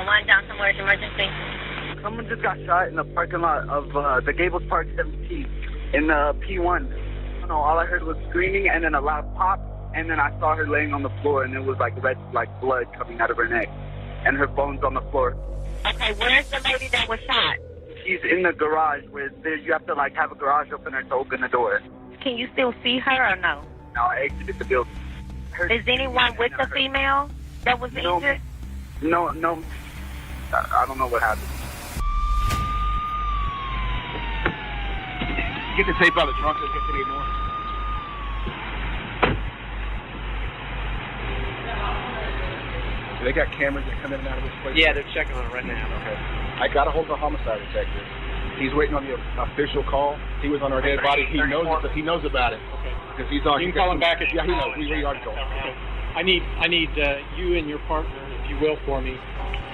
911 down somewhere. It's emergency. Someone just got shot in the parking lot of the Gables Park 17 in the P1. I don't know, all I heard was screaming and then a loud pop, and then I saw her laying on the floor, and it was like red, like blood coming out of her neck, and her bones on the floor. Okay, where's the lady that was shot? She's in the garage where you have to like have a garage opener to open the door. Can you still see her or no? No, I exited the building. Is anyone with the female that was injured? No. I don't know what happened. Get the tape out of the trunk so it gets any more. They got cameras that come in and out of this place? Yeah, they're checking on it right now. Okay. I got a hold of the homicide detective. He's waiting on the official call. He was on our dead body. He knows it. He knows about it. Okay. Because he's on. You can call him back. Yeah, he knows. We already told him. Okay. I need you and your partner, if you will, for me.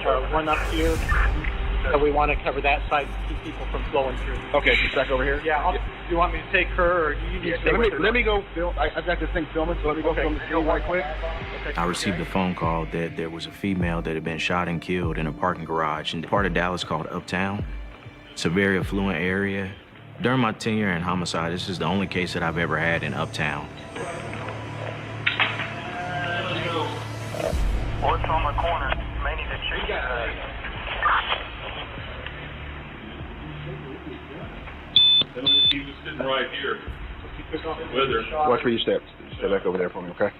Run up here. So we want to cover that side to keep people from flowing through. Okay, she's back over here? Yeah. Do you want me to take her, or you need to stay with her? Let me go film. I've got this thing filming, so let me go film the scene right quick. Okay. I received a phone call that there was a female that had been shot and killed in a parking garage in part of Dallas called Uptown. It's a very affluent area. During my tenure in homicide, this is the only case that I've ever had in Uptown. What's on the corner? May need to check that. He was sitting right here with her. Watch where you step. Step back over there for me, okay?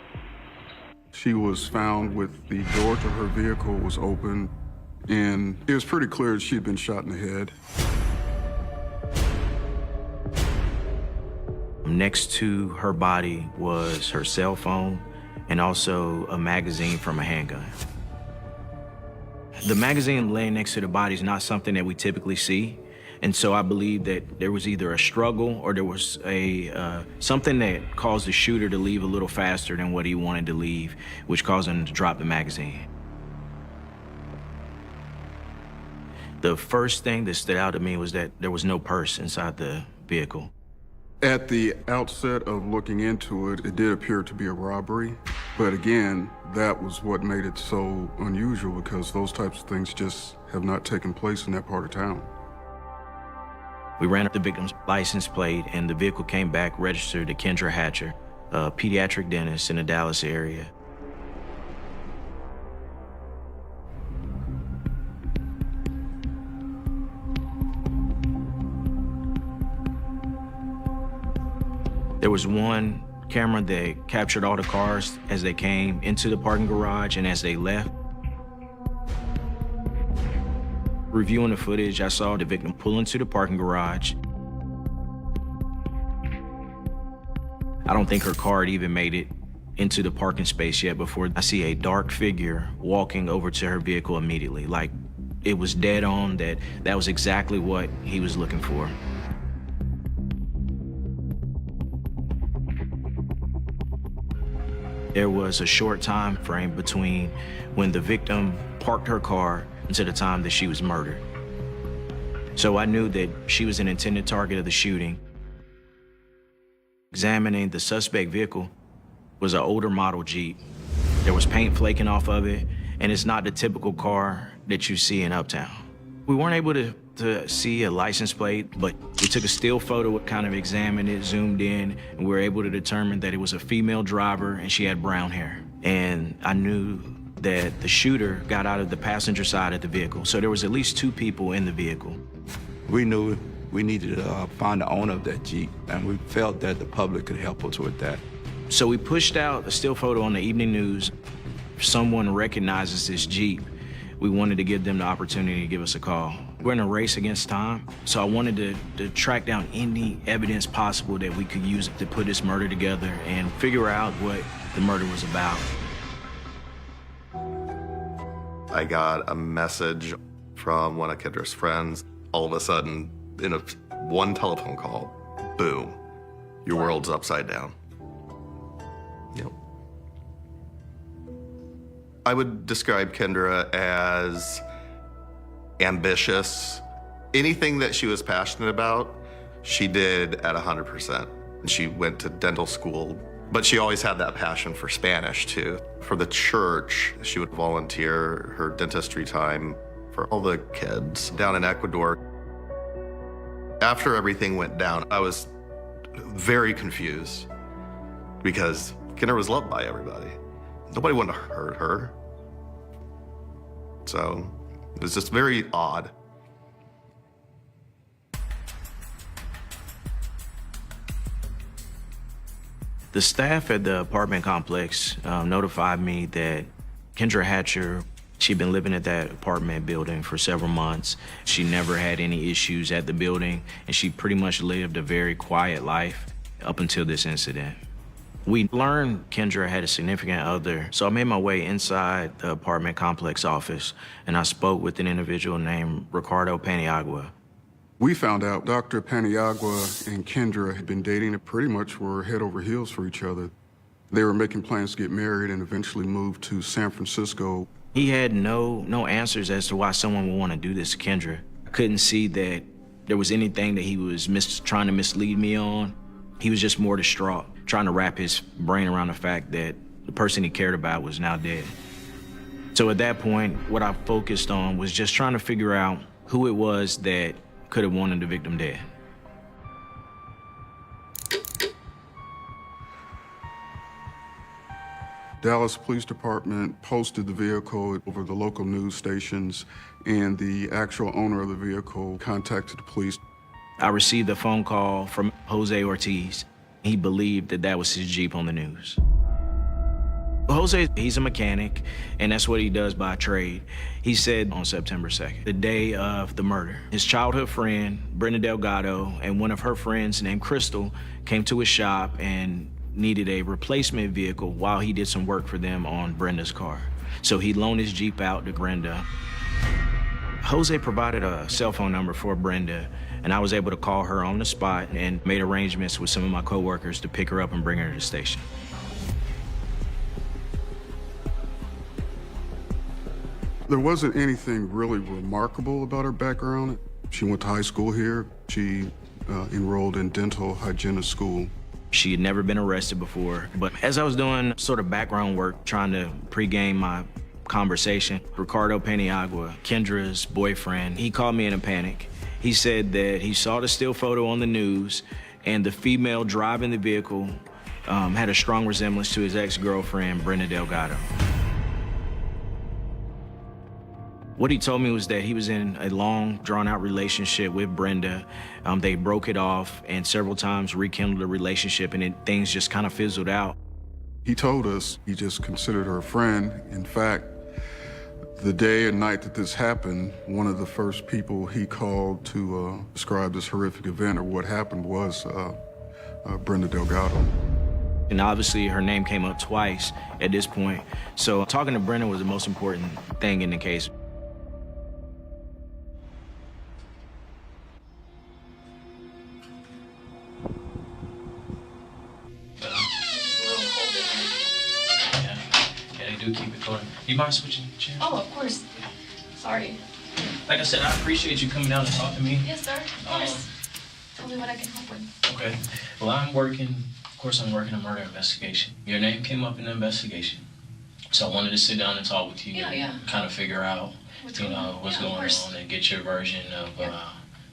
She was found with the door to her vehicle was open, and it was pretty clear that she had been shot in the head. Next to her body was her cell phone and also a magazine from a handgun. The magazine laying next to the body is not something that we typically see. And so I believe that there was either a struggle or there was something that caused the shooter to leave a little faster than what he wanted to leave, which caused him to drop the magazine. The first thing that stood out to me was that there was no purse inside the vehicle. At the outset of looking into it, it did appear to be a robbery. But again, that was what made it so unusual, because those types of things just have not taken place in that part of town. We ran up the victim's license plate, and the vehicle came back registered to Kendra Hatcher, a pediatric dentist in the Dallas area. There was one camera that captured all the cars as they came into the parking garage and as they left. Reviewing the footage, I saw the victim pull into the parking garage. I don't think her car had even made it into the parking space yet before I see a dark figure walking over to her vehicle immediately. Like, it was dead on that was exactly what he was looking for. There was a short time frame between when the victim parked her car until the time that she was murdered. So I knew that she was an intended target of the shooting. Examining the suspect vehicle was an older model Jeep. There was paint flaking off of it, and it's not the typical car that you see in Uptown. We weren't able to see a license plate, but we took a still photo, kind of examined it, zoomed in, and we were able to determine that it was a female driver and she had brown hair. And I knew that the shooter got out of the passenger side of the vehicle. So there was at least two people in the vehicle. We knew we needed to find the owner of that Jeep, and we felt that the public could help us with that. So we pushed out a still photo on the evening news. If someone recognizes this Jeep, we wanted to give them the opportunity to give us a call. We're in a race against time, so I wanted to track down any evidence possible that we could use to put this murder together and figure out what the murder was about. I got a message from one of Kendra's friends. All of a sudden, in one telephone call, boom, your world's upside down. Yep. I would describe Kendra as ambitious. Anything that she was passionate about, she did at 100%. She went to dental school But she always had that passion for Spanish, too. For the church, she would volunteer her dentistry time for all the kids down in Ecuador. After everything went down, I was very confused because Kendra was loved by everybody. Nobody wanted to hurt her. So it was just very odd. The staff at the apartment complex notified me that Kendra Hatcher, she'd been living at that apartment building for several months. She never had any issues at the building, and she pretty much lived a very quiet life up until this incident. We learned Kendra had a significant other, so I made my way inside the apartment complex office, and I spoke with an individual named Ricardo Paniagua. We found out Dr. Paniagua and Kendra had been dating and pretty much were head over heels for each other. They were making plans to get married and eventually moved to San Francisco. He had no answers as to why someone would want to do this to Kendra. I couldn't see that there was anything that he was trying to mislead me on. He was just more distraught, trying to wrap his brain around the fact that the person he cared about was now dead. So at that point, what I focused on was just trying to figure out who it was that could have wanted the victim dead. Dallas Police Department posted the vehicle over the local news stations, and the actual owner of the vehicle contacted the police. I received a phone call from Jose Ortiz. He believed that that was his Jeep on the news. Jose, he's a mechanic, and that's what he does by trade. He said on September 2nd, the day of the murder, his childhood friend, Brenda Delgado, and one of her friends named Crystal came to his shop and needed a replacement vehicle while he did some work for them on Brenda's car. So he loaned his Jeep out to Brenda. Jose provided a cell phone number for Brenda, and I was able to call her on the spot and made arrangements with some of my coworkers to pick her up and bring her to the station. There wasn't anything really remarkable about her background. She went to high school here. She enrolled in dental hygienist school. She had never been arrested before, but as I was doing sort of background work, trying to pregame my conversation, Ricardo Paniagua, Kendra's boyfriend, he called me in a panic. He said that he saw the still photo on the news, and the female driving the vehicle had a strong resemblance to his ex-girlfriend, Brenda Delgado. What he told me was that he was in a long, drawn-out relationship with Brenda. They broke it off and several times rekindled the relationship, and things just kind of fizzled out. He told us he just considered her a friend. In fact, the day and night that this happened, one of the first people he called to describe this horrific event or what happened was Brenda Delgado. And obviously her name came up twice at this point. So talking to Brenda was the most important thing in the case. Keep it going. You mind switching chairs? Oh, of course. Sorry. Like I said, I appreciate you coming down to talk to me. Yes, sir. Of course. Tell me what I can help with. Okay. Well, I'm working a murder investigation. Your name came up in the investigation. So I wanted to sit down and talk with you and kind of figure out, what's going on and get your version of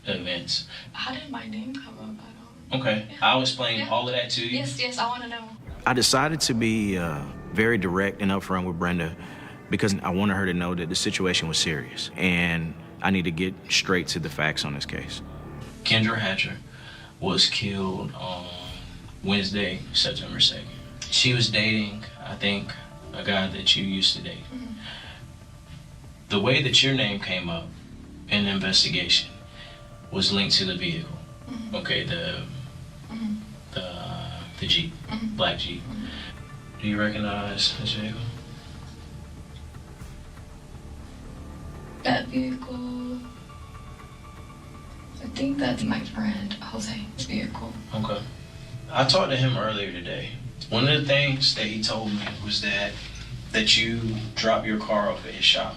the events. How did my name come up? Okay. Yeah. I'll explain all of that to you. Yes, I want to know. I decided to be very direct and upfront with Brenda because I wanted her to know that the situation was serious and I need to get straight to the facts on this case. Kendra Hatcher was killed on Wednesday, September 2nd. She was dating, I think, a guy that you used to date. Mm-hmm. The way that your name came up in the investigation was linked to the vehicle. Mm-hmm. Okay, the Jeep, mm-hmm. Black Jeep. Mm-hmm. Do you recognize this vehicle? That vehicle, I think that's my friend Jose's vehicle. Okay. I talked to him earlier today. One of the things that he told me was that you dropped your car off at his shop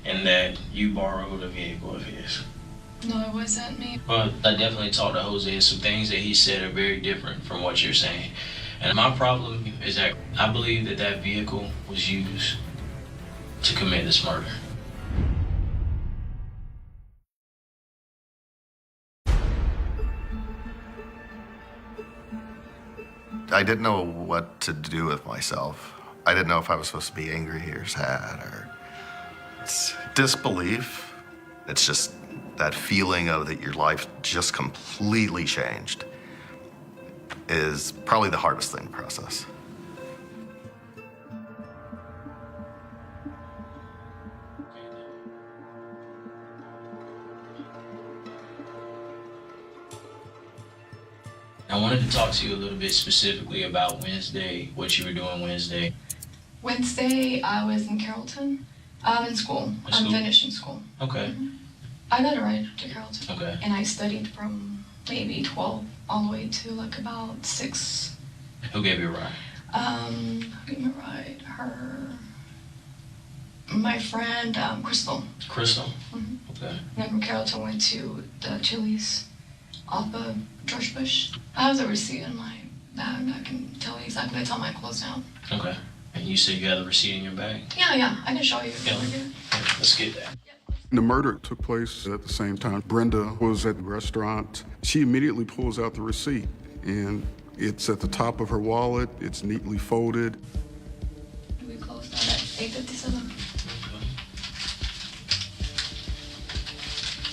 and that you borrowed a vehicle of his. No, it wasn't me. Well, I definitely talked to Jose, and some things that he said are very different from what you're saying. And my problem is that I believe that that vehicle was used to commit this murder. I didn't know what to do with myself. I didn't know if I was supposed to be angry or sad or it's disbelief. It's just that feeling of that your life just completely changed is probably the hardest thing to process. I wanted to talk to you a little bit specifically about Wednesday, what you were doing Wednesday. Wednesday, I was in Carrollton. I'm in school. I'm finishing school. Okay. I got a ride to Carrollton. Okay. And I studied from maybe 12 all the way to like about 6. Who gave you a ride? Who gave me a ride? My friend, Crystal. Crystal? Mm-hmm. Okay. And then from Carrollton, went to the Chili's off of George Bush. I was a receipt in my bag. I can tell you exactly. It's all my clothes now. Okay. And you said you had the receipt in your bag? Yeah. I can show you. Yeah. Let's get that. The murder took place at the same time. Brenda was at the restaurant. She immediately pulls out the receipt, and it's at the top of her wallet. It's neatly folded. We closed out at 8:57.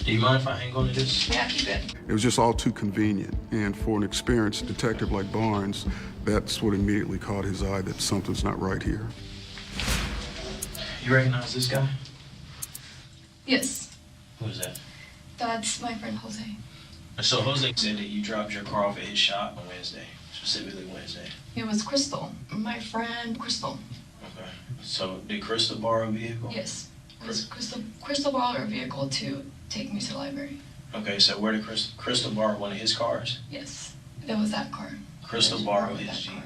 Do you mind if I hang on to this? Yeah, keep it. It was just all too convenient. And for an experienced detective like Barnes, that's what immediately caught his eye, that something's not right here. You recognize this guy? Yes. Who is that? That's my friend Jose. So Jose said that you dropped your car off at his shop on Wednesday, specifically Wednesday. It was Crystal. My friend Crystal. Okay. So did Crystal borrow a vehicle? Yes. Crystal borrowed her vehicle to take me to the library. Okay, so where did Crystal borrow one of his cars? Yes. It was that car. Crystal borrowed his Jeep?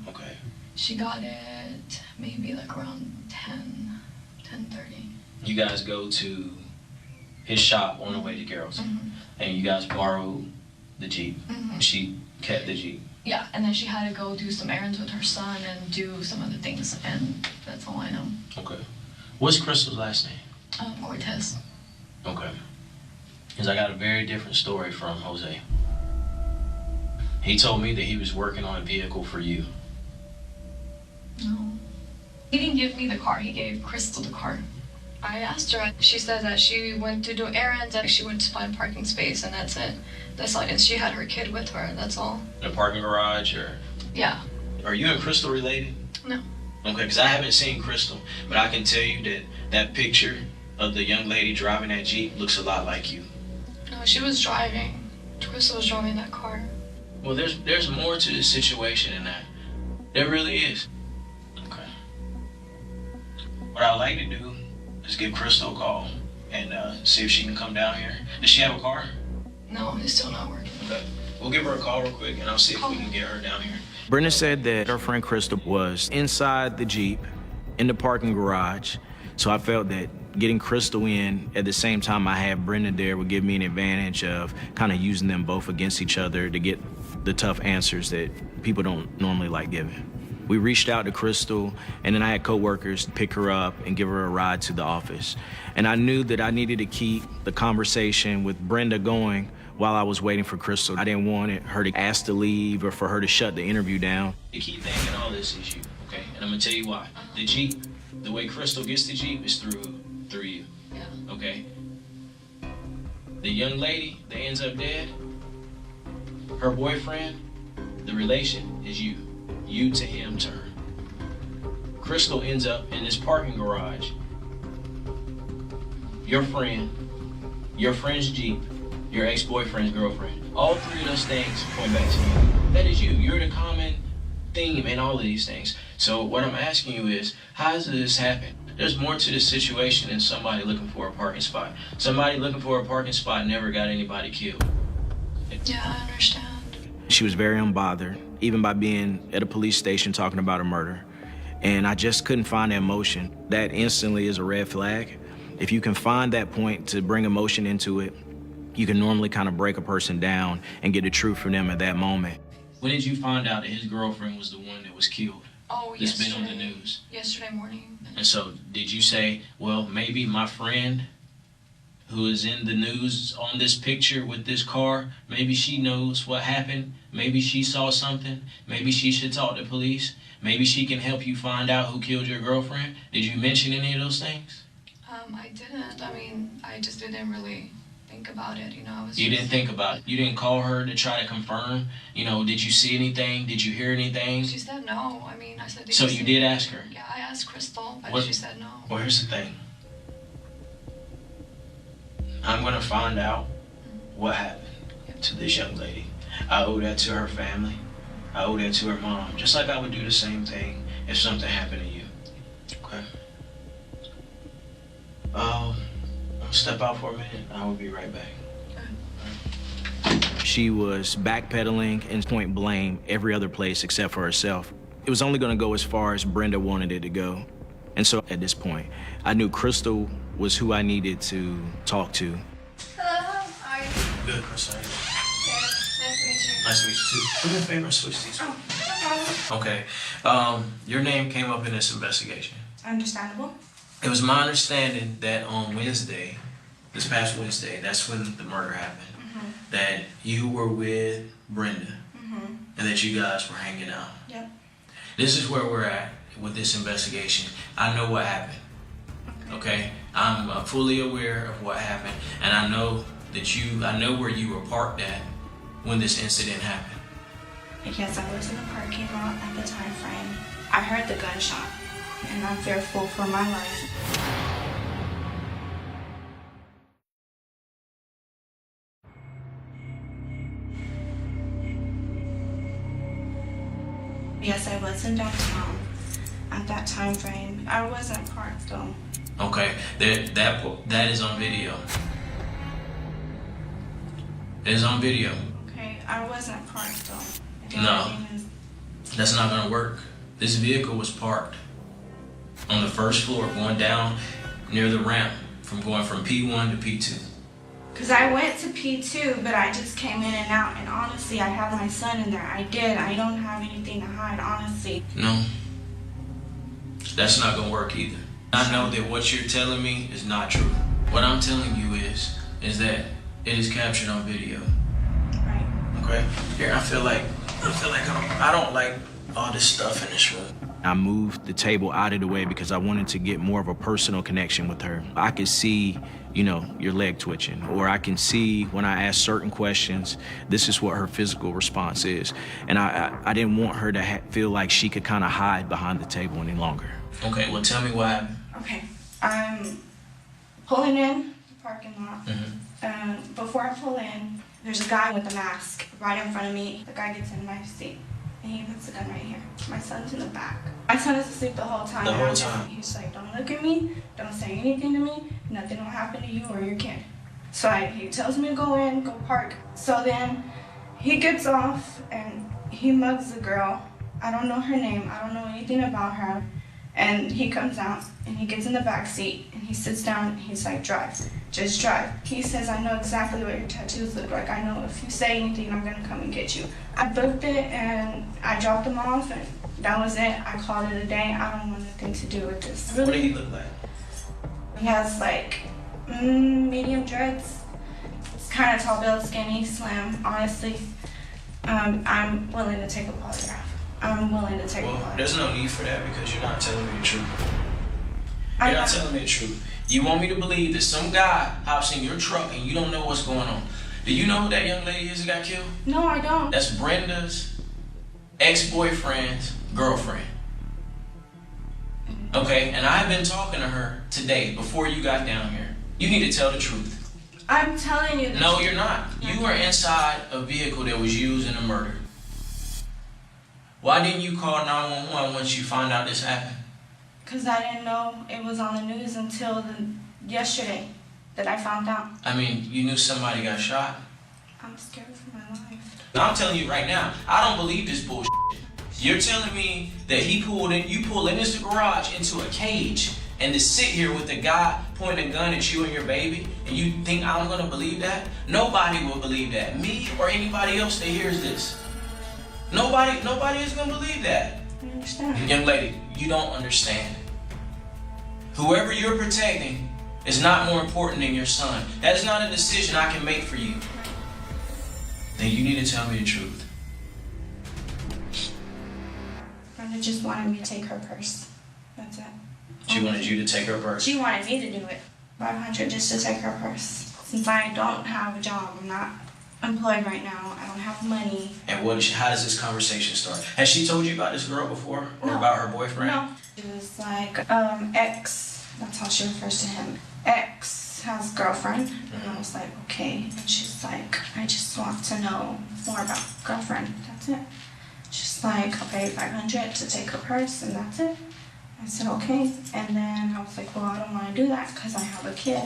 Okay. She got it maybe like around 10:30. You guys go to his shop on the way to Carrollton, and you guys borrowed the Jeep. She kept the Jeep. Yeah, and then she had to go do some errands with her son and do some other things, and that's all I know. Okay. What's Crystal's last name? Cortez. Okay. Because I got a very different story from Jose. He told me that he was working on a vehicle for you. No. He didn't give me the car, he gave Crystal the car. I asked her, she said that she went to do errands and she went to find a parking space, and that's it. That's all, and she had her kid with her, that's all. In a parking garage, or? Yeah. Are you and Crystal related? No. Okay, because I haven't seen Crystal, but I can tell you that that picture of the young lady driving that Jeep looks a lot like you. No, she was driving. Crystal was driving that car. Well, there's more to this situation than that. There really is. Okay. What I'd like to do is give Crystal a call and see if she can come down here. Does she have a car? No, it's still not working. Okay. We'll give her a call real quick, and I'll see if we can get her down here. Brenda said that her friend Crystal was inside the Jeep in the parking garage, so I felt that getting Crystal in at the same time I had Brenda there would give me an advantage of kind of using them both against each other to get the tough answers that people don't normally like giving. We reached out to Crystal, and then I had coworkers pick her up and give her a ride to the office. And I knew that I needed to keep the conversation with Brenda going while I was waiting for Crystal. I didn't want her to ask to leave or for her to shut the interview down. The key thing in all this is you, okay? And I'm gonna tell you why. The Jeep, the way Crystal gets the Jeep is through you, Yeah. okay? The young lady that ends up dead, her boyfriend, the relation is you. You to him to her. Crystal ends up in this parking garage. Your friend, your friend's Jeep, your ex-boyfriend's girlfriend. All three of those things point back to you. That is you. You're the common theme in all of these things. So what I'm asking you is, how does this happen? There's more to this situation than somebody looking for a parking spot. Somebody looking for a parking spot never got anybody killed. Yeah, I understand. She was very unbothered, even by being at a police station talking about a murder. And I just couldn't find that emotion. That instantly is a red flag. If you can find that point to bring emotion into it, you can normally kind of break a person down and get the truth from them at that moment. When did you find out that his girlfriend was the one that was killed? Oh, That's yesterday. been on the news. Yesterday morning. And so, did you say, well, maybe my friend who is in the news on this picture with this car, maybe she knows what happened, maybe she saw something, maybe she should talk to police, maybe she can help you find out who killed your girlfriend? Did you mention any of those things? I didn't. I mean, I just didn't really think about it, you know. I was You didn't think about it? You didn't call her to try to confirm? You know, did you see anything? Did you hear anything? She said no. I mean, I said... So you did ask her? Yeah, I asked Crystal, but What? she said no. Well, here's the thing. I'm going to find out what happened to this young lady. I owe that to her family. I owe that to her mom. Just like I would do the same thing if something happened to you. Okay? I'll step out for a minute. I will be right back. She was backpedaling and point blame every other place except for herself. It was only going to go as far as Brenda wanted it to go. And so at this point, I knew Crystal was who I needed to talk to. Hello, how are you? Good, Crystal. Good. Nice to meet you. Nice to meet you too. Do me a favor, switch these. Oh, no problem. Okay. Your name came up in this investigation. Understandable. It was my understanding that on Wednesday, this past Wednesday, that's when the murder happened, that you were with Brenda and that you guys were hanging out. Yep. This is where we're at with this investigation. I know what happened. Okay? I'm fully aware of what happened, and I know that I know where you were parked at when this incident happened. Yes, I was in the parking lot at the time frame. I heard the gunshot, and I'm fearful for my life. Yes, I was in downtown at that time frame. I wasn't parked though. Okay, that is on video. It is on video. Okay, I wasn't parked though. No, that's not gonna work. This vehicle was parked on the first floor going down near the ramp going from P1 to P2. Because I went to P2, but I just came in and out, and honestly, I have my son in there. I did. I don't have anything to hide, honestly. No, that's not gonna work either. I know that what you're telling me is not true. What I'm telling you is that it is captured on video. Right. Okay? Here, I feel like I don't like all this stuff in this room. I moved the table out of the way because I wanted to get more of a personal connection with her. I could see, you know, your leg twitching, or I can see when I ask certain questions, this is what her physical response is. And I didn't want her to feel like she could kind of hide behind the table any longer. Okay, well, tell me what happened. Okay, I'm pulling in the parking lot. Before I pull in, there's a guy with a mask right in front of me. The guy gets in my seat, and he puts the gun right here. My son's in the back. My son is asleep the whole time. The whole time? He's like, don't look at me, don't say anything to me, nothing will happen to you or your kid. So he tells me to go in, go park. So then he gets off, and he mugs the girl. I don't know her name, I don't know anything about her. And he comes out, and he gets in the back seat, and he sits down, and he's like, drive, just drive. He says, I know exactly what your tattoos look like. I know if you say anything, I'm gonna come and get you. I booked it, and I dropped him off, and that was it. I called it a day. I don't want nothing to do with this. What did he look like? He has like medium dreads. It's kind of tall build, skinny, slim, honestly. I'm willing to take a polygraph. I'm willing to take a polygraph. There's no need for that because you're not telling me the truth. You're not telling me the truth. You want me to believe that some guy hops in your truck and you don't know what's going on. Do you know who that young lady is that got killed? No, I don't. That's Brenda's ex-boyfriend's girlfriend. Okay, and I've been talking to her today before you got down here. You need to tell the truth. I'm telling you the truth. No, you're not. You were inside a vehicle that was used in a murder. Why didn't you call 911 once you found out this happened? Because I didn't know it was on the news until yesterday that I found out. I mean, you knew somebody got shot. I'm scared for my life. I'm telling you right now, I don't believe this bullshit. You're telling me that you pulled in this garage into a cage and to sit here with the guy pointing a gun at you and your baby, and you think I'm gonna believe that? Nobody will believe that. Me or anybody else that hears this. Nobody is gonna believe that. I understand. Young lady, you don't understand. Whoever you're protecting is not more important than your son. That is not a decision I can make for you. Then you need to tell me the truth. Brenda just wanted me to take her purse. That's it. She wanted you to take her purse? She wanted me to do it. $500 just to take her purse. Since I don't have a job, I'm not employed right now. I don't have money. And how does this conversation start? Has she told you about this girl before? Or No. about her boyfriend? No. It was like, X, that's how she refers to him. X has a girlfriend. And I was like, okay. And she's like, I just want to know more about girlfriend. That's it. She's like, I'll pay $500 to take her purse, and that's it. I said, okay. And then I was like, well, I don't want to do that because I have a kid.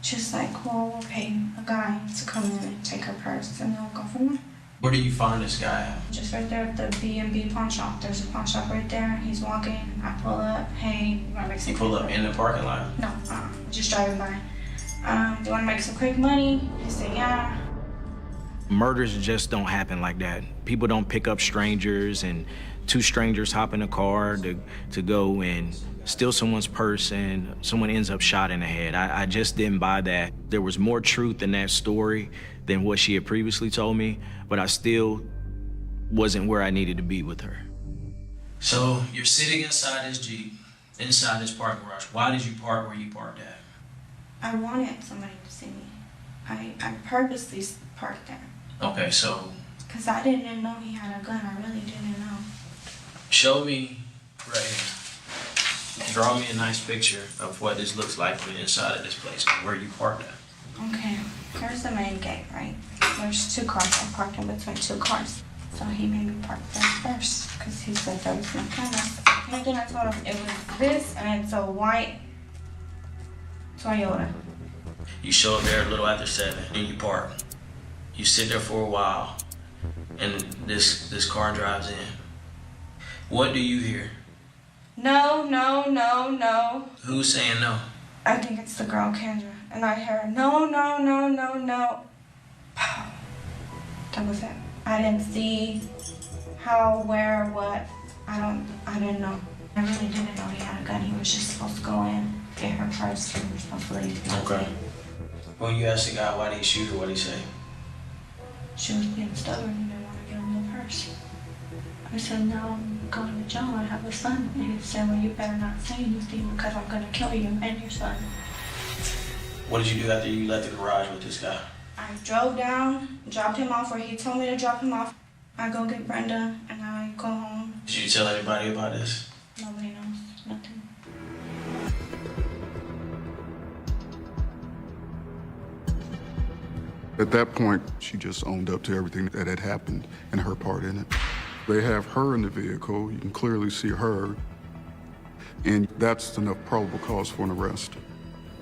She's like, well, we'll pay a guy to come in and take her purse, and then we'll go from there. Where do you find this guy at? Just right there at the B&B pawn shop. There's a pawn shop right there. He's walking. I pull up. Hey, you want to make some You pull up in the parking lot? No, just driving by. Do you want to make some quick money? He said, yeah. Murders just don't happen like that. People don't pick up strangers and two strangers hop in a car to go and steal someone's purse and someone ends up shot in the head. I just didn't buy that. There was more truth in that story than what she had previously told me, but I still wasn't where I needed to be with her. So you're sitting inside this Jeep, inside this parking garage. Why did you park where you parked at? I wanted somebody to see me. I purposely parked there. Okay, so... Because I didn't know he had a gun. I really didn't know. Show me right here. Draw me a nice picture of what this looks like from the inside of this place, where you parked at. Okay, here's the main gate, right? There's two cars. I parked in between two cars. So he made me park there first because he said there was no cameras. And then I told him it was this and it's a white Toyota. You show up there a little after 7 and you park. You sit there for a while and this car drives in. What do you hear? No, no, no, no. Who's saying no? I think it's the girl, Kendra. And I hear, no, no, no, no, no. That was it. I didn't see how, where, what. I didn't know. I really didn't know he had a gun. He was just supposed to go in, get her purse, and we were supposed to leave. Okay. When you asked the guy why did he shoot her, what did he say? She was being stubborn and didn't want to give him the purse. I said, no, I'm going to jail. I have a son. And he said, well, you better not say anything because I'm going to kill you and your son. What did you do after you left the garage with this guy? I drove down, dropped him off where he told me to drop him off. I go get Brenda and I go home. Did you tell anybody about this? Nobody knows. Nothing. At that point, she just owned up to everything that had happened and her part in it. They have her in the vehicle. You can clearly see her. And that's enough probable cause for an arrest.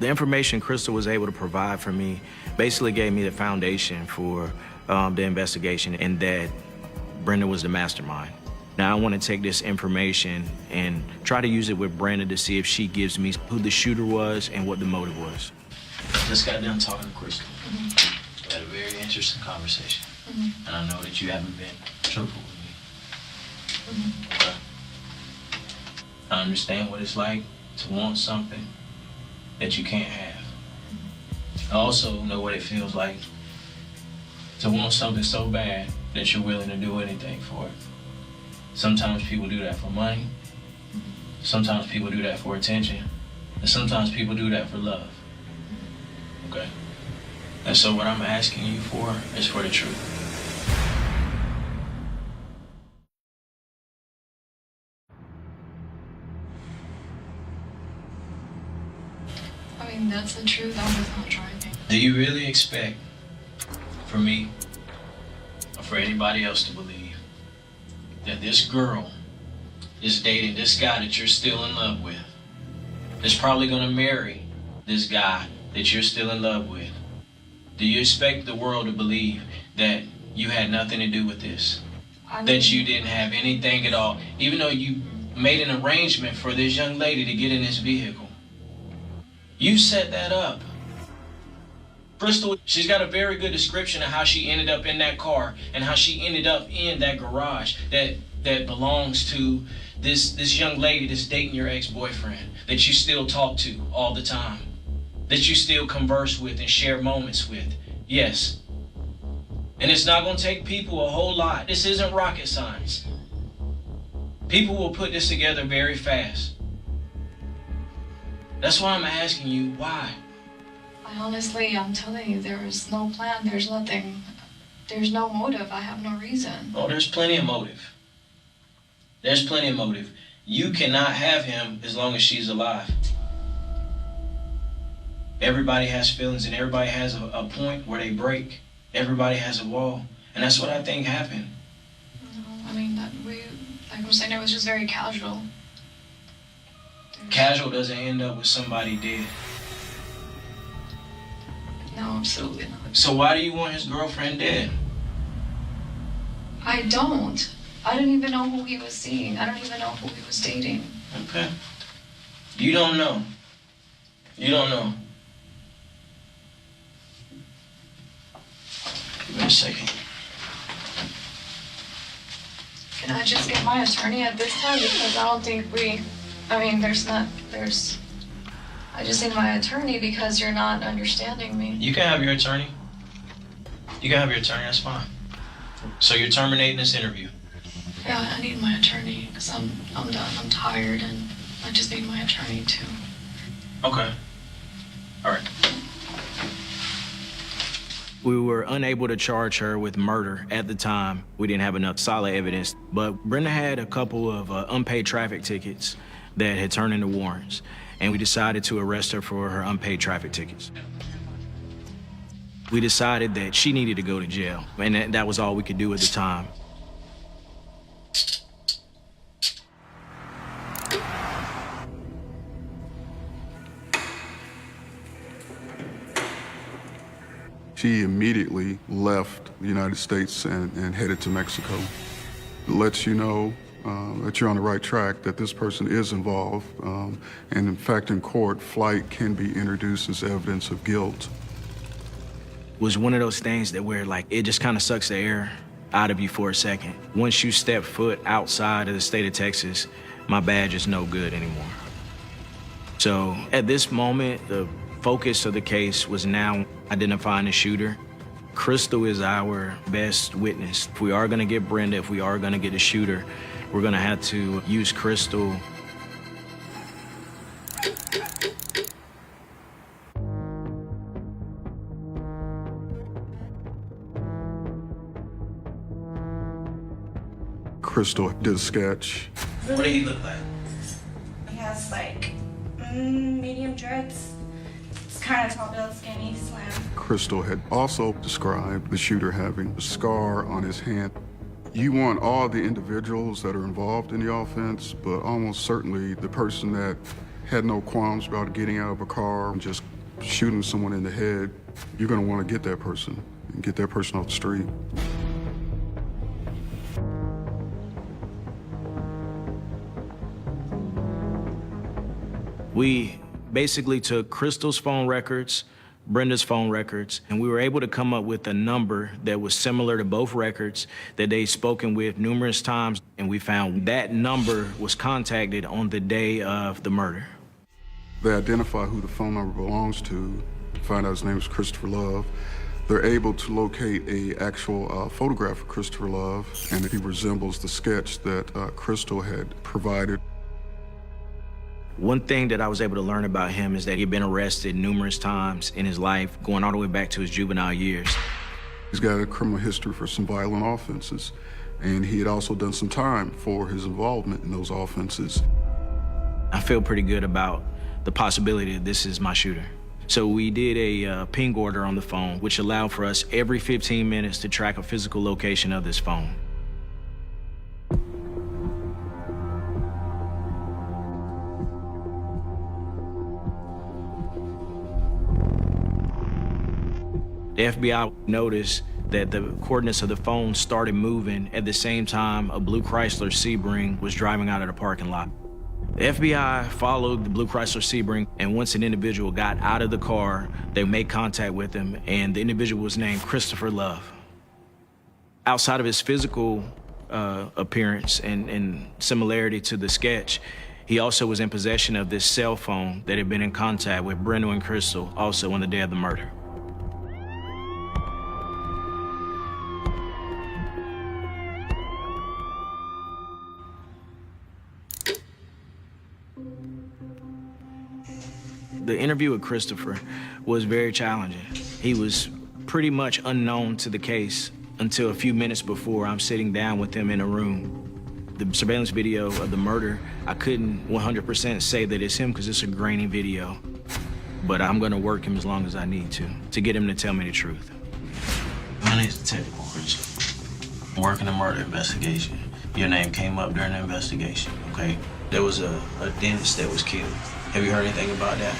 The information Crystal was able to provide for me basically gave me the foundation for the investigation, and that Brenda was the mastermind. Now I want to take this information and try to use it with Brenda to see if she gives me who the shooter was and what the motive was. Just got done talking to Crystal. We had a very interesting conversation. And I know that you haven't been truthful with me. Okay. I understand what it's like to want something that you can't have. I also know what it feels like to want something so bad that you're willing to do anything for it. Sometimes people do that for money. Sometimes people do that for attention. And sometimes people do that for love. Okay? And so what I'm asking you for is for the truth. I mean, that's the truth. I was not driving. Do you really expect for me or for anybody else to believe that this girl is dating this guy that you're still in love with, is probably gonna marry this guy that you're still in love with? Do you expect the world to believe that you had nothing to do with this? That you didn't have anything at all, even though you made an arrangement for this young lady to get in this vehicle? You set that up. Crystal, she's got a very good description of how she ended up in that car and how she ended up in that garage that belongs to this young lady that's dating your ex-boyfriend, that you still talk to all the time, that you still converse with and share moments with. Yes. And it's not gonna take people a whole lot. This isn't rocket science. People will put this together very fast. That's why I'm asking you, why? I'm telling you, there is no plan, there's nothing, there's no motive, I have no reason. Oh, there's plenty of motive. There's plenty of motive. You cannot have him as long as she's alive. Everybody has feelings and everybody has a point where they break. Everybody has a wall. And that's what I think happened. No, I mean, like I'm saying, it was just very casual. Casual doesn't end up with somebody dead. No, absolutely not. So why do you want his girlfriend dead? I don't. I didn't even know who he was seeing. I don't even know who he was dating. Okay. You don't know. You don't know. Give me a second. Can I just get my attorney at this time? Because I don't think I just need my attorney because you're not understanding me. You can have your attorney. You can have your attorney, that's fine. So you're terminating this interview? Yeah, I need my attorney because I'm done. I'm tired and I just need my attorney too. Okay. All right. We were unable to charge her with murder at the time. We didn't have enough solid evidence, but Brenda had a couple of unpaid traffic tickets that had turned into warrants, and we decided to arrest her for her unpaid traffic tickets. We decided that she needed to go to jail, and that was all we could do at the time. She immediately left the United States and headed to Mexico. It lets you know that you're on the right track, that this person is involved. And in fact, in court, flight can be introduced as evidence of guilt. It was one of those things that where like it just kind of sucks the air out of you for a second. Once you step foot outside of the state of Texas, my badge is no good anymore. So at this moment, the focus of the case was now identifying the shooter. Crystal is our best witness. If we are gonna get Brenda, if we are gonna get a shooter, we're gonna have to use Crystal. Crystal did a sketch. What did he look like? He has like medium dreads. It's kind of tall built, skinny, slim. Crystal had also described the shooter having a scar on his hand. You want all the individuals that are involved in the offense, but almost certainly the person that had no qualms about getting out of a car and just shooting someone in the head, you're gonna want to get that person and get that person off the street. We basically took Crystal's phone records, Brenda's phone records, and we were able to come up with a number that was similar to both records that they'd spoken with numerous times, and we found that number was contacted on the day of the murder. They identify who the phone number belongs to, find out his name is Christopher Love. They're able to locate an actual photograph of Christopher Love, and he resembles the sketch that Crystal had provided. One thing that I was able to learn about him is that he'd been arrested numerous times in his life, going all the way back to his juvenile years. He's got a criminal history for some violent offenses, and he had also done some time for his involvement in those offenses. I feel pretty good about the possibility that this is my shooter. So we did a ping order on the phone, which allowed for us every 15 minutes to track a physical location of this phone. The FBI noticed that the coordinates of the phone started moving at the same time a blue Chrysler Sebring was driving out of the parking lot. The FBI followed the blue Chrysler Sebring, and once an individual got out of the car, they made contact with him, and the individual was named Christopher Love. Outside of his physical appearance and similarity to the sketch, he also was in possession of this cell phone that had been in contact with Brenda and Crystal also on the day of the murder. The interview with Christopher was very challenging. He was pretty much unknown to the case until a few minutes before I'm sitting down with him in a room. The surveillance video of the murder, I couldn't 100% say that it's him because it's a grainy video. But I'm gonna work him as long as I need to get him to tell me the truth. My name's Detective Orange. I'm working a murder investigation. Your name came up during the investigation, okay? There was a dentist that was killed. Have you heard anything about that?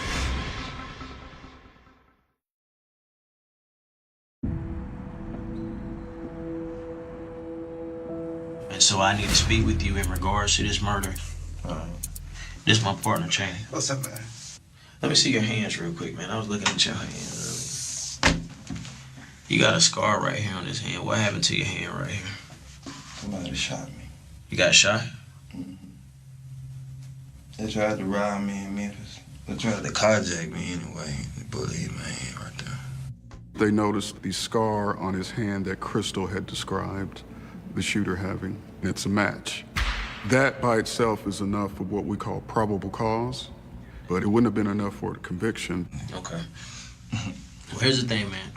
And so I need to speak with you in regards to this murder. This is my partner, Chaney. What's up, man? Let me see your hands real quick, man. I was looking at your hands earlier. You got a scar right here on this hand. What happened to your hand right here? Somebody shot me. You got shot? Mm-hmm. They tried to rob me in Memphis. They tried to carjack me anyway. The bullet hit my hand right there. They noticed the scar on his hand that Crystal had described the shooter having. It's a match. That by itself is enough for what we call probable cause, but it wouldn't have been enough for a conviction. Okay. Well, here's the thing, man.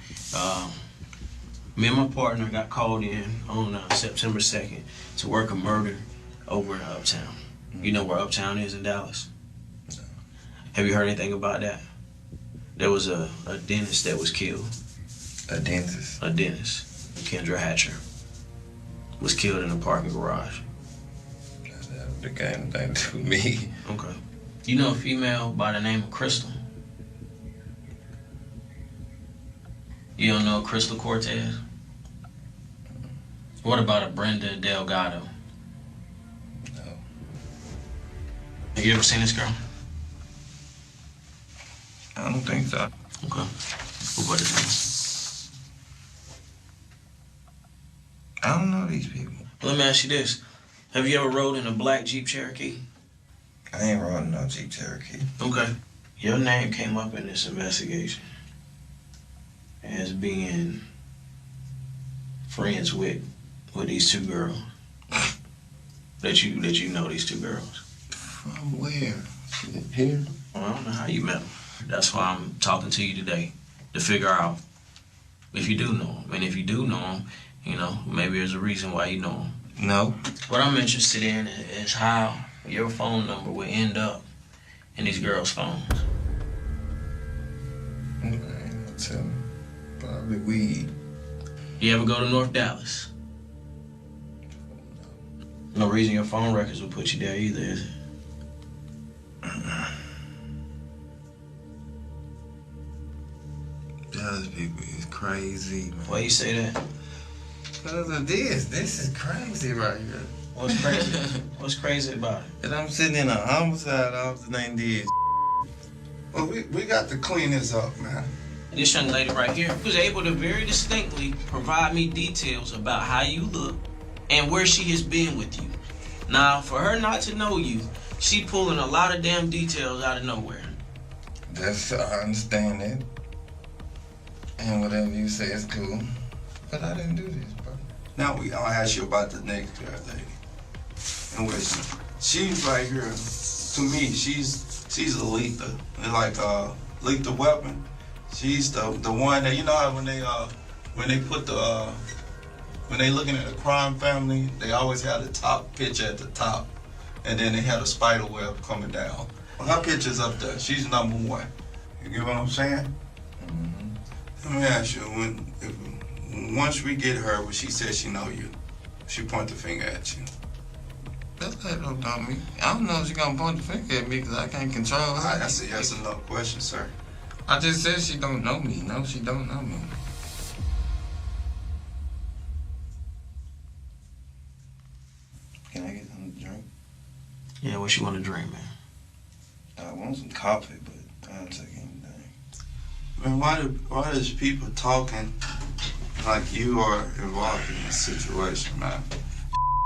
Me and my partner got called in on September 2nd to work a murder over in Uptown. You know where Uptown is in Dallas? No. Have you heard anything about that? There was a dentist that was killed. A dentist? A dentist. Kendra Hatcher was killed in a parking garage. That got anything to do with me. Okay. You know a female by the name of Crystal? You don't know Crystal Cortez? What about a Brenda Delgado? No. Have you ever seen this girl? I don't think so. Okay. What is it? I don't know these people. Let me ask you this. Have you ever rode in a black Jeep Cherokee? I ain't riding no Jeep Cherokee. Okay. Your name came up in this investigation as being friends with these two girls. that you know these two girls. From where? Here? Well, I don't know how you met them. That's why I'm talking to you today, to figure out if you do know them. And if you do know them, you know, maybe there's a reason why you know them. No. What I'm interested in is how your phone number would end up in these girls' phones. I ain't gonna tell me. Probably weed. You ever go to North Dallas? No reason your phone records will put you there either, is it? Dallas people is crazy, man. Why you say that? Because of this. This is crazy right here. What's crazy? What's crazy about it? And I'm sitting in a homicide office named this. Well, we got to clean this up, man. This young lady right here was able to very distinctly provide me details about how you look and where she has been with you. Now, for her not to know you, she pulling a lot of damn details out of nowhere. I understand that. And whatever you say is cool. But I didn't do this, bro. Now I'll ask you about the next girl lady. And she's right here. To me, she's a lethal. Like a lethal weapon. She's the one that, you know how when they put when they looking at a crime family, they always have the top picture at the top, and then they have a spider web coming down. Her picture's up there. She's number one. You get what I'm saying? Mm-hmm. Let me ask you, once we get her, when she says she know you, she point the finger at you. That don't know me. I don't know if she's gonna point the finger at me because I can't control her. That's a yes or no question, sir. I just said she don't know me. No, she don't know me. Can I get something to drink? Yeah, what you want to drink, man? want some coffee, but I don't take anything. Man, why does people talking like you are involved in this situation, man?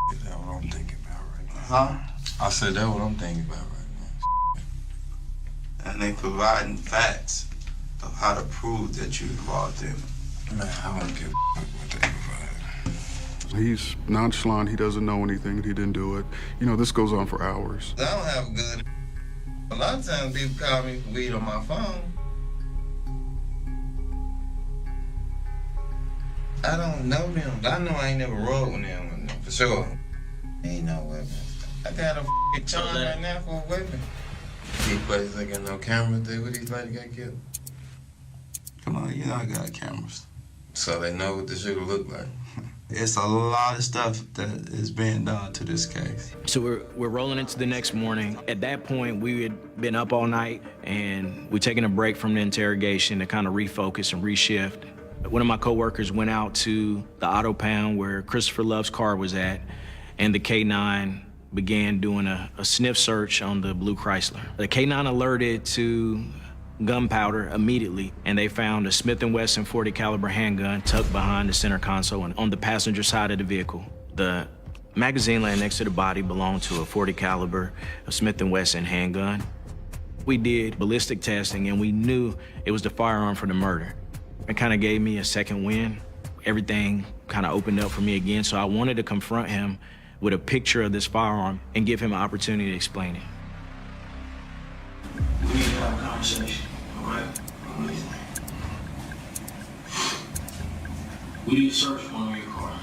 That's what I'm thinking about right now. Huh? I said that's what I'm thinking about right now. And they providing facts of how to prove that you're involved in it. Man, I don't give a fuck what they provide. He's nonchalant. He doesn't know anything. He didn't do it. You know, this goes on for hours. I don't have a good... A lot of times people call me for weed on my phone. I don't know them. I know I ain't never rolled with them for sure. Ain't no weapon. I got a f***ing charge right now for a weapon. These places ain't got no cameras. They where these ladies got killed. Come on, you know I got cameras. So they know what the shit will look like. It's a lot of stuff that is being done to this case. So we're rolling into the next morning. At that point, we had been up all night, and we're taking a break from the interrogation to kind of refocus and reshift. One of my coworkers went out to the auto pound where Christopher Love's car was at, and the K9 began doing a sniff search on the blue Chrysler. The K9 alerted to gunpowder immediately, and they found a Smith & Wesson .40 caliber handgun tucked behind the center console and on the passenger side of the vehicle. The magazine laying next to the body belonged to a .40 caliber Smith & Wesson handgun. We did ballistic testing, and we knew it was the firearm for the murder. It kind of gave me a second wind. Everything kind of opened up for me again, so I wanted to confront him with a picture of this firearm and give him an opportunity to explain it. We need to have a conversation, all right? We need to search one of your car,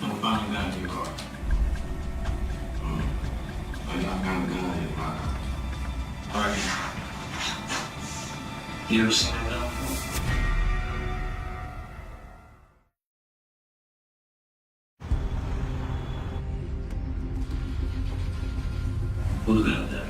and we found a gun in your car. I found a gun in your car. All right. You ever seen a gun before? Who's got that?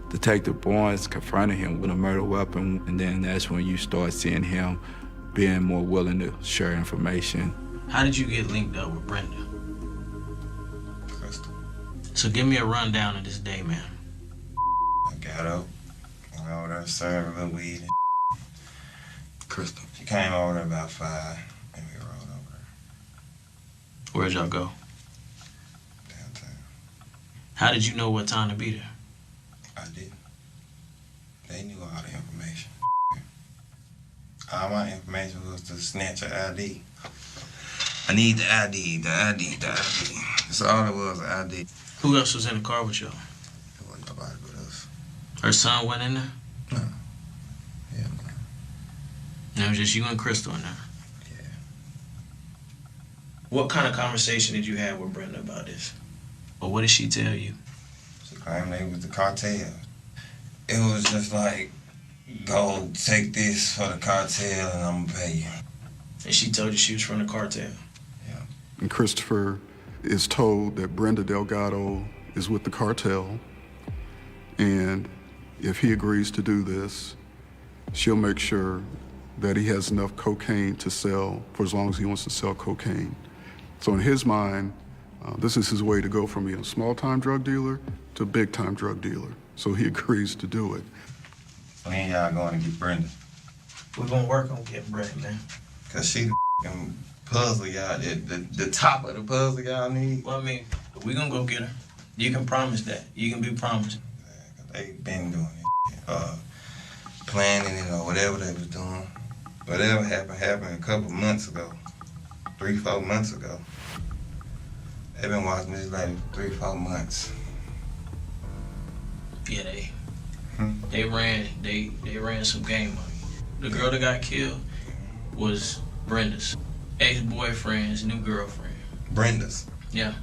Detective Barnes confronted him with a murder weapon, and then that's when you start seeing him being more willing to share information. How did you get linked up with Brenda? Crystal. So give me a rundown of this day, man. I got up, went over there, served a little weed. Crystal. She came over there about 5, and we rolled over there. Where'd y'all go? Downtown. How did you know what time to be there? I didn't. They knew all the information. All my information was to snatch her ID. I need the ID, the ID, the ID. That's all it was, the ID. Who else was in the car with y'all? There wasn't nobody but us. Her son went in there? No. Yeah, no. And it was just you and Crystal in there? Yeah. What kind of conversation did you have with Brenda about this? Or what did she tell you? She claimed they was the cartel. It was just like, go take this for the cartel and I'm gonna pay you. And she told you she was from the cartel? Yeah. And Christopher is told that Brenda Delgado is with the cartel, and if he agrees to do this, she'll make sure that he has enough cocaine to sell for as long as he wants to sell cocaine. So in his mind, this is his way to go from being a small-time drug dealer to a big-time drug dealer. So he agrees to do it. When y'all going to get Brenda? We're gonna work on getting Brenda, man. Cause she the f***ing puzzle y'all, the top of the puzzle y'all need. Well, I mean, we're gonna go get her. You can promise that. You can be promised. They been doing it, planning it or whatever they was doing. Whatever happened a couple months ago, 3-4 months ago. They've been watching this lady for 3-4 months. Yeah, they ran some game on you. The girl that got killed was Brenda's ex-boyfriend's new girlfriend. Brenda's? Yeah.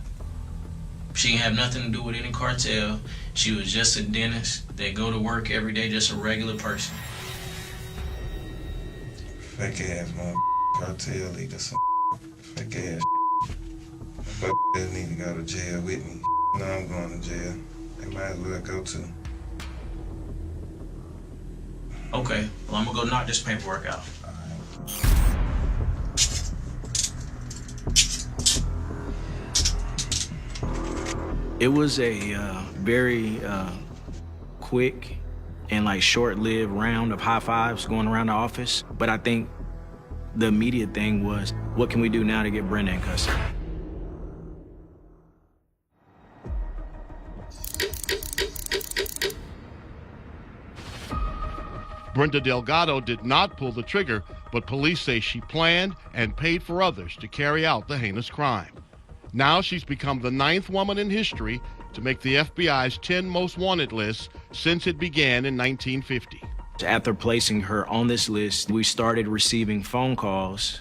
She didn't have nothing to do with any cartel. She was just a dentist. They go to work every day, just a regular person. Fake ass mother cartel leader, some fake ass. Fuck that need to go to jail with me. No, I'm going to jail. They might as well go too. Okay, well, I'm gonna go knock this paperwork out. It was a very quick and like short-lived round of high fives going around the office. But I think the immediate thing was, what can we do now to get Brenda in custody? Brenda Delgado did not pull the trigger, but police say she planned and paid for others to carry out the heinous crime. Now she's become the 9th woman in history to make the FBI's 10 most wanted list since it began in 1950. After placing her on this list, we started receiving phone calls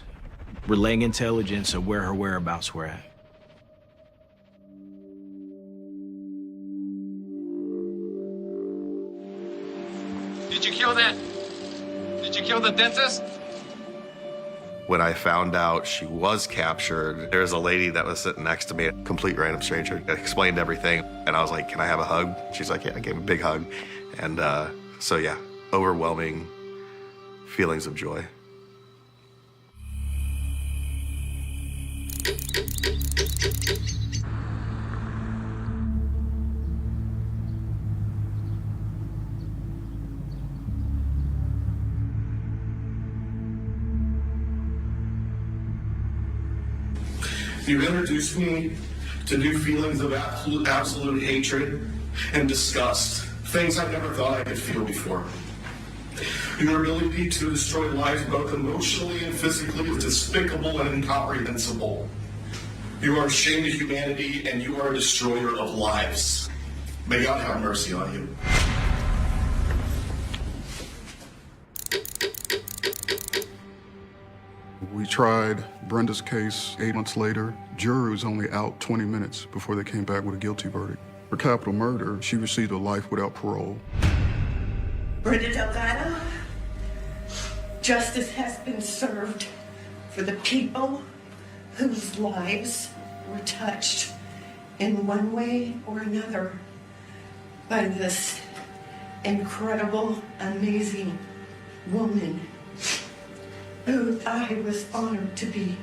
relaying intelligence of where her whereabouts were at. Did you kill that? Did you kill the dentist? When I found out she was captured, there was a lady that was sitting next to me, a complete random stranger. I explained everything, and I was like, can I have a hug? She's like, yeah, I gave him a big hug. And so yeah, overwhelming feelings of joy. You introduced me to new feelings of absolute hatred and disgust, things I never thought I could feel before. Your ability to destroy lives both emotionally and physically is despicable and incomprehensible. You are a shame to humanity, and you are a destroyer of lives. May God have mercy on you. We tried Brenda's case 8 months later. Jury was only out 20 minutes before they came back with a guilty verdict. For capital murder, she received a life without parole. Brenda Delgado, justice has been served for the people whose lives were touched in one way or another by this incredible, amazing woman who I was honored to be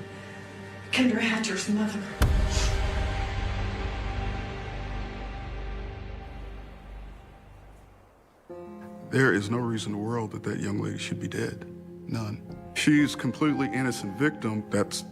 Kendra Hatcher's mother. There is no reason in the world that that young lady should be dead. None. She's a completely innocent victim. That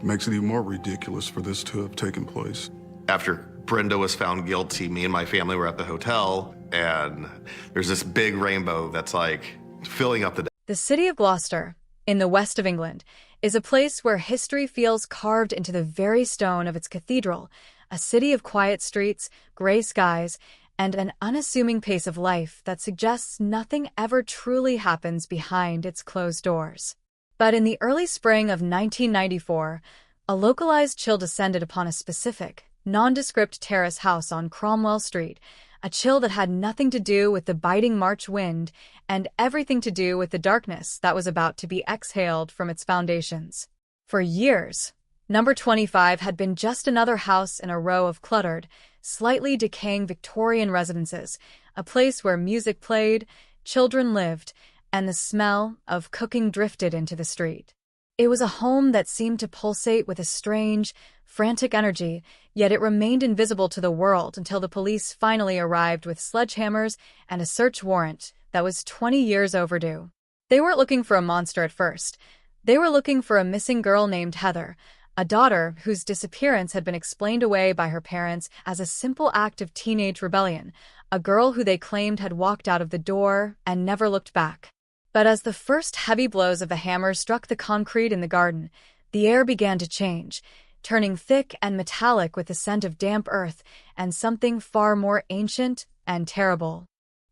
makes it even more ridiculous for this to have taken place. After Brenda was found guilty, me and my family were at the hotel, and there's this big rainbow that's like filling up the day. The city of Gloucester, in the west of England, is a place where history feels carved into the very stone of its cathedral, a city of quiet streets, gray skies, and an unassuming pace of life that suggests nothing ever truly happens behind its closed doors. But in the early spring of 1994, a localized chill descended upon a specific, nondescript terrace house on Cromwell Street, a chill that had nothing to do with the biting March wind and everything to do with the darkness that was about to be exhaled from its foundations. For years, Number 25 had been just another house in a row of cluttered, slightly decaying Victorian residences, a place where music played, children lived, and the smell of cooking drifted into the street. It was a home that seemed to pulsate with a strange, frantic energy, yet it remained invisible to the world until the police finally arrived with sledgehammers and a search warrant that was 20 years overdue. They weren't looking for a monster at first. They were looking for a missing girl named Heather, a daughter whose disappearance had been explained away by her parents as a simple act of teenage rebellion, a girl who they claimed had walked out of the door and never looked back. But as the first heavy blows of the hammer struck the concrete in the garden, the air began to change, turning thick and metallic with the scent of damp earth and something far more ancient and terrible.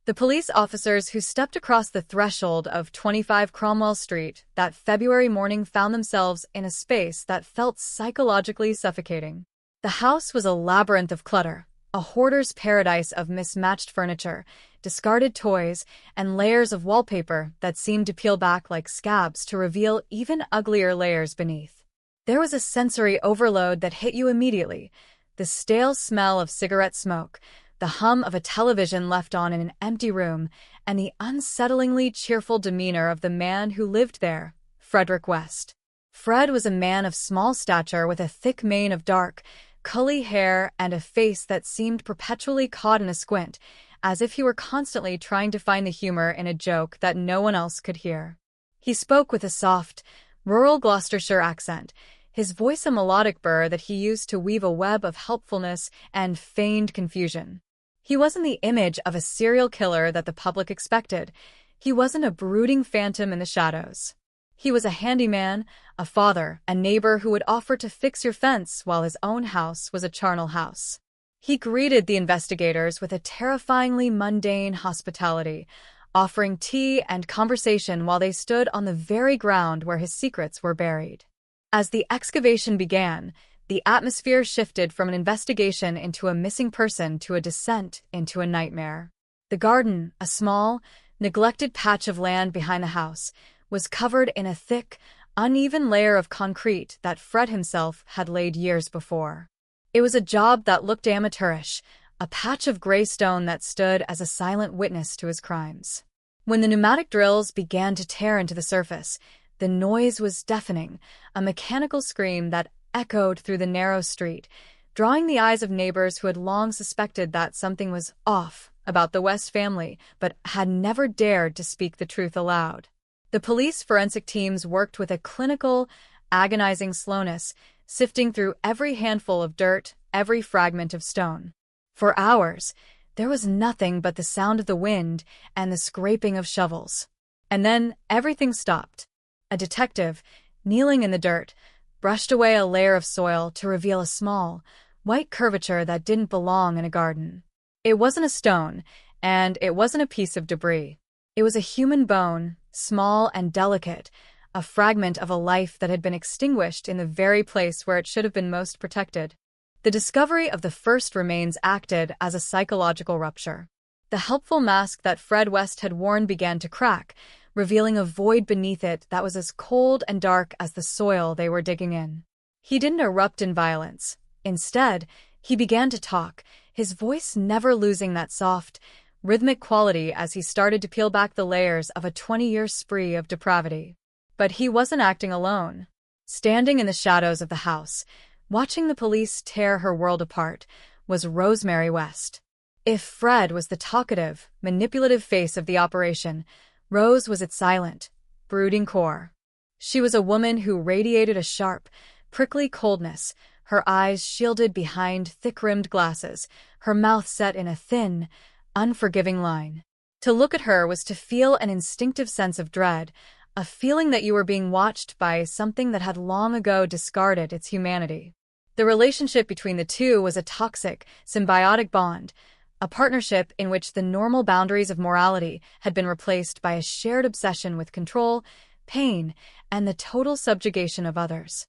The police officers who stepped across the threshold of 25 Cromwell Street that February morning found themselves in a space that felt psychologically suffocating. The house was a labyrinth of clutter, a hoarder's paradise of mismatched furniture, discarded toys, and layers of wallpaper that seemed to peel back like scabs to reveal even uglier layers beneath. There was a sensory overload that hit you immediately, the stale smell of cigarette smoke, the hum of a television left on in an empty room, and the unsettlingly cheerful demeanor of the man who lived there, Frederick West. Fred was a man of small stature with a thick mane of dark, curly hair, and a face that seemed perpetually caught in a squint, as if he were constantly trying to find the humor in a joke that no one else could hear. He spoke with a soft, rural Gloucestershire accent, his voice a melodic burr that he used to weave a web of helpfulness and feigned confusion. He wasn't the image of a serial killer that the public expected. He wasn't a brooding phantom in the shadows. He was a handyman, a father, a neighbor who would offer to fix your fence while his own house was a charnel house. He greeted the investigators with a terrifyingly mundane hospitality, offering tea and conversation while they stood on the very ground where his secrets were buried. As the excavation began, the atmosphere shifted from an investigation into a missing person to a descent into a nightmare. The garden, a small, neglected patch of land behind the house, was covered in a thick, uneven layer of concrete that Fred himself had laid years before. It was a job that looked amateurish, a patch of gray stone that stood as a silent witness to his crimes. When the pneumatic drills began to tear into the surface, the noise was deafening, a mechanical scream that echoed through the narrow street, drawing the eyes of neighbors who had long suspected that something was off about the West family, but had never dared to speak the truth aloud. The police forensic teams worked with a clinical, agonizing slowness, sifting through every handful of dirt, every fragment of stone. For hours, there was nothing but the sound of the wind and the scraping of shovels. And then everything stopped. A detective, kneeling in the dirt, brushed away a layer of soil to reveal a small, white curvature that didn't belong in a garden. It wasn't a stone, and it wasn't a piece of debris. It was a human bone, small and delicate, a fragment of a life that had been extinguished in the very place where it should have been most protected. The discovery of the first remains acted as a psychological rupture. The helpful mask that Fred West had worn began to crack, revealing a void beneath it that was as cold and dark as the soil they were digging in. He didn't erupt in violence. Instead, he began to talk, his voice never losing that soft, rhythmic quality as he started to peel back the layers of a 20-year spree of depravity. But he wasn't acting alone. Standing in the shadows of the house, watching the police tear her world apart, was Rosemary West. If Fred was the talkative, manipulative face of the operation, Rose was its silent, brooding core. She was a woman who radiated a sharp, prickly coldness, her eyes shielded behind thick-rimmed glasses, her mouth set in a thin, unforgiving line. To look at her was to feel an instinctive sense of dread, a feeling that you were being watched by something that had long ago discarded its humanity. The relationship between the two was a toxic, symbiotic bond, a partnership in which the normal boundaries of morality had been replaced by a shared obsession with control, pain, and the total subjugation of others.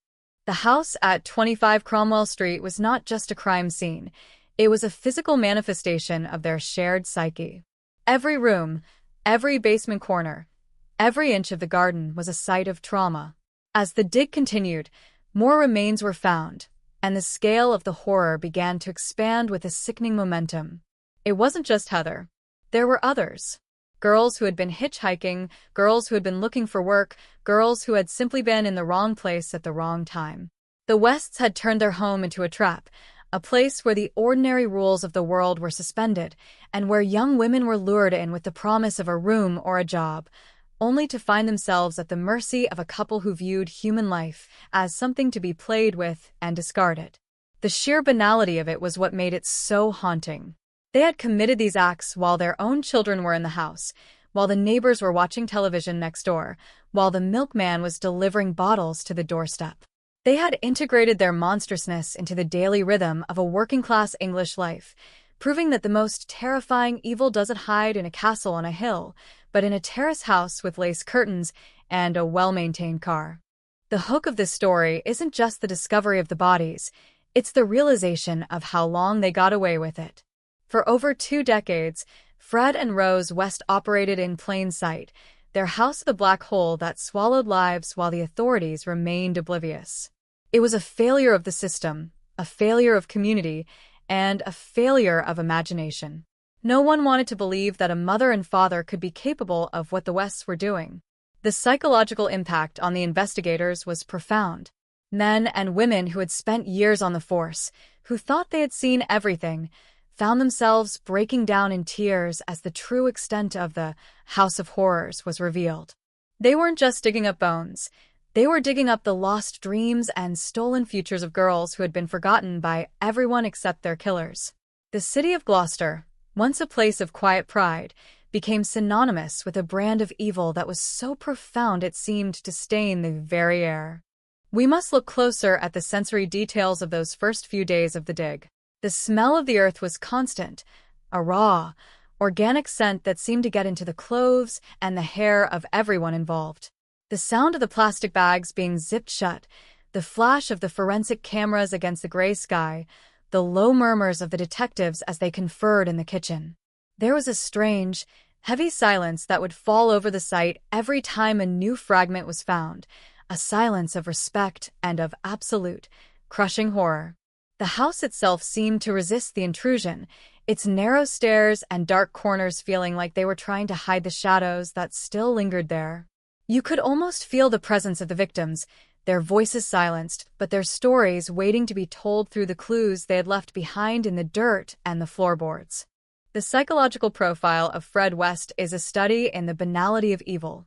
The house at 25 Cromwell Street was not just a crime scene. It was a physical manifestation of their shared psyche. Every room, every basement corner, every inch of the garden was a site of trauma. As the dig continued, more remains were found, and the scale of the horror began to expand with a sickening momentum. It wasn't just Heather. There were others. Girls who had been hitchhiking, girls who had been looking for work, girls who had simply been in the wrong place at the wrong time. The Wests had turned their home into a trap, a place where the ordinary rules of the world were suspended, and where young women were lured in with the promise of a room or a job, only to find themselves at the mercy of a couple who viewed human life as something to be played with and discarded. The sheer banality of it was what made it so haunting. They had committed these acts while their own children were in the house, while the neighbors were watching television next door, while the milkman was delivering bottles to the doorstep. They had integrated their monstrousness into the daily rhythm of a working-class English life, proving that the most terrifying evil doesn't hide in a castle on a hill, but in a terrace house with lace curtains and a well-maintained car. The hook of this story isn't just the discovery of the bodies, it's the realization of how long they got away with it. For over 2 decades, Fred and Rose West operated in plain sight, their house the black hole that swallowed lives while the authorities remained oblivious. It was a failure of the system, a failure of community, and a failure of imagination. No one wanted to believe that a mother and father could be capable of what the Wests were doing. The psychological impact on the investigators was profound. Men and women who had spent years on the force, who thought they had seen everything, found themselves breaking down in tears as the true extent of the House of Horrors was revealed. They weren't just digging up bones. They were digging up the lost dreams and stolen futures of girls who had been forgotten by everyone except their killers. The city of Gloucester, once a place of quiet pride, became synonymous with a brand of evil that was so profound it seemed to stain the very air. We must look closer at the sensory details of those first few days of the dig. The smell of the earth was constant, a raw, organic scent that seemed to get into the clothes and the hair of everyone involved. The sound of the plastic bags being zipped shut, the flash of the forensic cameras against the gray sky, the low murmurs of the detectives as they conferred in the kitchen. There was a strange, heavy silence that would fall over the site every time a new fragment was found, a silence of respect and of absolute, crushing horror. The house itself seemed to resist the intrusion, its narrow stairs and dark corners feeling like they were trying to hide the shadows that still lingered there. You could almost feel the presence of the victims, their voices silenced, but their stories waiting to be told through the clues they had left behind in the dirt and the floorboards. The psychological profile of Fred West is a study in the banality of evil.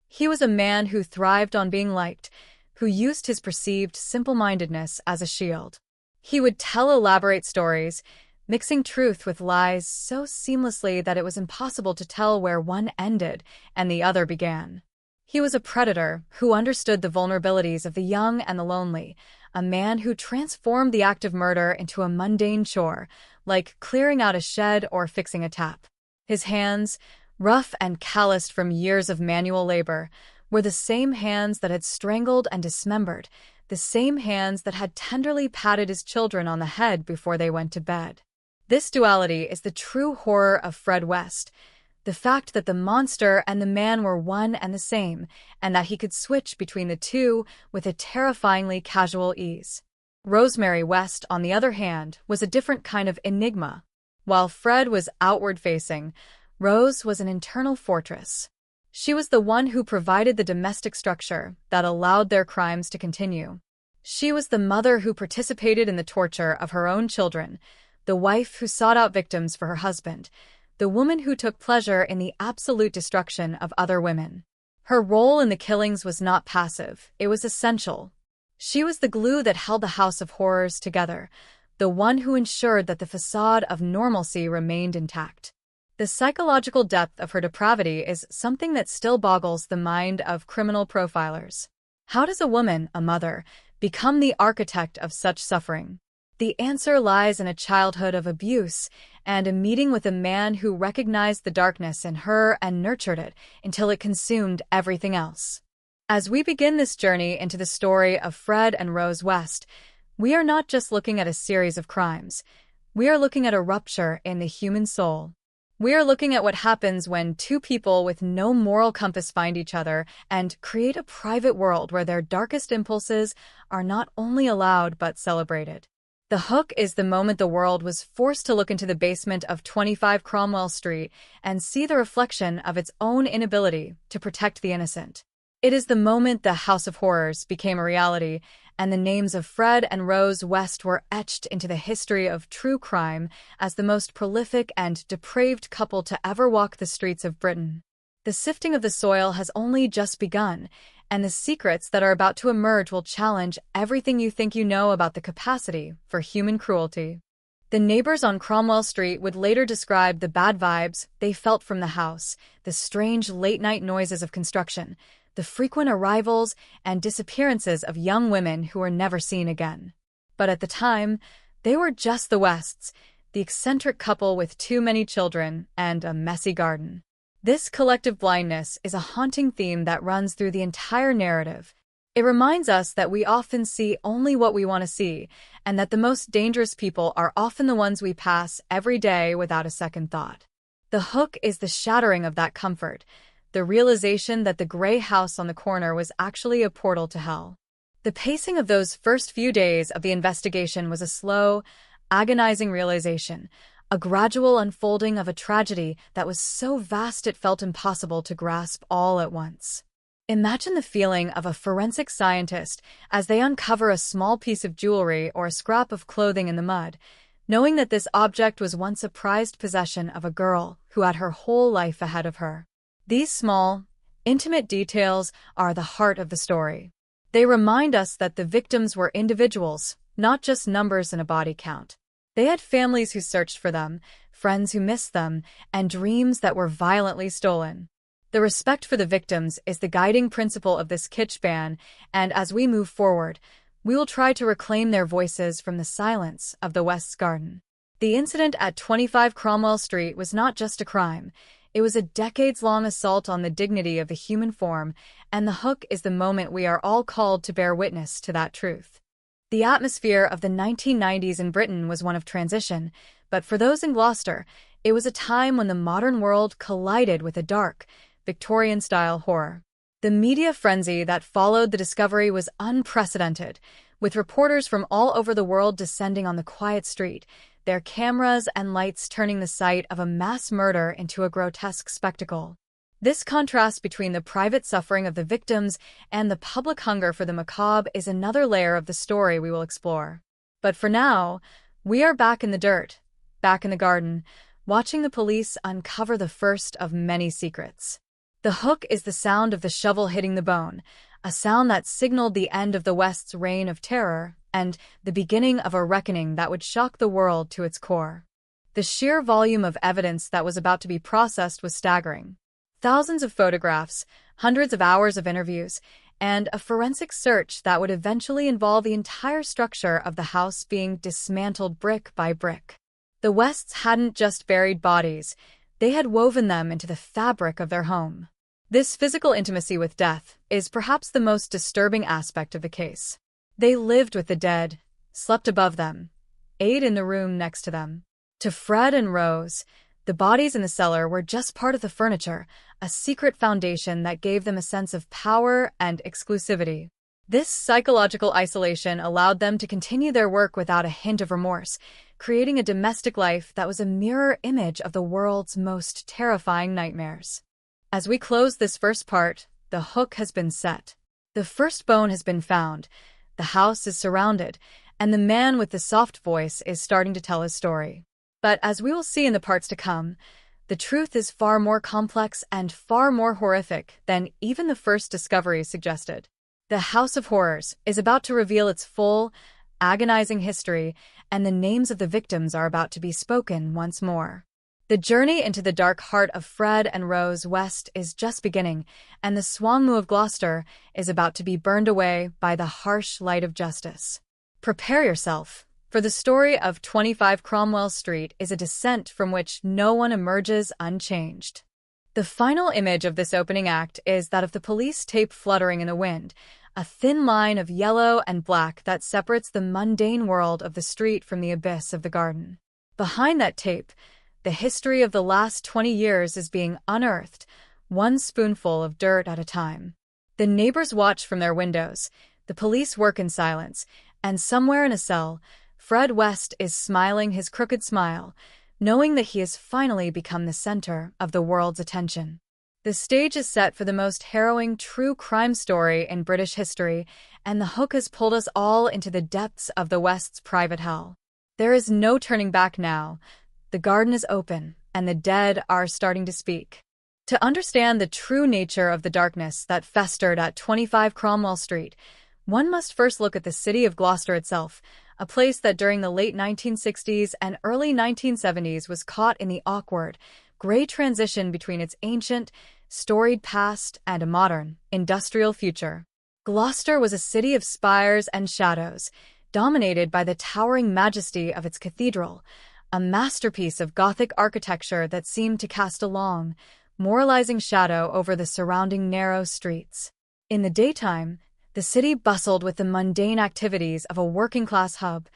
He was a man who thrived on being liked, who used his perceived simple-mindedness as a shield. He would tell elaborate stories, mixing truth with lies so seamlessly that it was impossible to tell where one ended and the other began. He was a predator who understood the vulnerabilities of the young and the lonely, a man who transformed the act of murder into a mundane chore, like clearing out a shed or fixing a tap. His hands, rough and calloused from years of manual labor, were the same hands that had strangled and dismembered, the same hands that had tenderly patted his children on the head before they went to bed. This duality is the true horror of Fred West, the fact that the monster and the man were one and the same, and that he could switch between the two with a terrifyingly casual ease. Rosemary West, on the other hand, was a different kind of enigma. While Fred was outward-facing, Rose was an internal fortress. She was the one who provided the domestic structure that allowed their crimes to continue. She was the mother who participated in the torture of her own children, the wife who sought out victims for her husband, the woman who took pleasure in the absolute destruction of other women. Her role in the killings was not passive, it was essential. She was the glue that held the House of Horrors together, the one who ensured that the facade of normalcy remained intact. The psychological depth of her depravity is something that still boggles the mind of criminal profilers. How does a woman, a mother, become the architect of such suffering? The answer lies in a childhood of abuse and a meeting with a man who recognized the darkness in her and nurtured it until it consumed everything else. As we begin this journey into the story of Fred and Rose West, we are not just looking at a series of crimes. We are looking at a rupture in the human soul. We are looking at what happens when two people with no moral compass find each other and create a private world where their darkest impulses are not only allowed but celebrated. The hook is the moment the world was forced to look into the basement of 25 Cromwell Street and see the reflection of its own inability to protect the innocent. It is the moment the House of Horrors became a reality, and the names of Fred and Rose West were etched into the history of true crime as the most prolific and depraved couple to ever walk the streets of Britain. The sifting of the soil has only just begun, and the secrets that are about to emerge will challenge everything you think you know about the capacity for human cruelty. The neighbors on Cromwell Street would later describe the bad vibes they felt from the house, the strange late-night noises of construction, the frequent arrivals and disappearances of young women who were never seen again. But at the time, they were just the Wests, the eccentric couple with too many children and a messy garden. This collective blindness is a haunting theme that runs through the entire narrative. It reminds us that we often see only what we want to see, and that the most dangerous people are often the ones we pass every day without a second thought. The hook is the shattering of that comfort, the realization that the gray house on the corner was actually a portal to hell. The pacing of those first few days of the investigation was a slow, agonizing realization, a gradual unfolding of a tragedy that was so vast it felt impossible to grasp all at once. Imagine the feeling of a forensic scientist as they uncover a small piece of jewelry or a scrap of clothing in the mud, knowing that this object was once a prized possession of a girl who had her whole life ahead of her. These small, intimate details are the heart of the story. They remind us that the victims were individuals, not just numbers in a body count. They had families who searched for them, friends who missed them, and dreams that were violently stolen. The respect for the victims is the guiding principle of this kitsch ban, and as we move forward, we will try to reclaim their voices from the silence of the West's Garden. The incident at 25 Cromwell Street was not just a crime. It was a decades-long assault on the dignity of the human form, and the hook is the moment we are all called to bear witness to that truth. The atmosphere of the 1990s in Britain was one of transition, but for those in Gloucester, it was a time when the modern world collided with a dark, Victorian-style horror. The media frenzy that followed the discovery was unprecedented, with reporters from all over the world descending on the quiet street, their cameras and lights turning the sight of a mass murder into a grotesque spectacle. This contrast between the private suffering of the victims and the public hunger for the macabre is another layer of the story we will explore. But for now, we are back in the dirt, back in the garden, watching the police uncover the first of many secrets. The hook is the sound of the shovel hitting the bone, a sound that signaled the end of the West's reign of terror and the beginning of a reckoning that would shock the world to its core. The sheer volume of evidence that was about to be processed was staggering. Thousands of photographs, hundreds of hours of interviews, and a forensic search that would eventually involve the entire structure of the house being dismantled brick by brick. The Wests hadn't just buried bodies, they had woven them into the fabric of their home. This physical intimacy with death is perhaps the most disturbing aspect of the case. They lived with the dead, slept above them, ate in the room next to them. To Fred and Rose, the bodies in the cellar were just part of the furniture, a secret foundation that gave them a sense of power and exclusivity. This psychological isolation allowed them to continue their work without a hint of remorse, creating a domestic life that was a mirror image of the world's most terrifying nightmares. As we close this first part, the hook has been set. The first bone has been found, the house is surrounded, and the man with the soft voice is starting to tell his story. But as we will see in the parts to come, the truth is far more complex and far more horrific than even the first discoveries suggested. The House of Horrors is about to reveal its full, agonizing history, and the names of the victims are about to be spoken once more. The journey into the dark heart of Fred and Rose West is just beginning, and the Swangmu of Gloucester is about to be burned away by the harsh light of justice. Prepare yourself, for the story of 25 Cromwell Street is a descent from which no one emerges unchanged. The final image of this opening act is that of the police tape fluttering in the wind, a thin line of yellow and black that separates the mundane world of the street from the abyss of the garden. Behind that tape, the history of the last 20 years is being unearthed, one spoonful of dirt at a time. The neighbors watch from their windows, the police work in silence, and somewhere in a cell, Fred West is smiling his crooked smile, knowing that he has finally become the center of the world's attention. The stage is set for the most harrowing true crime story in British history, and the hook has pulled us all into the depths of the West's private hell. There is no turning back now. The garden is open, and the dead are starting to speak. To understand the true nature of the darkness that festered at 25 Cromwell Street, one must first look at the city of Gloucester itself, a place that during the late 1960s and early 1970s was caught in the awkward, gray transition between its ancient, storied past and a modern, industrial future. Gloucester was a city of spires and shadows, dominated by the towering majesty of its cathedral, a masterpiece of Gothic architecture that seemed to cast a long, moralizing shadow over the surrounding narrow streets. In the daytime, the city bustled with the mundane activities of a working-class hub,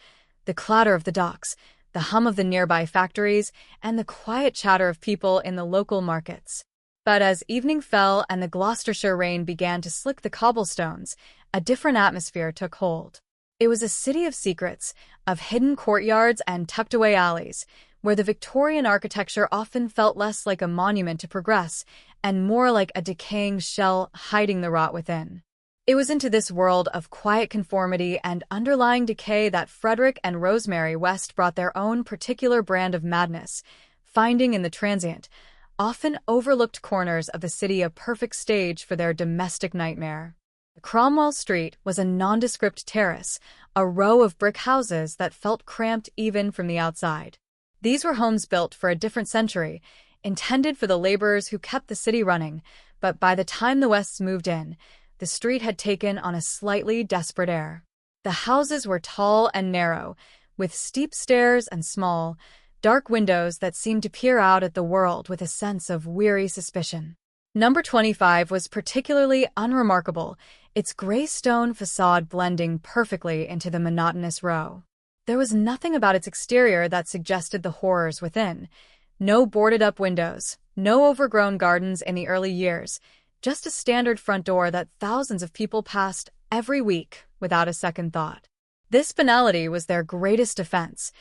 the clatter of the docks, the hum of the nearby factories, and the quiet chatter of people in the local markets. But as evening fell and the Gloucestershire rain began to slick the cobblestones, a different atmosphere took hold. It was a city of secrets, of hidden courtyards and tucked-away alleys, where the Victorian architecture often felt less like a monument to progress and more like a decaying shell hiding the rot within. It was into this world of quiet conformity and underlying decay that Frederick and Rosemary West brought their own particular brand of madness, finding in the transient, often overlooked corners of the city a perfect stage for their domestic nightmare. Cromwell Street was a nondescript terrace, a row of brick houses that felt cramped even from the outside. These were homes built for a different century, intended for the laborers who kept the city running, but by the time the Wests moved in, the street had taken on a slightly desperate air. The houses were tall and narrow, with steep stairs and small, dark windows that seemed to peer out at the world with a sense of weary suspicion. Number 25 was particularly unremarkable, its gray stone facade blending perfectly into the monotonous row. There was nothing about its exterior that suggested the horrors within. No boarded-up windows, no overgrown gardens in the early years, just a standard front door that thousands of people passed every week without a second thought. This banality was their greatest defense.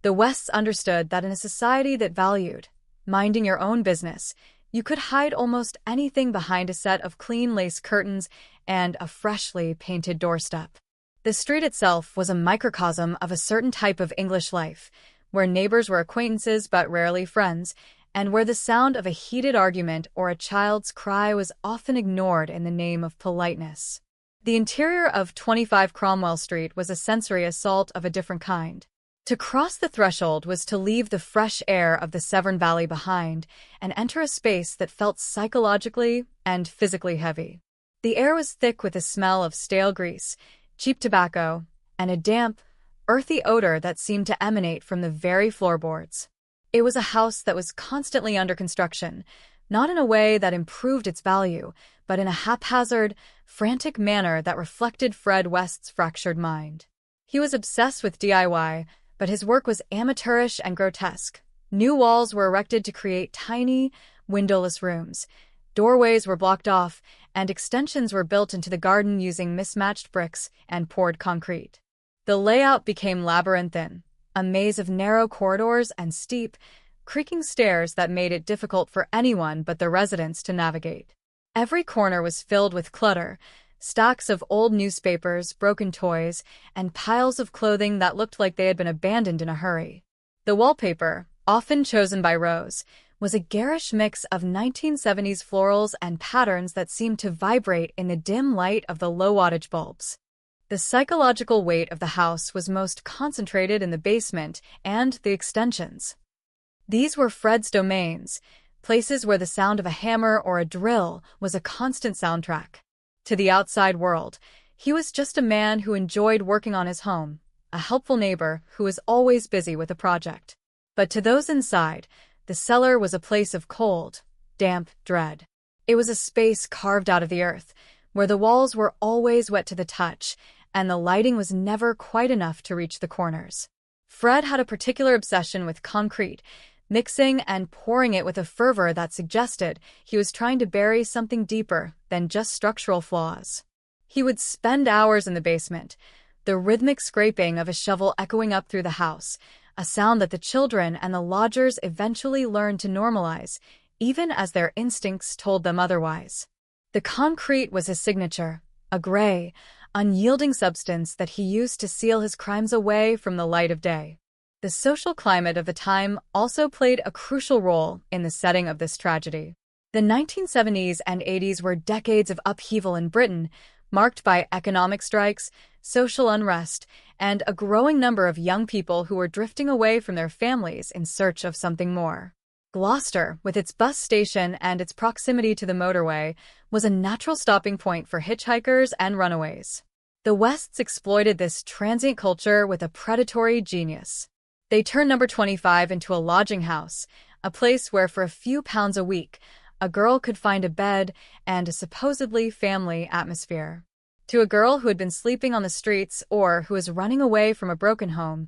The Wests understood that in a society that valued minding your own business, you could hide almost anything behind a set of clean lace curtains and a freshly painted doorstep. The street itself was a microcosm of a certain type of English life, where neighbors were acquaintances but rarely friends, and where the sound of a heated argument or a child's cry was often ignored in the name of politeness. The interior of 25 Cromwell Street was a sensory assault of a different kind. To cross the threshold was to leave the fresh air of the Severn Valley behind and enter a space that felt psychologically and physically heavy. The air was thick with the smell of stale grease, cheap tobacco, and a damp, earthy odor that seemed to emanate from the very floorboards. It was a house that was constantly under construction, not in a way that improved its value, but in a haphazard, frantic manner that reflected Fred West's fractured mind. He was obsessed with DIY, but his work was amateurish and grotesque. New walls were erected to create tiny, windowless rooms. Doorways were blocked off, and extensions were built into the garden using mismatched bricks and poured concrete. The layout became labyrinthine, a maze of narrow corridors and steep, creaking stairs that made it difficult for anyone but the residents to navigate. Every corner was filled with clutter, stacks of old newspapers, broken toys, and piles of clothing that looked like they had been abandoned in a hurry. The wallpaper, often chosen by Rose, was a garish mix of 1970s florals and patterns that seemed to vibrate in the dim light of the low-wattage bulbs. The psychological weight of the house was most concentrated in the basement and the extensions. These were Fred's domains, places where the sound of a hammer or a drill was a constant soundtrack. To the outside world, he was just a man who enjoyed working on his home, a helpful neighbor who was always busy with a project. But to those inside, the cellar was a place of cold, damp dread. It was a space carved out of the earth, where the walls were always wet to the touch, and the lighting was never quite enough to reach the corners. Fred had a particular obsession with concrete, mixing and pouring it with a fervor that suggested he was trying to bury something deeper than just structural flaws. He would spend hours in the basement, the rhythmic scraping of a shovel echoing up through the house, a sound that the children and the lodgers eventually learned to normalize, even as their instincts told them otherwise. The concrete was his signature, a gray, unyielding substance that he used to seal his crimes away from the light of day. The social climate of the time also played a crucial role in the setting of this tragedy. The 1970s and 80s were decades of upheaval in Britain, marked by economic strikes, social unrest, and a growing number of young people who were drifting away from their families in search of something more. Gloucester, with its bus station and its proximity to the motorway, was a natural stopping point for hitchhikers and runaways. The Wests exploited this transient culture with a predatory genius. They turned Number 25 into a lodging house, a place where for a few pounds a week, a girl could find a bed and a supposedly family atmosphere. To a girl who had been sleeping on the streets or who was running away from a broken home,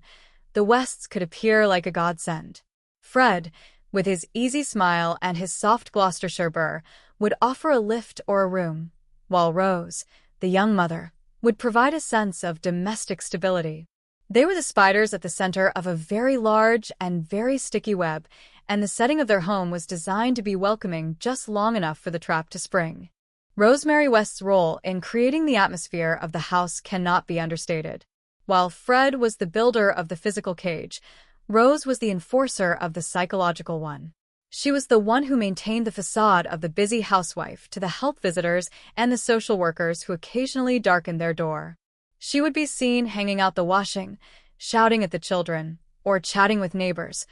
the Wests could appear like a godsend. Fred, with his easy smile and his soft Gloucestershire burr, would offer a lift or a room, while Rose, the young mother, would provide a sense of domestic stability. They were the spiders at the center of a very large and very sticky web, and the setting of their home was designed to be welcoming just long enough for the trap to spring. Rosemary West's role in creating the atmosphere of the house cannot be understated. While Fred was the builder of the physical cage, Rose was the enforcer of the psychological one. She was the one who maintained the facade of the busy housewife to the health visitors and the social workers who occasionally darkened their door. She would be seen hanging out the washing, shouting at the children, or chatting with neighbors,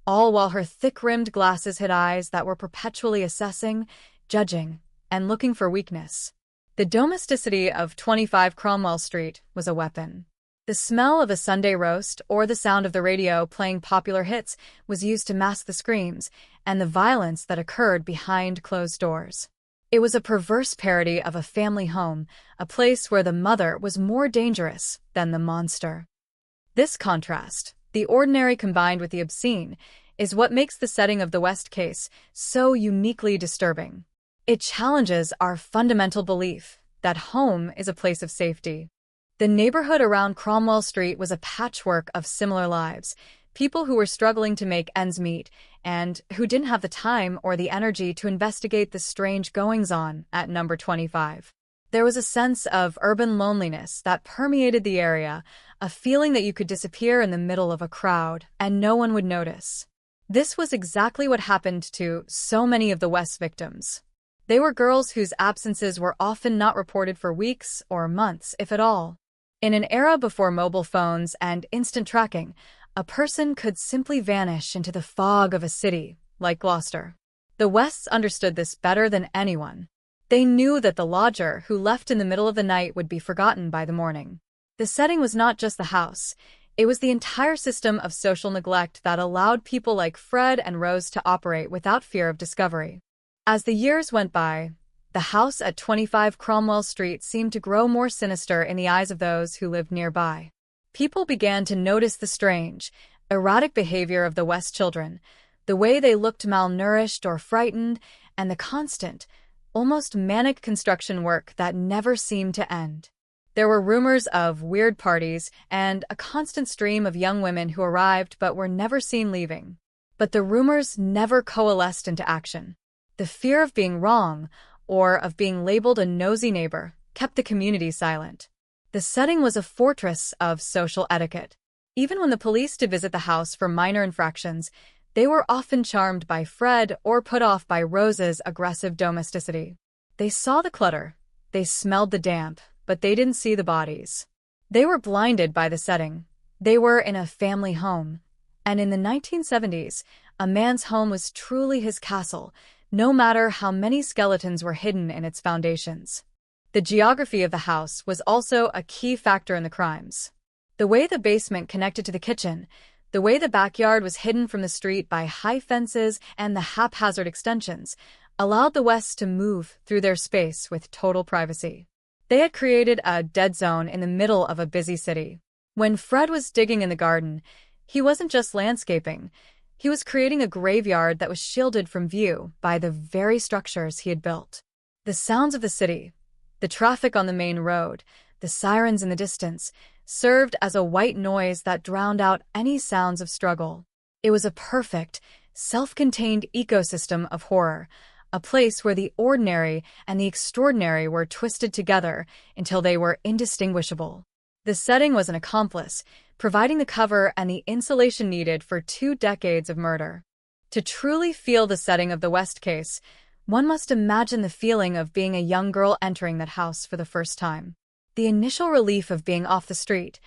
all while her thick-rimmed glasses hid eyes that were perpetually assessing, judging, and looking for weakness. The domesticity of 25 Cromwell Street was a weapon. The smell of a Sunday roast or the sound of the radio playing popular hits was used to mask the screams and the violence that occurred behind closed doors. It was a perverse parody of a family home, a place where the mother was more dangerous than the monster. This contrast, the ordinary combined with the obscene, is what makes the setting of the West case so uniquely disturbing. It challenges our fundamental belief that home is a place of safety. The neighborhood around Cromwell Street was a patchwork of similar lives, people who were struggling to make ends meet and who didn't have the time or the energy to investigate the strange goings-on at number 25. There was a sense of urban loneliness that permeated the area, a feeling that you could disappear in the middle of a crowd and no one would notice. This was exactly what happened to so many of the West's victims. They were girls whose absences were often not reported for weeks or months, if at all. In an era before mobile phones and instant tracking, a person could simply vanish into the fog of a city, like Gloucester. The Wests understood this better than anyone. They knew that the lodger who left in the middle of the night would be forgotten by the morning. The setting was not just the house. It was the entire system of social neglect that allowed people like Fred and Rose to operate without fear of discovery. As the years went by, the house at 25 Cromwell Street seemed to grow more sinister in the eyes of those who lived nearby. People began to notice the strange, erratic behavior of the West children, the way they looked malnourished or frightened, and the constant, almost manic construction work that never seemed to end. There were rumors of weird parties and a constant stream of young women who arrived but were never seen leaving. But the rumors never coalesced into action. The fear of being wrong, or of being labeled a nosy neighbor, kept the community silent. The setting was a fortress of social etiquette. Even when the police did visit the house for minor infractions, they were often charmed by Fred or put off by Rose's aggressive domesticity. They saw the clutter, they smelled the damp, but they didn't see the bodies. They were blinded by the setting. They were in a family home. And in the 1970s, a man's home was truly his castle, no matter how many skeletons were hidden in its foundations. The geography of the house was also a key factor in the crimes. The way the basement connected to the kitchen, the way the backyard was hidden from the street by high fences and the haphazard extensions, allowed the Wests to move through their space with total privacy. They had created a dead zone in the middle of a busy city. When Fred was digging in the garden, he wasn't just landscaping. He was creating a graveyard that was shielded from view by the very structures he had built. The sounds of the city, the traffic on the main road, the sirens in the distance, served as a white noise that drowned out any sounds of struggle. It was a perfect, self-contained ecosystem of horror, a place where the ordinary and the extraordinary were twisted together until they were indistinguishable. The setting was an accomplice, providing the cover and the insulation needed for 2 decades of murder. To truly feel the setting of the West case, one must imagine the feeling of being a young girl entering that house for the first time. The initial relief of being off the street,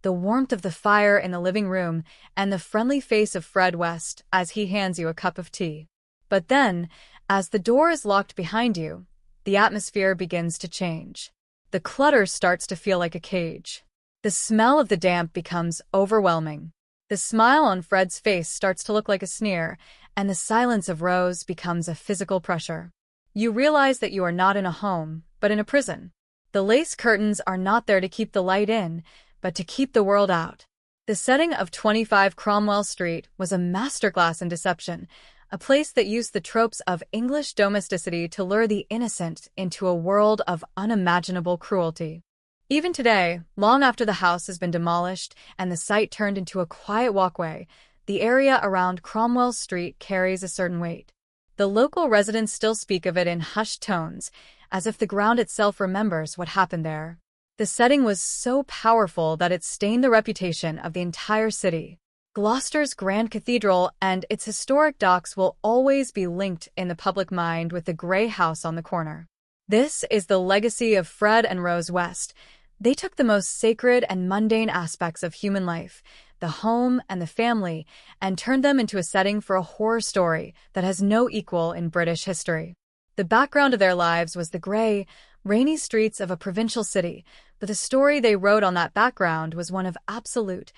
the warmth of the fire in the living room, and the friendly face of Fred West as he hands you a cup of tea. But then, as the door is locked behind you, the atmosphere begins to change. The clutter starts to feel like a cage. The smell of the damp becomes overwhelming. The smile on Fred's face starts to look like a sneer, and the silence of Rose becomes a physical pressure. You realize that you are not in a home, but in a prison. The lace curtains are not there to keep the light in, but to keep the world out. The setting of 25 Cromwell Street was a masterclass in deception, a place that used the tropes of English domesticity to lure the innocent into a world of unimaginable cruelty. Even today, long after the house has been demolished and the site turned into a quiet walkway, the area around Cromwell Street carries a certain weight. The local residents still speak of it in hushed tones, as if the ground itself remembers what happened there. The setting was so powerful that it stained the reputation of the entire city. Gloucester's Grand Cathedral and its historic docks will always be linked in the public mind with the grey house on the corner. This is the legacy of Fred and Rose West. They took the most sacred and mundane aspects of human life, the home and the family, and turned them into a setting for a horror story that has no equal in British history. The background of their lives was the grey, rainy streets of a provincial city, but the story they wrote on that background was one of absolute,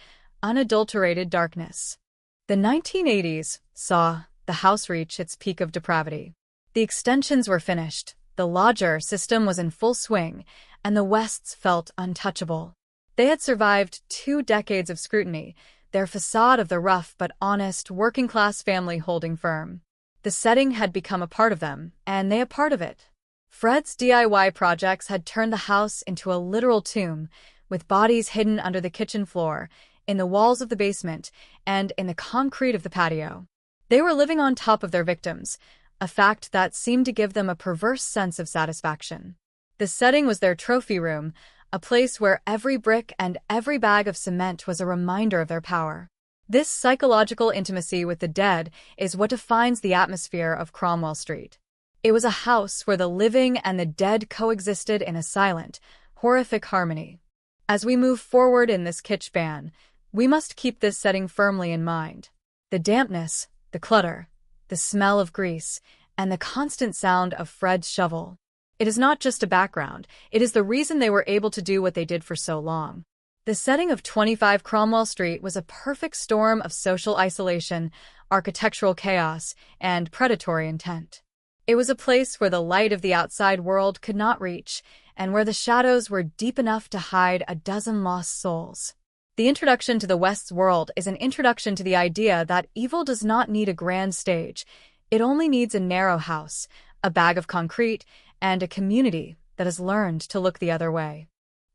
unadulterated darkness. The 1980s saw the house reach its peak of depravity. The extensions were finished, the lodger system was in full swing, and the Wests felt untouchable. They had survived 2 decades of scrutiny, their facade of the rough but honest working-class family holding firm. The setting had become a part of them, and they a part of it. Fred's DIY projects had turned the house into a literal tomb, with bodies hidden under the kitchen floor, in the walls of the basement, and in the concrete of the patio. They were living on top of their victims, a fact that seemed to give them a perverse sense of satisfaction. The setting was their trophy room, a place where every brick and every bag of cement was a reminder of their power. This psychological intimacy with the dead is what defines the atmosphere of Cromwell Street. It was a house where the living and the dead coexisted in a silent, horrific harmony. As we move forward in this kitsch ban, we must keep this setting firmly in mind. The dampness, the clutter, the smell of grease, and the constant sound of Fred's shovel. It is not just a background, it is the reason they were able to do what they did for so long. The setting of 25 Cromwell Street was a perfect storm of social isolation, architectural chaos, and predatory intent. It was a place where the light of the outside world could not reach, and where the shadows were deep enough to hide a dozen lost souls. The introduction to the West's world is an introduction to the idea that evil does not need a grand stage. It only needs a narrow house, a bag of concrete, and a community that has learned to look the other way.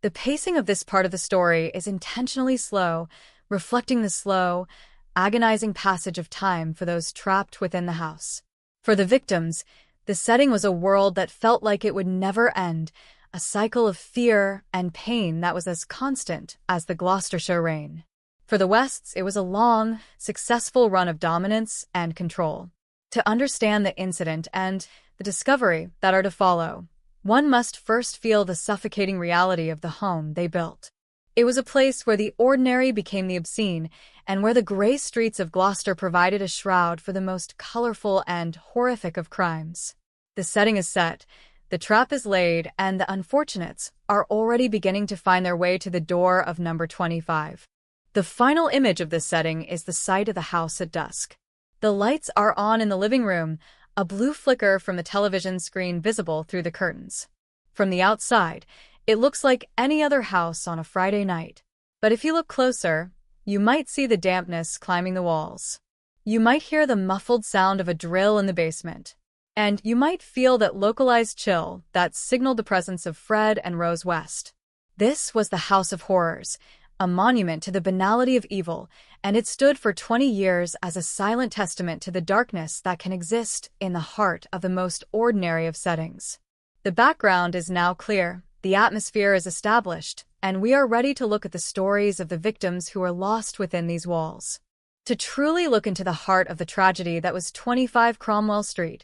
The pacing of this part of the story is intentionally slow, reflecting the slow, agonizing passage of time for those trapped within the house. For the victims, the setting was a world that felt like it would never end, a cycle of fear and pain that was as constant as the Gloucestershire rain. For the Wests, it was a long, successful run of dominance and control. To understand the incident and the discovery that are to follow, one must first feel the suffocating reality of the home they built. It was a place where the ordinary became the obscene, and where the gray streets of Gloucester provided a shroud for the most colorful and horrific of crimes. The setting is set, the trap is laid, and the unfortunates are already beginning to find their way to the door of number 25. The final image of this setting is the sight of the house at dusk. The lights are on in the living room, a blue flicker from the television screen visible through the curtains. From the outside, it looks like any other house on a Friday night. But if you look closer, you might see the dampness climbing the walls. You might hear the muffled sound of a drill in the basement. And you might feel that localized chill that signaled the presence of Fred and Rose West. This was the House of Horrors, a monument to the banality of evil, and it stood for 20 years as a silent testament to the darkness that can exist in the heart of the most ordinary of settings. The background is now clear, the atmosphere is established, and we are ready to look at the stories of the victims who are lost within these walls. To truly look into the heart of the tragedy that was 25 Cromwell Street,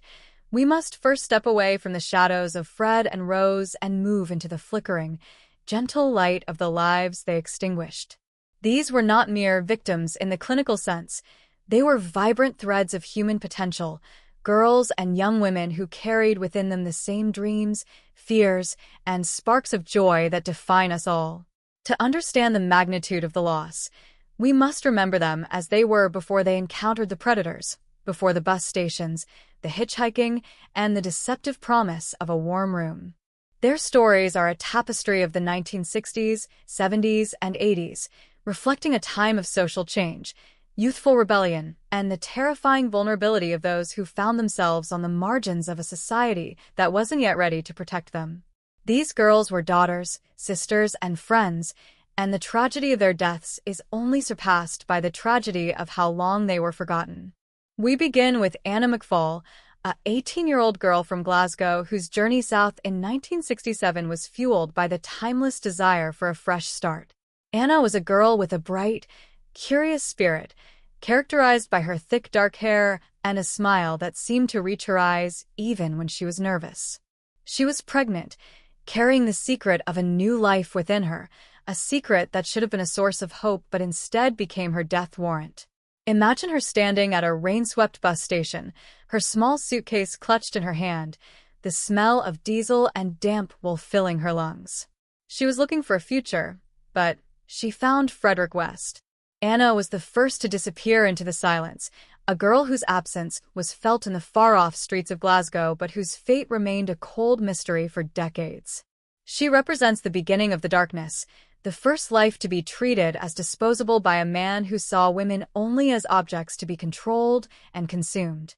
we must first step away from the shadows of Fred and Rose and move into the flickering, gentle light of the lives they extinguished. These were not mere victims in the clinical sense. They were vibrant threads of human potential, girls and young women who carried within them the same dreams, fears, and sparks of joy that define us all. To understand the magnitude of the loss, we must remember them as they were before they encountered the predators, before the bus stations, the hitchhiking, and the deceptive promise of a warm room. Their stories are a tapestry of the 1960s, 70s, and 80s, reflecting a time of social change, youthful rebellion, and the terrifying vulnerability of those who found themselves on the margins of a society that wasn't yet ready to protect them. These girls were daughters, sisters, and friends, and the tragedy of their deaths is only surpassed by the tragedy of how long they were forgotten. We begin with Anna McFall, a 18-year-old girl from Glasgow whose journey south in 1967 was fueled by the timeless desire for a fresh start. Anna was a girl with a bright, curious spirit, characterized by her thick dark hair and a smile that seemed to reach her eyes even when she was nervous. She was pregnant, carrying the secret of a new life within her, a secret that should have been a source of hope but instead became her death warrant. Imagine her standing at a rain-swept bus station, her small suitcase clutched in her hand, the smell of diesel and damp wool filling her lungs. She was looking for a future, but she found Frederick West. Anna was the first to disappear into the silence, a girl whose absence was felt in the far-off streets of Glasgow but whose fate remained a cold mystery for decades. She represents the beginning of the darkness, the first life to be treated as disposable by a man who saw women only as objects to be controlled and consumed.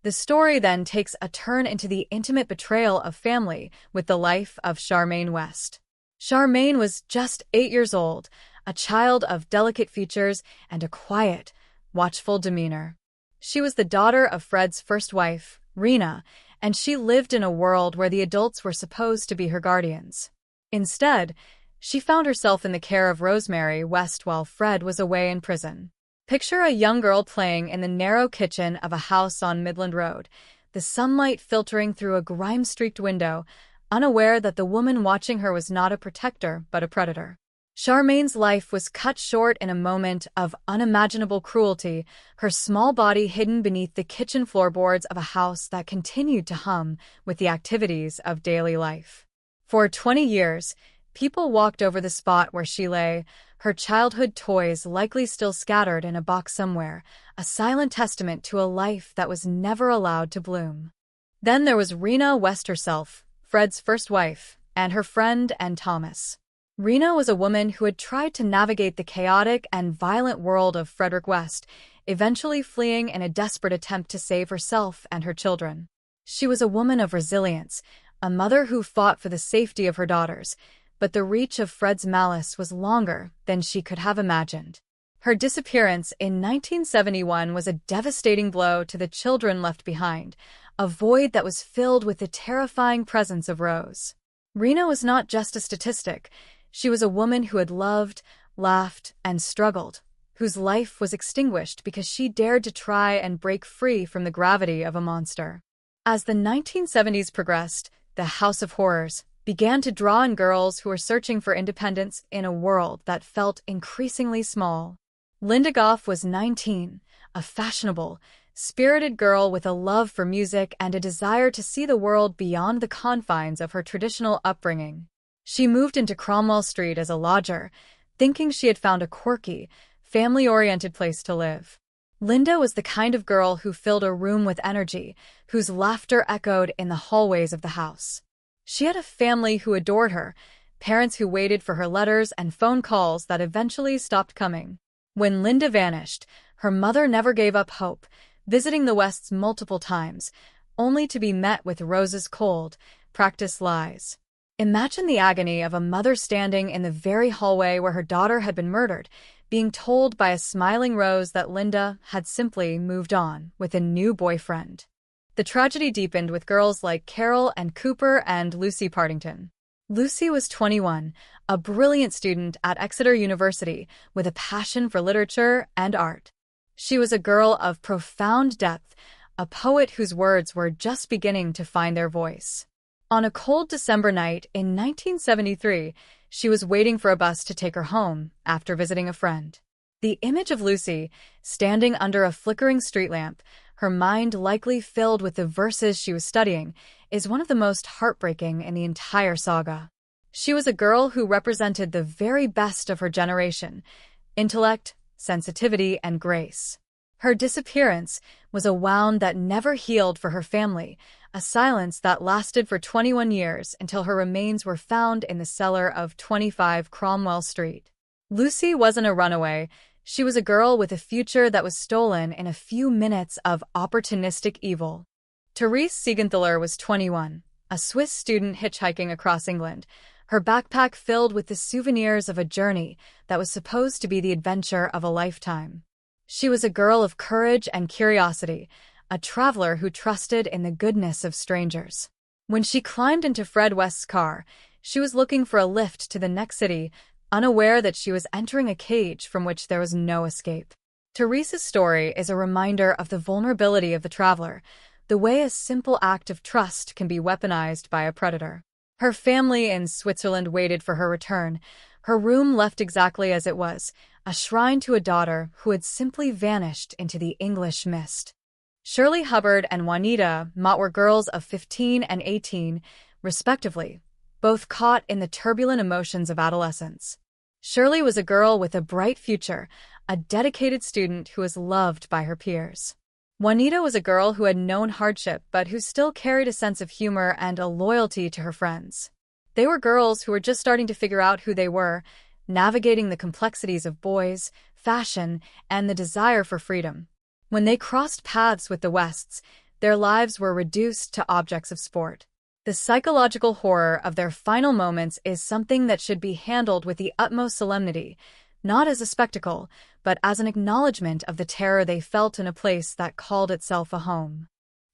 The story then takes a turn into the intimate betrayal of family with the life of Charmaine West. Charmaine was just 8 years old, a child of delicate features and a quiet, watchful demeanor. She was the daughter of Fred's first wife, Rena, and she lived in a world where the adults were supposed to be her guardians. Instead, she found herself in the care of Rosemary West while Fred was away in prison. Picture a young girl playing in the narrow kitchen of a house on Midland Road, the sunlight filtering through a grime-streaked window, unaware that the woman watching her was not a protector but a predator. Charmaine's life was cut short in a moment of unimaginable cruelty, her small body hidden beneath the kitchen floorboards of a house that continued to hum with the activities of daily life. For 20 years, people walked over the spot where she lay, her childhood toys likely still scattered in a box somewhere, a silent testament to a life that was never allowed to bloom. Then there was Rena West herself, Fred's first wife, and her friend and Thomas. Rena was a woman who had tried to navigate the chaotic and violent world of Frederick West, eventually fleeing in a desperate attempt to save herself and her children. She was a woman of resilience, a mother who fought for the safety of her daughters, but the reach of Fred's malice was longer than she could have imagined. Her disappearance in 1971 was a devastating blow to the children left behind, a void that was filled with the terrifying presence of Rose. Rena was not just a statistic. She was a woman who had loved, laughed, and struggled, whose life was extinguished because she dared to try and break free from the gravity of a monster. As the 1970s progressed, the House of Horrors began to draw in girls who were searching for independence in a world that felt increasingly small. Linda Goff was 19, a fashionable, spirited girl with a love for music and a desire to see the world beyond the confines of her traditional upbringing. She moved into Cromwell Street as a lodger, thinking she had found a quirky, family-oriented place to live. Linda was the kind of girl who filled a room with energy, whose laughter echoed in the hallways of the house. She had a family who adored her, parents who waited for her letters and phone calls that eventually stopped coming. When Linda vanished, her mother never gave up hope, visiting the Wests multiple times, only to be met with Rose's cold, practiced lies. Imagine the agony of a mother standing in the very hallway where her daughter had been murdered, being told by a smiling Rose that Linda had simply moved on with a new boyfriend. The tragedy deepened with girls like Carol and Cooper and Lucy Partington. Lucy was 21, a brilliant student at Exeter University with a passion for literature and art. She was a girl of profound depth, a poet whose words were just beginning to find their voice. On a cold December night in 1973, she was waiting for a bus to take her home after visiting a friend. The image of Lucy, standing under a flickering street lamp, her mind likely filled with the verses she was studying, is one of the most heartbreaking in the entire saga. She was a girl who represented the very best of her generation: intellect, sensitivity, and grace. Her disappearance was a wound that never healed for her family, a silence that lasted for 21 years until her remains were found in the cellar of 25 Cromwell Street. Lucy wasn't a runaway. She was a girl with a future that was stolen in a few minutes of opportunistic evil. Therese Siegenthaler was 21, a Swiss student hitchhiking across England, her backpack filled with the souvenirs of a journey that was supposed to be the adventure of a lifetime. She was a girl of courage and curiosity, a traveler who trusted in the goodness of strangers. When she climbed into Fred West's car, she was looking for a lift to the next city, unaware that she was entering a cage from which there was no escape. Teresa's story is a reminder of the vulnerability of the traveler, the way a simple act of trust can be weaponized by a predator. Her family in Switzerland waited for her return, her room left exactly as it was, a shrine to a daughter who had simply vanished into the English mist. Shirley Hubbard and Juanita Mott were girls of 15 and 18, respectively, both caught in the turbulent emotions of adolescence. Shirley was a girl with a bright future, a dedicated student who was loved by her peers. Juanita was a girl who had known hardship but who still carried a sense of humor and a loyalty to her friends. They were girls who were just starting to figure out who they were, navigating the complexities of boys, fashion, and the desire for freedom. When they crossed paths with the Wests, their lives were reduced to objects of sport. The psychological horror of their final moments is something that should be handled with the utmost solemnity, not as a spectacle, but as an acknowledgement of the terror they felt in a place that called itself a home.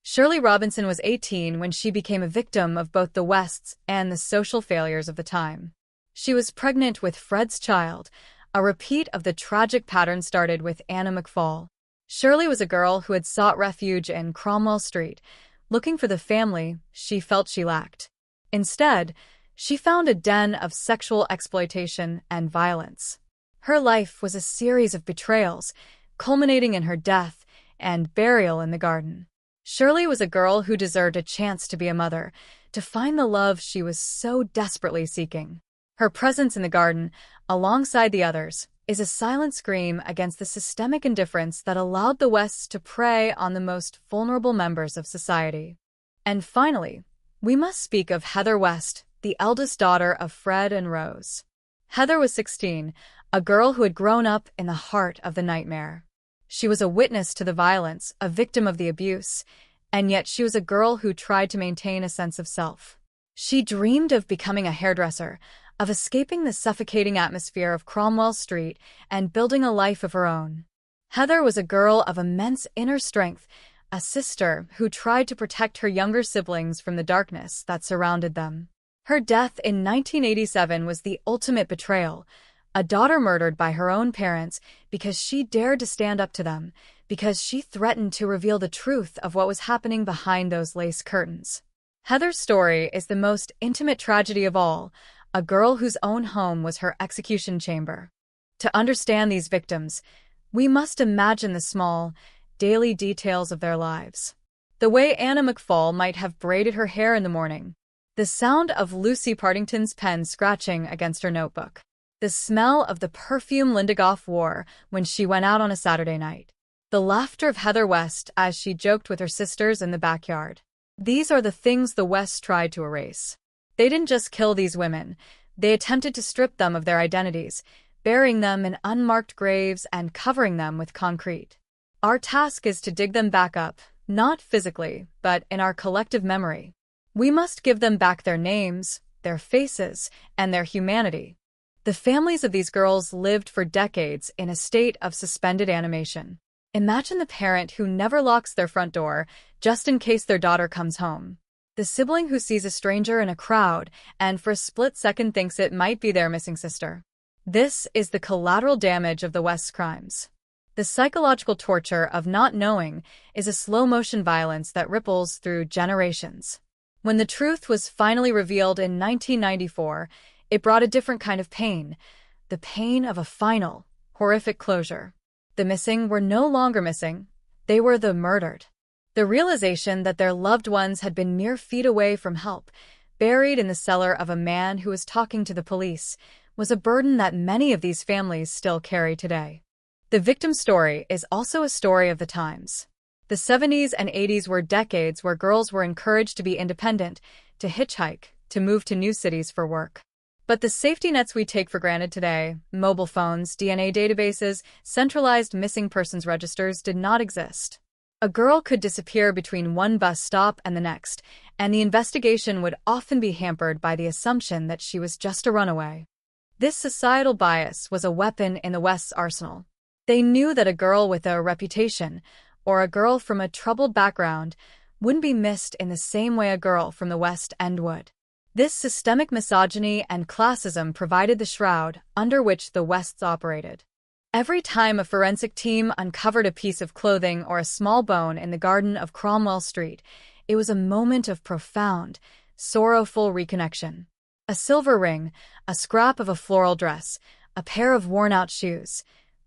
Shirley Robinson was 18 when she became a victim of both the Wests and the social failures of the time. She was pregnant with Fred's child, a repeat of the tragic pattern started with Anna McFall. Shirley was a girl who had sought refuge in Cromwell Street, looking for the family she felt she lacked. Instead, she found a den of sexual exploitation and violence. Her life was a series of betrayals, culminating in her death and burial in the garden. Shirley was a girl who deserved a chance to be a mother, to find the love she was so desperately seeking. Her presence in the garden, alongside the others, is a silent scream against the systemic indifference that allowed the Wests to prey on the most vulnerable members of society. And finally, we must speak of Heather West, the eldest daughter of Fred and Rose. Heather was 16, a girl who had grown up in the heart of the nightmare. She was a witness to the violence, a victim of the abuse, and yet she was a girl who tried to maintain a sense of self. She dreamed of becoming a hairdresser, of escaping the suffocating atmosphere of Cromwell Street and building a life of her own. Heather was a girl of immense inner strength, a sister who tried to protect her younger siblings from the darkness that surrounded them. Her death in 1987 was the ultimate betrayal, a daughter murdered by her own parents because she dared to stand up to them, because she threatened to reveal the truth of what was happening behind those lace curtains. Heather's story is the most intimate tragedy of all, a girl whose own home was her execution chamber. To understand these victims, we must imagine the small, daily details of their lives. The way Anna McFall might have braided her hair in the morning, the sound of Lucy Partington's pen scratching against her notebook, the smell of the perfume Linda Goff wore when she went out on a Saturday night, the laughter of Heather West as she joked with her sisters in the backyard. These are the things the Wests tried to erase. They didn't just kill these women, they attempted to strip them of their identities, burying them in unmarked graves and covering them with concrete. Our task is to dig them back up, not physically, but in our collective memory. We must give them back their names, their faces, and their humanity. The families of these girls lived for decades in a state of suspended animation. Imagine the parent who never locks their front door just in case their daughter comes home. The sibling who sees a stranger in a crowd and for a split second thinks it might be their missing sister. This is the collateral damage of the West's crimes. The psychological torture of not knowing is a slow-motion violence that ripples through generations. When the truth was finally revealed in 1994, it brought a different kind of pain, the pain of a final, horrific closure. The missing were no longer missing, they were the murdered. The realization that their loved ones had been mere feet away from help, buried in the cellar of a man who was talking to the police, was a burden that many of these families still carry today. The victim's story is also a story of the times. The 70s and 80s were decades where girls were encouraged to be independent, to hitchhike, to move to new cities for work. But the safety nets we take for granted today, mobile phones, DNA databases, centralized missing persons registers, did not exist. A girl could disappear between one bus stop and the next, and the investigation would often be hampered by the assumption that she was just a runaway. This societal bias was a weapon in the West's arsenal. They knew that a girl with a reputation, or a girl from a troubled background, wouldn't be missed in the same way a girl from the West End would. This systemic misogyny and classism provided the shroud under which the Wests operated. Every time a forensic team uncovered a piece of clothing or a small bone in the garden of Cromwell Street, it was a moment of profound, sorrowful reconnection. A silver ring, a scrap of a floral dress, a pair of worn-out shoes.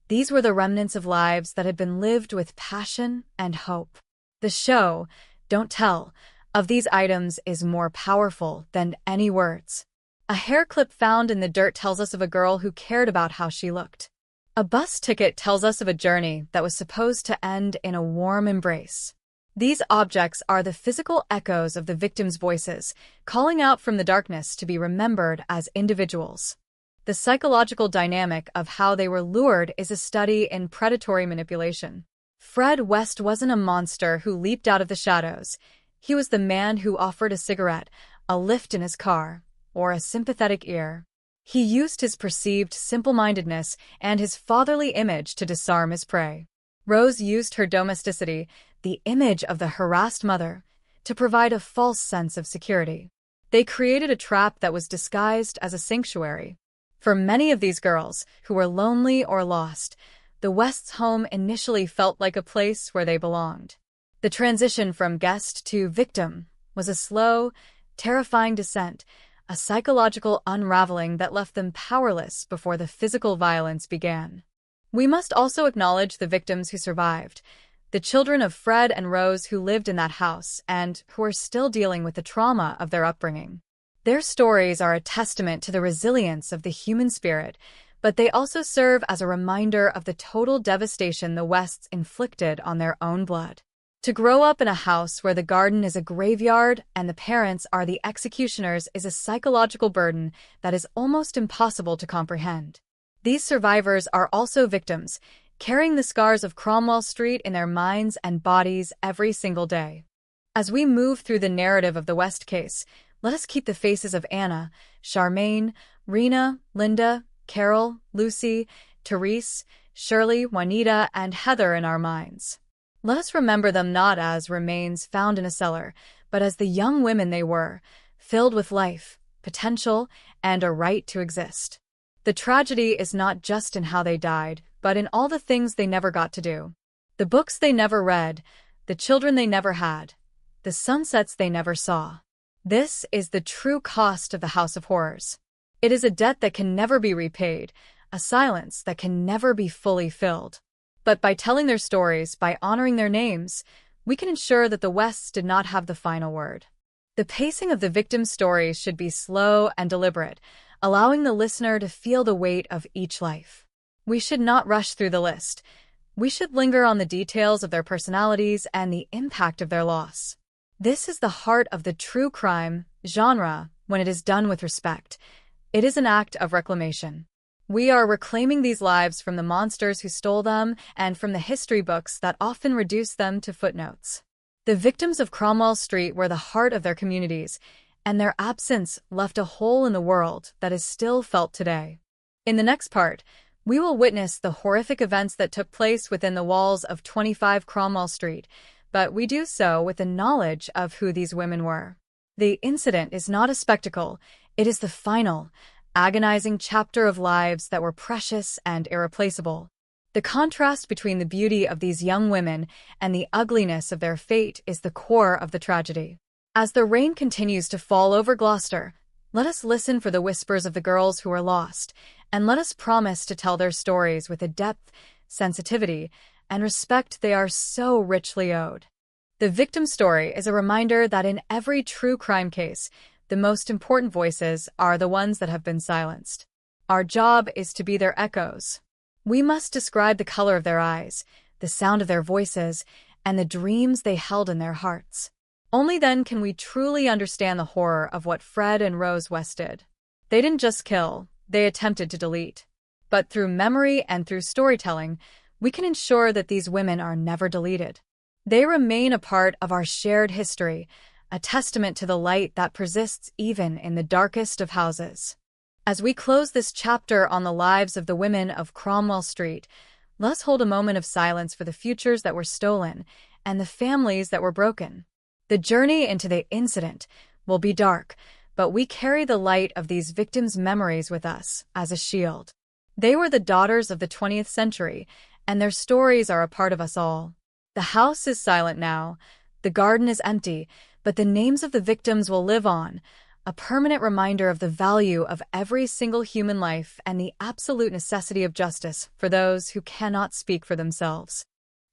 These were the remnants of lives that had been lived with passion and hope. The show, don't tell, of these items is more powerful than any words. A hair clip found in the dirt tells us of a girl who cared about how she looked. A bus ticket tells us of a journey that was supposed to end in a warm embrace. These objects are the physical echoes of the victims' voices, calling out from the darkness to be remembered as individuals. The psychological dynamic of how they were lured is a study in predatory manipulation. Fred West wasn't a monster who leaped out of the shadows. He was the man who offered a cigarette, a lift in his car, or a sympathetic ear. He used his perceived simple-mindedness and his fatherly image to disarm his prey. Rose used her domesticity, the image of the harassed mother, to provide a false sense of security. They created a trap that was disguised as a sanctuary. For many of these girls, who were lonely or lost, the West's home initially felt like a place where they belonged. The transition from guest to victim was a slow, terrifying descent, a psychological unraveling that left them powerless before the physical violence began. We must also acknowledge the victims who survived, the children of Fred and Rose who lived in that house and who are still dealing with the trauma of their upbringing. Their stories are a testament to the resilience of the human spirit, but they also serve as a reminder of the total devastation the Wests inflicted on their own blood. To grow up in a house where the garden is a graveyard and the parents are the executioners is a psychological burden that is almost impossible to comprehend. These survivors are also victims, carrying the scars of Cromwell Street in their minds and bodies every single day. As we move through the narrative of the West case, let us keep the faces of Anna, Charmaine, Rena, Linda, Carol, Lucy, Therese, Shirley, Juanita, and Heather in our minds. Let us remember them not as remains found in a cellar, but as the young women they were, filled with life, potential, and a right to exist. The tragedy is not just in how they died, but in all the things they never got to do. The books they never read, the children they never had, the sunsets they never saw. This is the true cost of the House of Horrors. It is a debt that can never be repaid, a silence that can never be fully filled. But by telling their stories, by honoring their names, we can ensure that the Wests did not have the final word. The pacing of the victims' stories should be slow and deliberate, allowing the listener to feel the weight of each life. We should not rush through the list. We should linger on the details of their personalities and the impact of their loss. This is the heart of the true crime genre when it is done with respect. It is an act of reclamation. We are reclaiming these lives from the monsters who stole them and from the history books that often reduce them to footnotes. The victims of Cromwell Street were the heart of their communities, and their absence left a hole in the world that is still felt today. In the next part, we will witness the horrific events that took place within the walls of 25 Cromwell Street, but we do so with the knowledge of who these women were. The incident is not a spectacle, it is the final, agonizing chapter of lives that were precious and irreplaceable. The contrast between the beauty of these young women and the ugliness of their fate is the core of the tragedy. As the rain continues to fall over Gloucester, let us listen for the whispers of the girls who are lost, and let us promise to tell their stories with a depth, sensitivity, and respect they are so richly owed. The victim story is a reminder that in every true crime case, the most important voices are the ones that have been silenced. Our job is to be their echoes. We must describe the color of their eyes, the sound of their voices, and the dreams they held in their hearts. Only then can we truly understand the horror of what Fred and Rose West did. They didn't just kill, they attempted to delete. But through memory and through storytelling, we can ensure that these women are never deleted. They remain a part of our shared history, a testament to the light that persists even in the darkest of houses. As we close this chapter on the lives of the women of Cromwell Street, let's hold a moment of silence for the futures that were stolen and the families that were broken. The journey into the incident will be dark, but we carry the light of these victims' memories with us as a shield. They were the daughters of the 20th century, and their stories are a part of us all. The house is silent now, the garden is empty, but the names of the victims will live on, a permanent reminder of the value of every single human life and the absolute necessity of justice for those who cannot speak for themselves.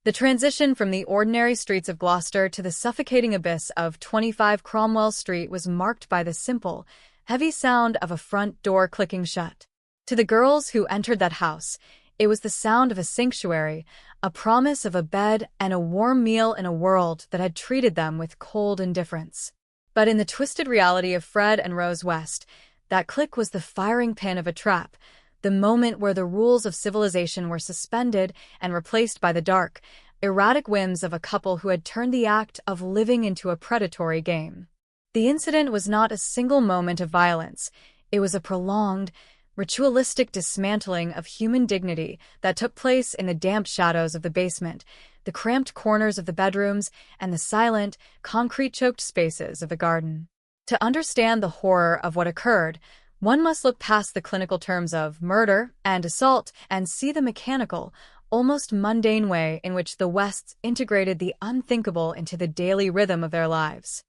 The transition from the ordinary streets of Gloucester to the suffocating abyss of 25 Cromwell Street was marked by the simple, heavy sound of a front door clicking shut. To the girls who entered that house, it was the sound of a sanctuary, a promise of a bed and a warm meal in a world that had treated them with cold indifference. But in the twisted reality of Fred and Rose West, that click was the firing pin of a trap, the moment where the rules of civilization were suspended and replaced by the dark, erratic whims of a couple who had turned the act of living into a predatory game. The incident was not a single moment of violence. It was a prolonged, ritualistic dismantling of human dignity that took place in the damp shadows of the basement, the cramped corners of the bedrooms, and the silent, concrete-choked spaces of the garden. To understand the horror of what occurred, one must look past the clinical terms of murder and assault and see the mechanical, almost mundane way in which the Wests integrated the unthinkable into the daily rhythm of their lives.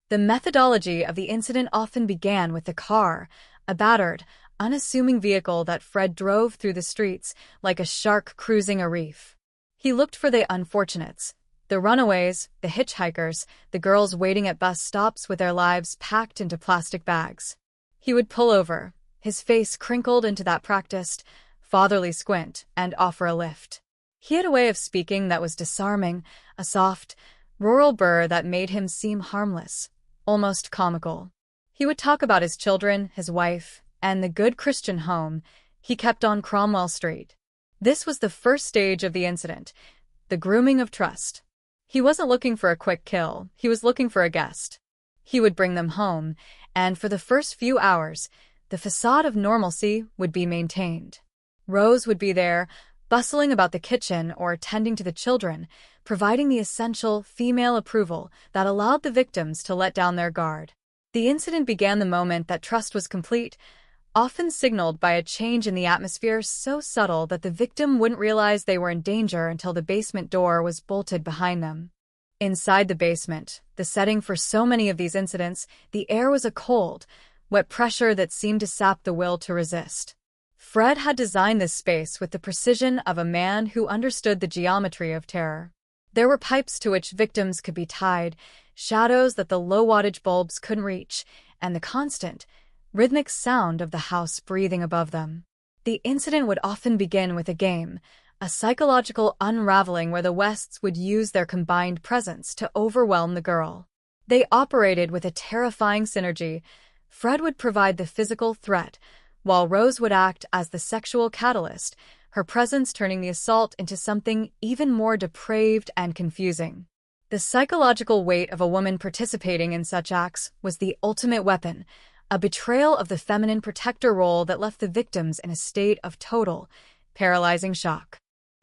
The methodology of the incident often began with the car, a battered, unassuming vehicle that Fred drove through the streets like a shark cruising a reef. He looked for the unfortunates, the runaways, the hitchhikers, the girls waiting at bus stops with their lives packed into plastic bags. He would pull over, his face crinkled into that practiced, fatherly squint, and offer a lift. He had a way of speaking that was disarming, a soft, rural burr that made him seem harmless, almost comical. He would talk about his children, his wife, and the good Christian home he kept on Cromwell Street. This was the first stage of the incident, the grooming of trust. He wasn't looking for a quick kill, he was looking for a guest. He would bring them home, and for the first few hours, the facade of normalcy would be maintained. Rose would be there, bustling about the kitchen or tending to the children, providing the essential female approval that allowed the victims to let down their guard. The incident began the moment that trust was complete, often signaled by a change in the atmosphere so subtle that the victim wouldn't realize they were in danger until the basement door was bolted behind them. Inside the basement, the setting for so many of these incidents, the air was a cold, wet pressure that seemed to sap the will to resist. Fred had designed this space with the precision of a man who understood the geometry of terror. There were pipes to which victims could be tied, shadows that the low-wattage bulbs couldn't reach, and the constant, rhythmic sound of the house breathing above them. The incident would often begin with a game, a psychological unraveling where the Wests would use their combined presence to overwhelm the girl. They operated with a terrifying synergy. Fred would provide the physical threat, while Rose would act as the sexual catalyst, her presence turning the assault into something even more depraved and confusing. The psychological weight of a woman participating in such acts was the ultimate weapon, a betrayal of the feminine protector role that left the victims in a state of total, paralyzing shock.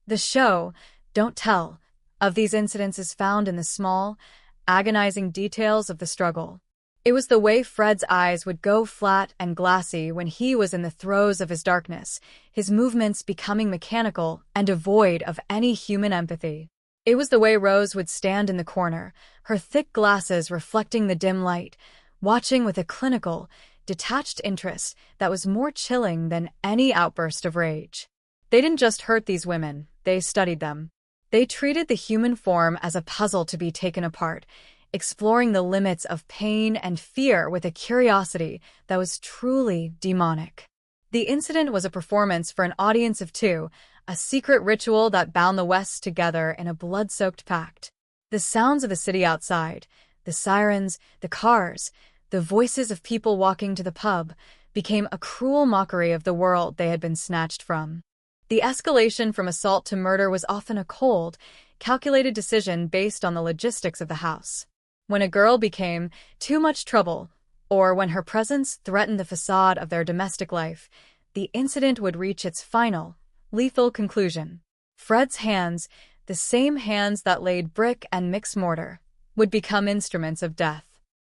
The show, don't tell, of these incidents is found in the small, agonizing details of the struggle. It was the way Fred's eyes would go flat and glassy when he was in the throes of his darkness, his movements becoming mechanical and devoid of any human empathy. It was the way Rose would stand in the corner, her thick glasses reflecting the dim light, watching with a clinical, detached interest that was more chilling than any outburst of rage. They didn't just hurt these women, they studied them. They treated the human form as a puzzle to be taken apart, exploring the limits of pain and fear with a curiosity that was truly demonic. The incident was a performance for an audience of two, a secret ritual that bound the Wests together in a blood-soaked pact. The sounds of the city outside, the sirens, the cars, the voices of people walking to the pub, became a cruel mockery of the world they had been snatched from. The escalation from assault to murder was often a cold, calculated decision based on the logistics of the house. When a girl became too much trouble, or when her presence threatened the facade of their domestic life, the incident would reach its final, lethal conclusion. Fred's hands, the same hands that laid brick and mixed mortar, would become instruments of death.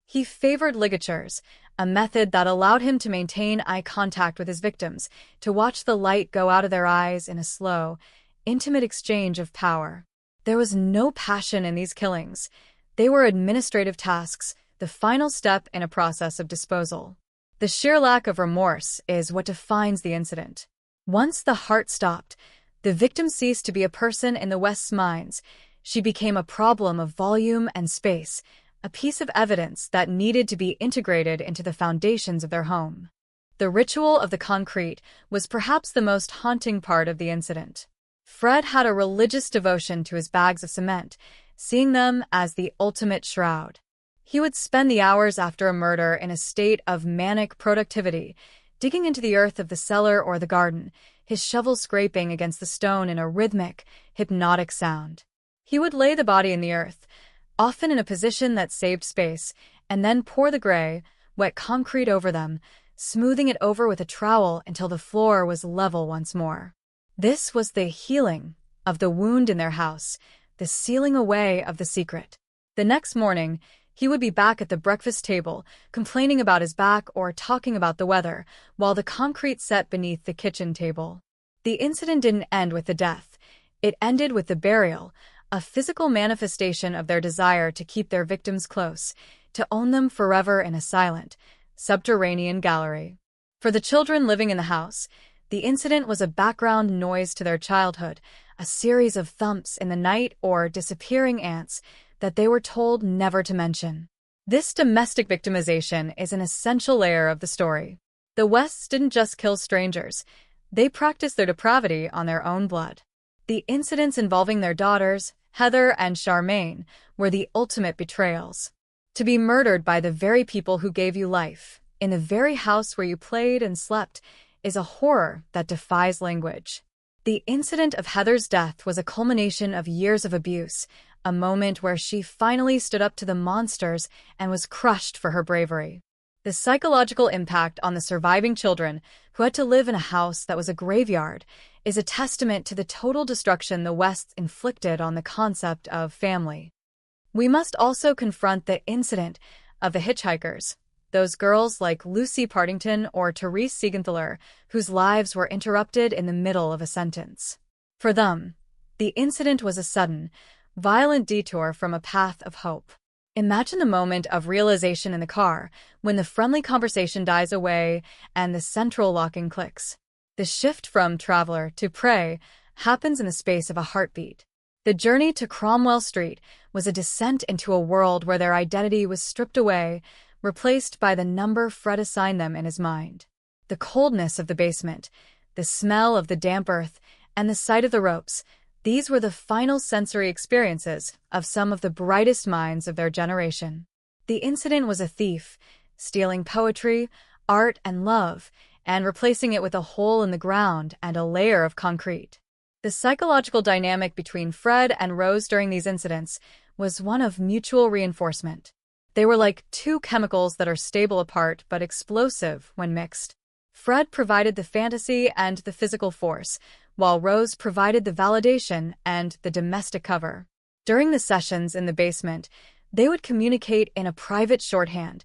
He favored ligatures, a method that allowed him to maintain eye contact with his victims, to watch the light go out of their eyes in a slow, intimate exchange of power. There was no passion in these killings. They were administrative tasks, the final step in a process of disposal. The sheer lack of remorse is what defines the incident. Once the heart stopped, the victim ceased to be a person in the West's minds. She became a problem of volume and space, a piece of evidence that needed to be integrated into the foundations of their home. The ritual of the concrete was perhaps the most haunting part of the incident. Fred had a religious devotion to his bags of cement, seeing them as the ultimate shroud. He would spend the hours after a murder in a state of manic productivity, digging into the earth of the cellar or the garden, his shovel scraping against the stone in a rhythmic, hypnotic sound. He would lay the body in the earth, often in a position that saved space, and then pour the gray, wet concrete over them, smoothing it over with a trowel until the floor was level once more. This was the healing of the wound in their house, the sealing away of the secret. The next morning, he would be back at the breakfast table, complaining about his back or talking about the weather, while the concrete set beneath the kitchen table. The incident didn't end with the death. It ended with the burial, a physical manifestation of their desire to keep their victims close, to own them forever in a silent, subterranean gallery. For the children living in the house, the incident was a background noise to their childhood, a series of thumps in the night or disappearing ants that they were told never to mention. This domestic victimization is an essential layer of the story. The Wests didn't just kill strangers, they practiced their depravity on their own blood. The incidents involving their daughters, Heather and Charmaine, were the ultimate betrayals. To be murdered by the very people who gave you life, in the very house where you played and slept, is a horror that defies language. The incident of Heather's death was a culmination of years of abuse, a moment where she finally stood up to the monsters and was crushed for her bravery. The psychological impact on the surviving children, who had to live in a house that was a graveyard, is a testament to the total destruction the West inflicted on the concept of family. We must also confront the incident of the hitchhikers, those girls like Lucy Partington or Therese Siegenthaler, whose lives were interrupted in the middle of a sentence. For them, the incident was a sudden, violent detour from a path of hope. Imagine the moment of realization in the car, when the friendly conversation dies away and the central locking clicks. The shift from traveler to prey happens in the space of a heartbeat. The journey to Cromwell Street was a descent into a world where their identity was stripped away, replaced by the number Fred assigned them in his mind. The coldness of the basement, the smell of the damp earth, and the sight of the ropes, these were the final sensory experiences of some of the brightest minds of their generation. The incident was a thief, stealing poetry, art, and love, and replacing it with a hole in the ground and a layer of concrete. The psychological dynamic between Fred and Rose during these incidents was one of mutual reinforcement. They were like two chemicals that are stable apart but explosive when mixed. Fred provided the fantasy and the physical force, while Rose provided the validation and the domestic cover. During the sessions in the basement, they would communicate in a private shorthand,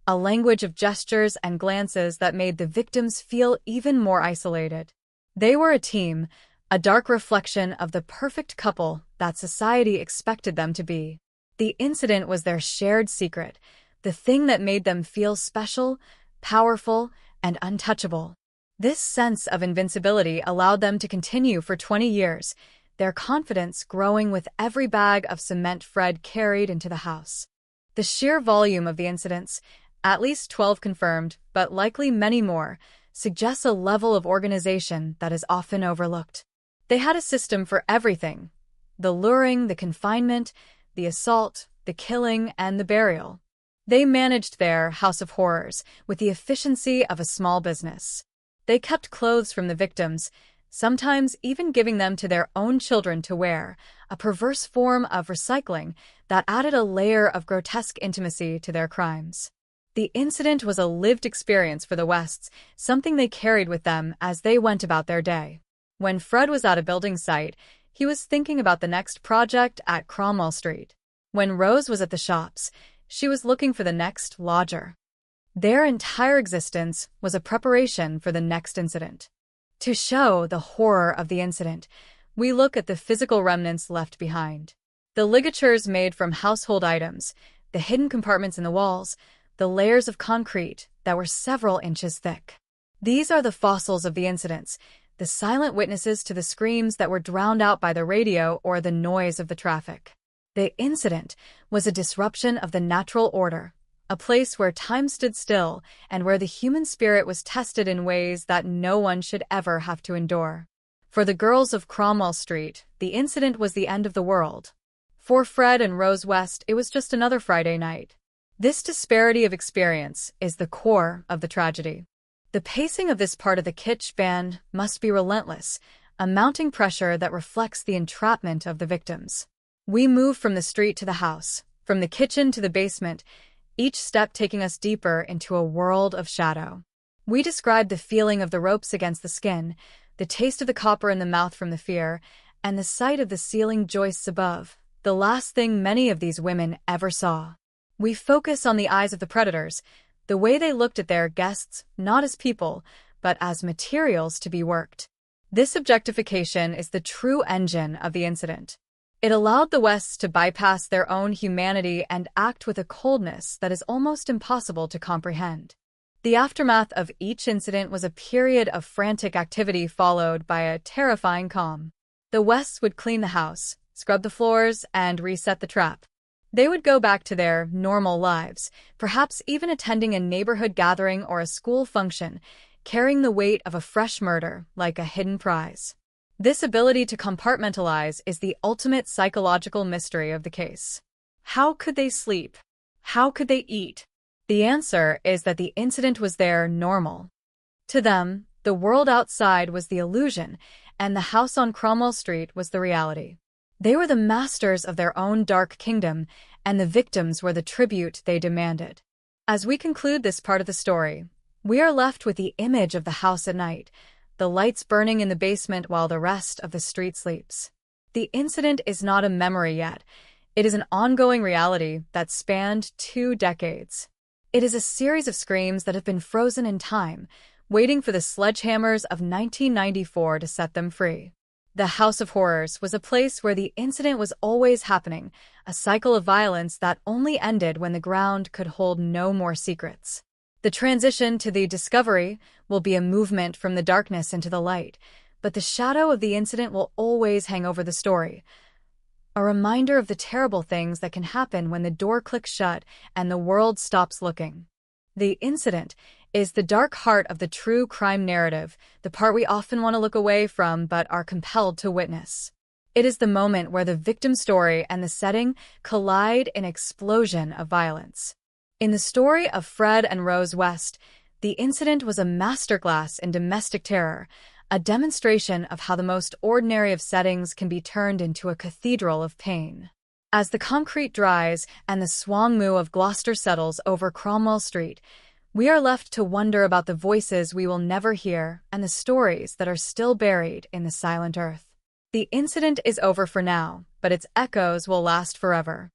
a language of gestures and glances that made the victims feel even more isolated. They were a team, a dark reflection of the perfect couple that society expected them to be. The incident was their shared secret, the thing that made them feel special, powerful, and untouchable. This sense of invincibility allowed them to continue for 20 years, their confidence growing with every bag of cement Fred carried into the house. The sheer volume of the incidents, at least 12 confirmed, but likely many more, suggests a level of organization that is often overlooked. They had a system for everything: the luring, the confinement, the assault, the killing, and the burial. They managed their house of horrors with the efficiency of a small business. They kept clothes from the victims, sometimes even giving them to their own children to wear, a perverse form of recycling that added a layer of grotesque intimacy to their crimes. The incident was a lived experience for the Wests, something they carried with them as they went about their day. When Fred was at a building site, he was thinking about the next project at Cromwell Street. When Rose was at the shops, she was looking for the next lodger. Their entire existence was a preparation for the next incident. To show the horror of the incident, we look at the physical remnants left behind. The ligatures made from household items, the hidden compartments in the walls, the layers of concrete that were several inches thick. These are the fossils of the incidents, the silent witnesses to the screams that were drowned out by the radio or the noise of the traffic. The incident was a disruption of the natural order, a place where time stood still and where the human spirit was tested in ways that no one should ever have to endure. For the girls of Cromwell Street, the incident was the end of the world. For Fred and Rose West, it was just another Friday night. This disparity of experience is the core of the tragedy. The pacing of this part of the kitsch band must be relentless, a mounting pressure that reflects the entrapment of the victims. We move from the street to the house, from the kitchen to the basement, each step taking us deeper into a world of shadow. We describe the feeling of the ropes against the skin, the taste of the copper in the mouth from the fear, and the sight of the ceiling joists above, the last thing many of these women ever saw. We focus on the eyes of the predators, the way they looked at their guests, not as people, but as materials to be worked. This objectification is the true engine of the incident. It allowed the Wests to bypass their own humanity and act with a coldness that is almost impossible to comprehend. The aftermath of each incident was a period of frantic activity followed by a terrifying calm. The Wests would clean the house, scrub the floors, and reset the trap. They would go back to their normal lives, perhaps even attending a neighborhood gathering or a school function, carrying the weight of a fresh murder like a hidden prize. This ability to compartmentalize is the ultimate psychological mystery of the case. How could they sleep? How could they eat? The answer is that the incident was their normal. To them, the world outside was the illusion, and the house on Cromwell Street was the reality. They were the masters of their own dark kingdom, and the victims were the tribute they demanded. As we conclude this part of the story, we are left with the image of the house at night, the lights burning in the basement while the rest of the street sleeps. The incident is not a memory yet. It is an ongoing reality that spanned 2 decades. It is a series of screams that have been frozen in time, waiting for the sledgehammers of 1994 to set them free. The House of Horrors was a place where the incident was always happening, a cycle of violence that only ended when the ground could hold no more secrets. The transition to the discovery will be a movement from the darkness into the light, but the shadow of the incident will always hang over the story, a reminder of the terrible things that can happen when the door clicks shut and the world stops looking. The incident is the dark heart of the true crime narrative, the part we often want to look away from but are compelled to witness. It is the moment where the victim story and the setting collide in an explosion of violence. In the story of Fred and Rose West, the incident was a masterclass in domestic terror, a demonstration of how the most ordinary of settings can be turned into a cathedral of pain. As the concrete dries and the swang moo of Gloucester settles over Cromwell Street, we are left to wonder about the voices we will never hear and the stories that are still buried in the silent earth. The incident is over for now, but its echoes will last forever.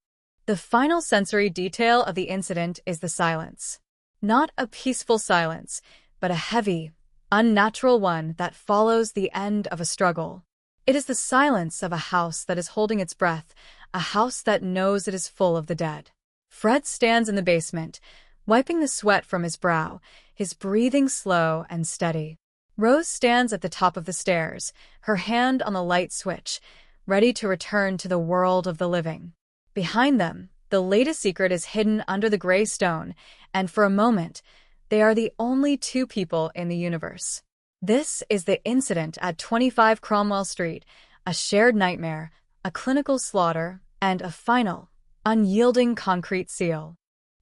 The final sensory detail of the incident is the silence. Not a peaceful silence, but a heavy, unnatural one that follows the end of a struggle. It is the silence of a house that is holding its breath, a house that knows it is full of the dead. Fred stands in the basement, wiping the sweat from his brow, his breathing slow and steady. Rose stands at the top of the stairs, her hand on the light switch, ready to return to the world of the living. Behind them, the latest secret is hidden under the gray stone, and for a moment, they are the only 2 people in the universe. This is the incident at 25 Cromwell Street, a shared nightmare, a clinical slaughter, and a final, unyielding concrete seal.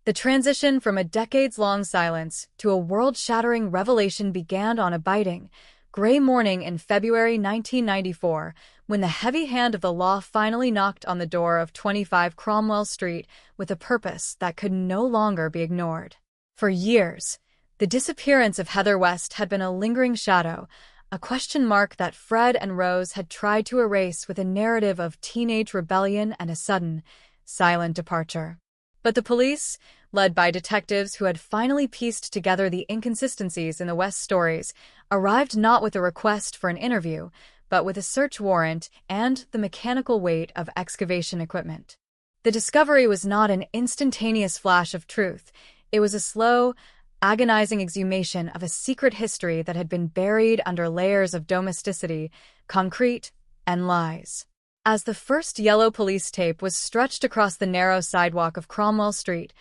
The transition from a decades-long silence to a world-shattering revelation began on a biting, gray morning in February 1994, when the heavy hand of the law finally knocked on the door of 25 Cromwell Street with a purpose that could no longer be ignored. For years, the disappearance of Heather West had been a lingering shadow, a question mark that Fred and Rose had tried to erase with a narrative of teenage rebellion and a sudden, silent departure. But the police, led by detectives who had finally pieced together the inconsistencies in the West stories, arrived not with a request for an interview, but with a search warrant and the mechanical weight of excavation equipment. The discovery was not an instantaneous flash of truth. It was a slow, agonizing exhumation of a secret history that had been buried under layers of domesticity, concrete, and lies. As the first yellow police tape was stretched across the narrow sidewalk of Cromwell Street,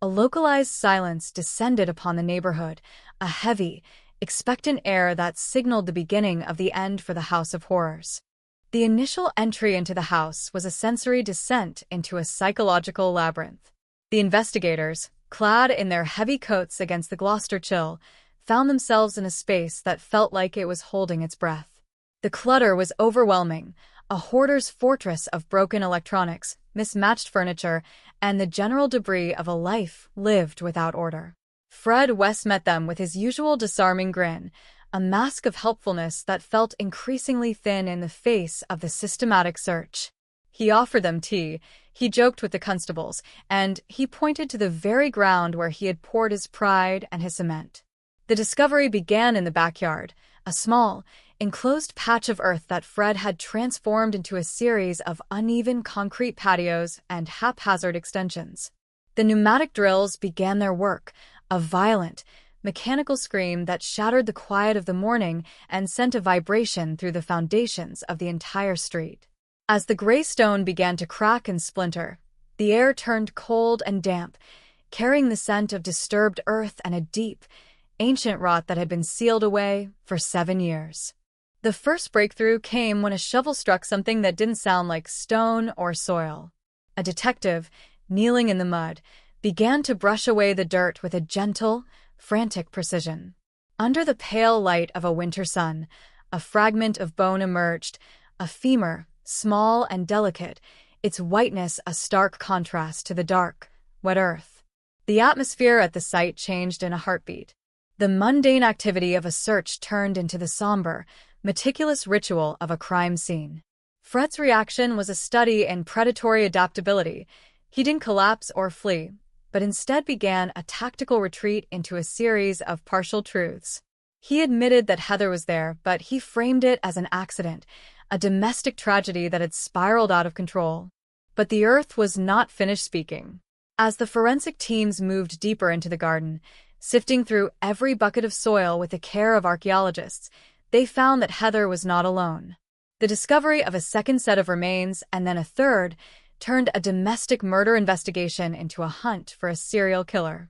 a localized silence descended upon the neighborhood, a heavy, expectant air that signaled the beginning of the end for the House of Horrors. The initial entry into the house was a sensory descent into a psychological labyrinth. The investigators, clad in their heavy coats against the Gloucester chill, found themselves in a space that felt like it was holding its breath. The clutter was overwhelming, a hoarder's fortress of broken electronics, mismatched furniture, and the general debris of a life lived without order. Fred West met them with his usual disarming grin, a mask of helpfulness that felt increasingly thin in the face of the systematic search. He offered them tea, he joked with the constables, and he pointed to the very ground where he had poured his pride and his cement. The discovery began in the backyard, a small, enclosed patch of earth that Fred had transformed into a series of uneven concrete patios and haphazard extensions. The pneumatic drills began their work, a violent, mechanical scream that shattered the quiet of the morning and sent a vibration through the foundations of the entire street. As the gray stone began to crack and splinter, the air turned cold and damp, carrying the scent of disturbed earth and a deep, ancient rot that had been sealed away for 7 years. The first breakthrough came when a shovel struck something that didn't sound like stone or soil. A detective, kneeling in the mud, began to brush away the dirt with a gentle, frantic precision. Under the pale light of a winter sun, a fragment of bone emerged, a femur, small and delicate, its whiteness a stark contrast to the dark, wet earth. The atmosphere at the site changed in a heartbeat. The mundane activity of a search turned into the somber, meticulous ritual of a crime scene. Fred's reaction was a study in predatory adaptability. He didn't collapse or flee, but instead began a tactical retreat into a series of partial truths. He admitted that Heather was there, but he framed it as an accident, a domestic tragedy that had spiraled out of control. But the earth was not finished speaking. As the forensic teams moved deeper into the garden, sifting through every bucket of soil with the care of archaeologists, they found that Heather was not alone. The discovery of a second set of remains, and then a third, turned a domestic murder investigation into a hunt for a serial killer.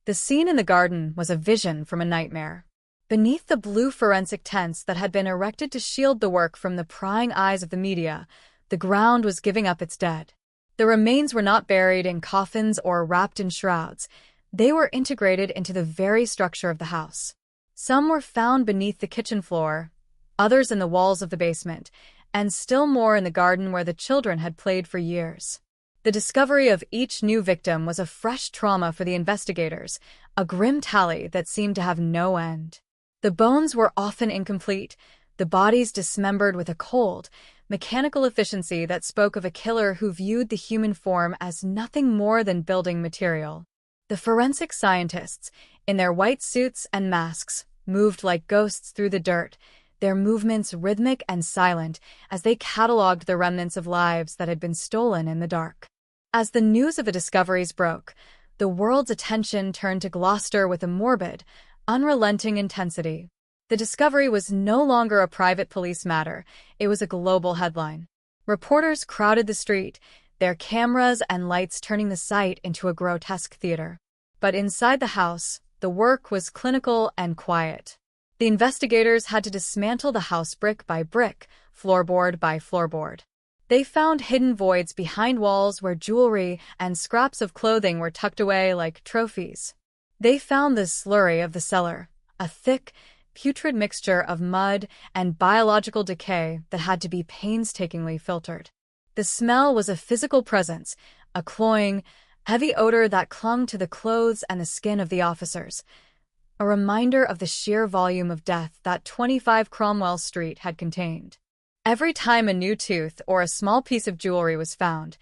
The scene in the garden was a vision from a nightmare. Beneath the blue forensic tents that had been erected to shield the work from the prying eyes of the media, the ground was giving up its dead. The remains were not buried in coffins or wrapped in shrouds. They were integrated into the very structure of the house. Some were found beneath the kitchen floor, others in the walls of the basement, and still more in the garden where the children had played for years. The discovery of each new victim was a fresh trauma for the investigators, a grim tally that seemed to have no end. The bones were often incomplete, the bodies dismembered with a cold, mechanical efficiency that spoke of a killer who viewed the human form as nothing more than building material. The forensic scientists, in their white suits and masks, moved like ghosts through the dirt, their movements rhythmic and silent as they catalogued the remnants of lives that had been stolen in the dark. As the news of the discoveries broke, the world's attention turned to Gloucester with a morbid, unrelenting intensity. The discovery was no longer a private police matter, it was a global headline. Reporters crowded the street, their cameras and lights turning the site into a grotesque theater. But inside the house, the work was clinical and quiet. The investigators had to dismantle the house brick by brick, floorboard by floorboard. They found hidden voids behind walls where jewelry and scraps of clothing were tucked away like trophies. They found the slurry of the cellar, a thick, putrid mixture of mud and biological decay that had to be painstakingly filtered. The smell was a physical presence, a cloying, heavy odor that clung to the clothes and the skin of the officers, a reminder of the sheer volume of death that 25 Cromwell Street had contained. Every time a new tooth or a small piece of jewelry was found,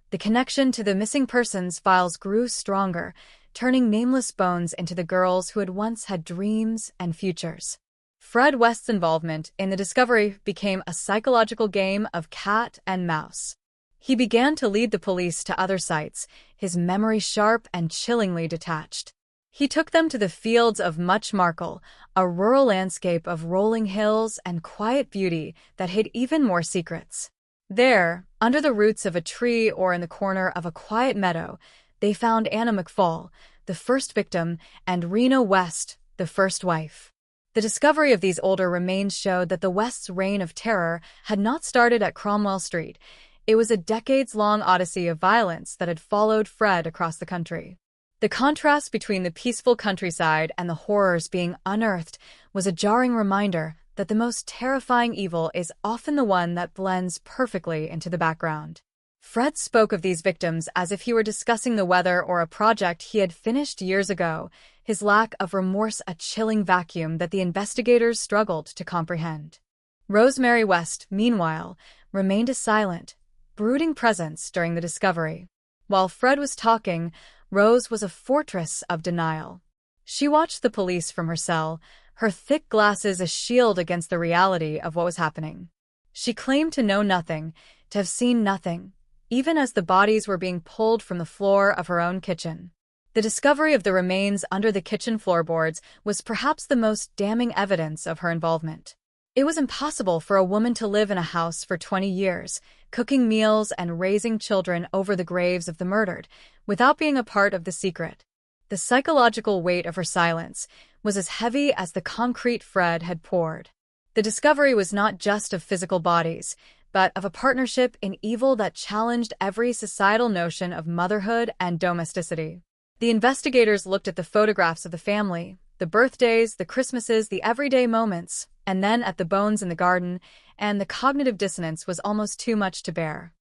the connection to the missing persons files grew stronger, turning nameless bones into the girls who had once had dreams and futures. Fred West's involvement in the discovery became a psychological game of cat and mouse. He began to lead the police to other sites, his memory sharp and chillingly detached. He took them to the fields of Much Markel, a rural landscape of rolling hills and quiet beauty that hid even more secrets. There, under the roots of a tree or in the corner of a quiet meadow, they found Anna McFall, the first victim, and Rena West, the first wife. The discovery of these older remains showed that the West's reign of terror had not started at Cromwell Street. It was a decades-long odyssey of violence that had followed Fred across the country. The contrast between the peaceful countryside and the horrors being unearthed was a jarring reminder that the most terrifying evil is often the one that blends perfectly into the background. Fred spoke of these victims as if he were discussing the weather or a project he had finished years ago, his lack of remorse a chilling vacuum that the investigators struggled to comprehend. Rosemary West, meanwhile, remained a silent, brooding presence during the discovery. While Fred was talking, Rose was a fortress of denial. She watched the police from her cell, her thick glasses a shield against the reality of what was happening. She claimed to know nothing, to have seen nothing, even as the bodies were being pulled from the floor of her own kitchen. The discovery of the remains under the kitchen floorboards was perhaps the most damning evidence of her involvement. It was impossible for a woman to live in a house for 20 years, cooking meals and raising children over the graves of the murdered, without being a part of the secret. The psychological weight of her silence was as heavy as the concrete Fred had poured. The discovery was not just of physical bodies, but of a partnership in evil that challenged every societal notion of motherhood and domesticity. The investigators looked at the photographs of the family, the birthdays, the Christmases, the everyday moments, and then at the bones in the garden, and the cognitive dissonance was almost too much to bear.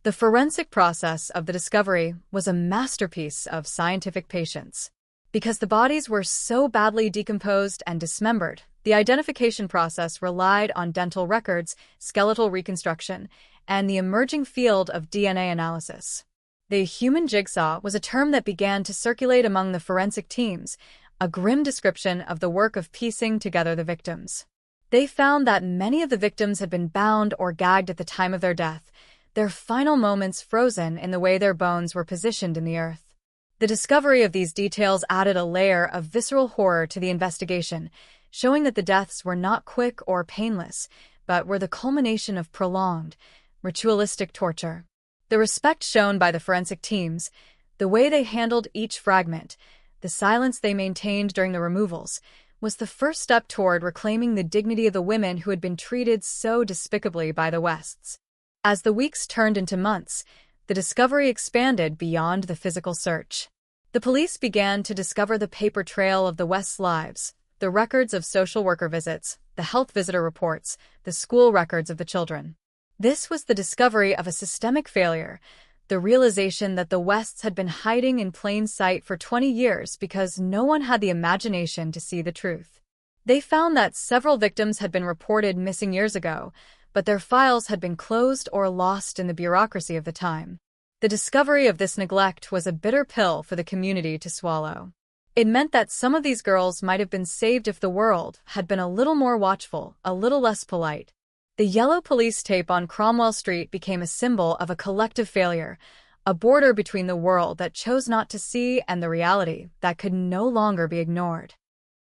The forensic process of the discovery was a masterpiece of scientific patience. Because the bodies were so badly decomposed and dismembered, the identification process relied on dental records, skeletal reconstruction, and the emerging field of DNA analysis. The human jigsaw was a term that began to circulate among the forensic teams, a grim description of the work of piecing together the victims. They found that many of the victims had been bound or gagged at the time of their death, their final moments frozen in the way their bones were positioned in the earth. The discovery of these details added a layer of visceral horror to the investigation, showing that the deaths were not quick or painless, but were the culmination of prolonged, ritualistic torture. The respect shown by the forensic teams, the way they handled each fragment, the silence they maintained during the removals, was the first step toward reclaiming the dignity of the women who had been treated so despicably by the Wests. As the weeks turned into months, the discovery expanded beyond the physical search. The police began to discover the paper trail of the Wests' lives, the records of social worker visits, the health visitor reports, the school records of the children. This was the discovery of a systemic failure, the realization that the Wests had been hiding in plain sight for 20 years because no one had the imagination to see the truth. They found that several victims had been reported missing years ago, but their files had been closed or lost in the bureaucracy of the time. The discovery of this neglect was a bitter pill for the community to swallow. It meant that some of these girls might have been saved if the world had been a little more watchful, a little less polite. The yellow police tape on Cromwell Street became a symbol of a collective failure, a border between the world that chose not to see and the reality that could no longer be ignored.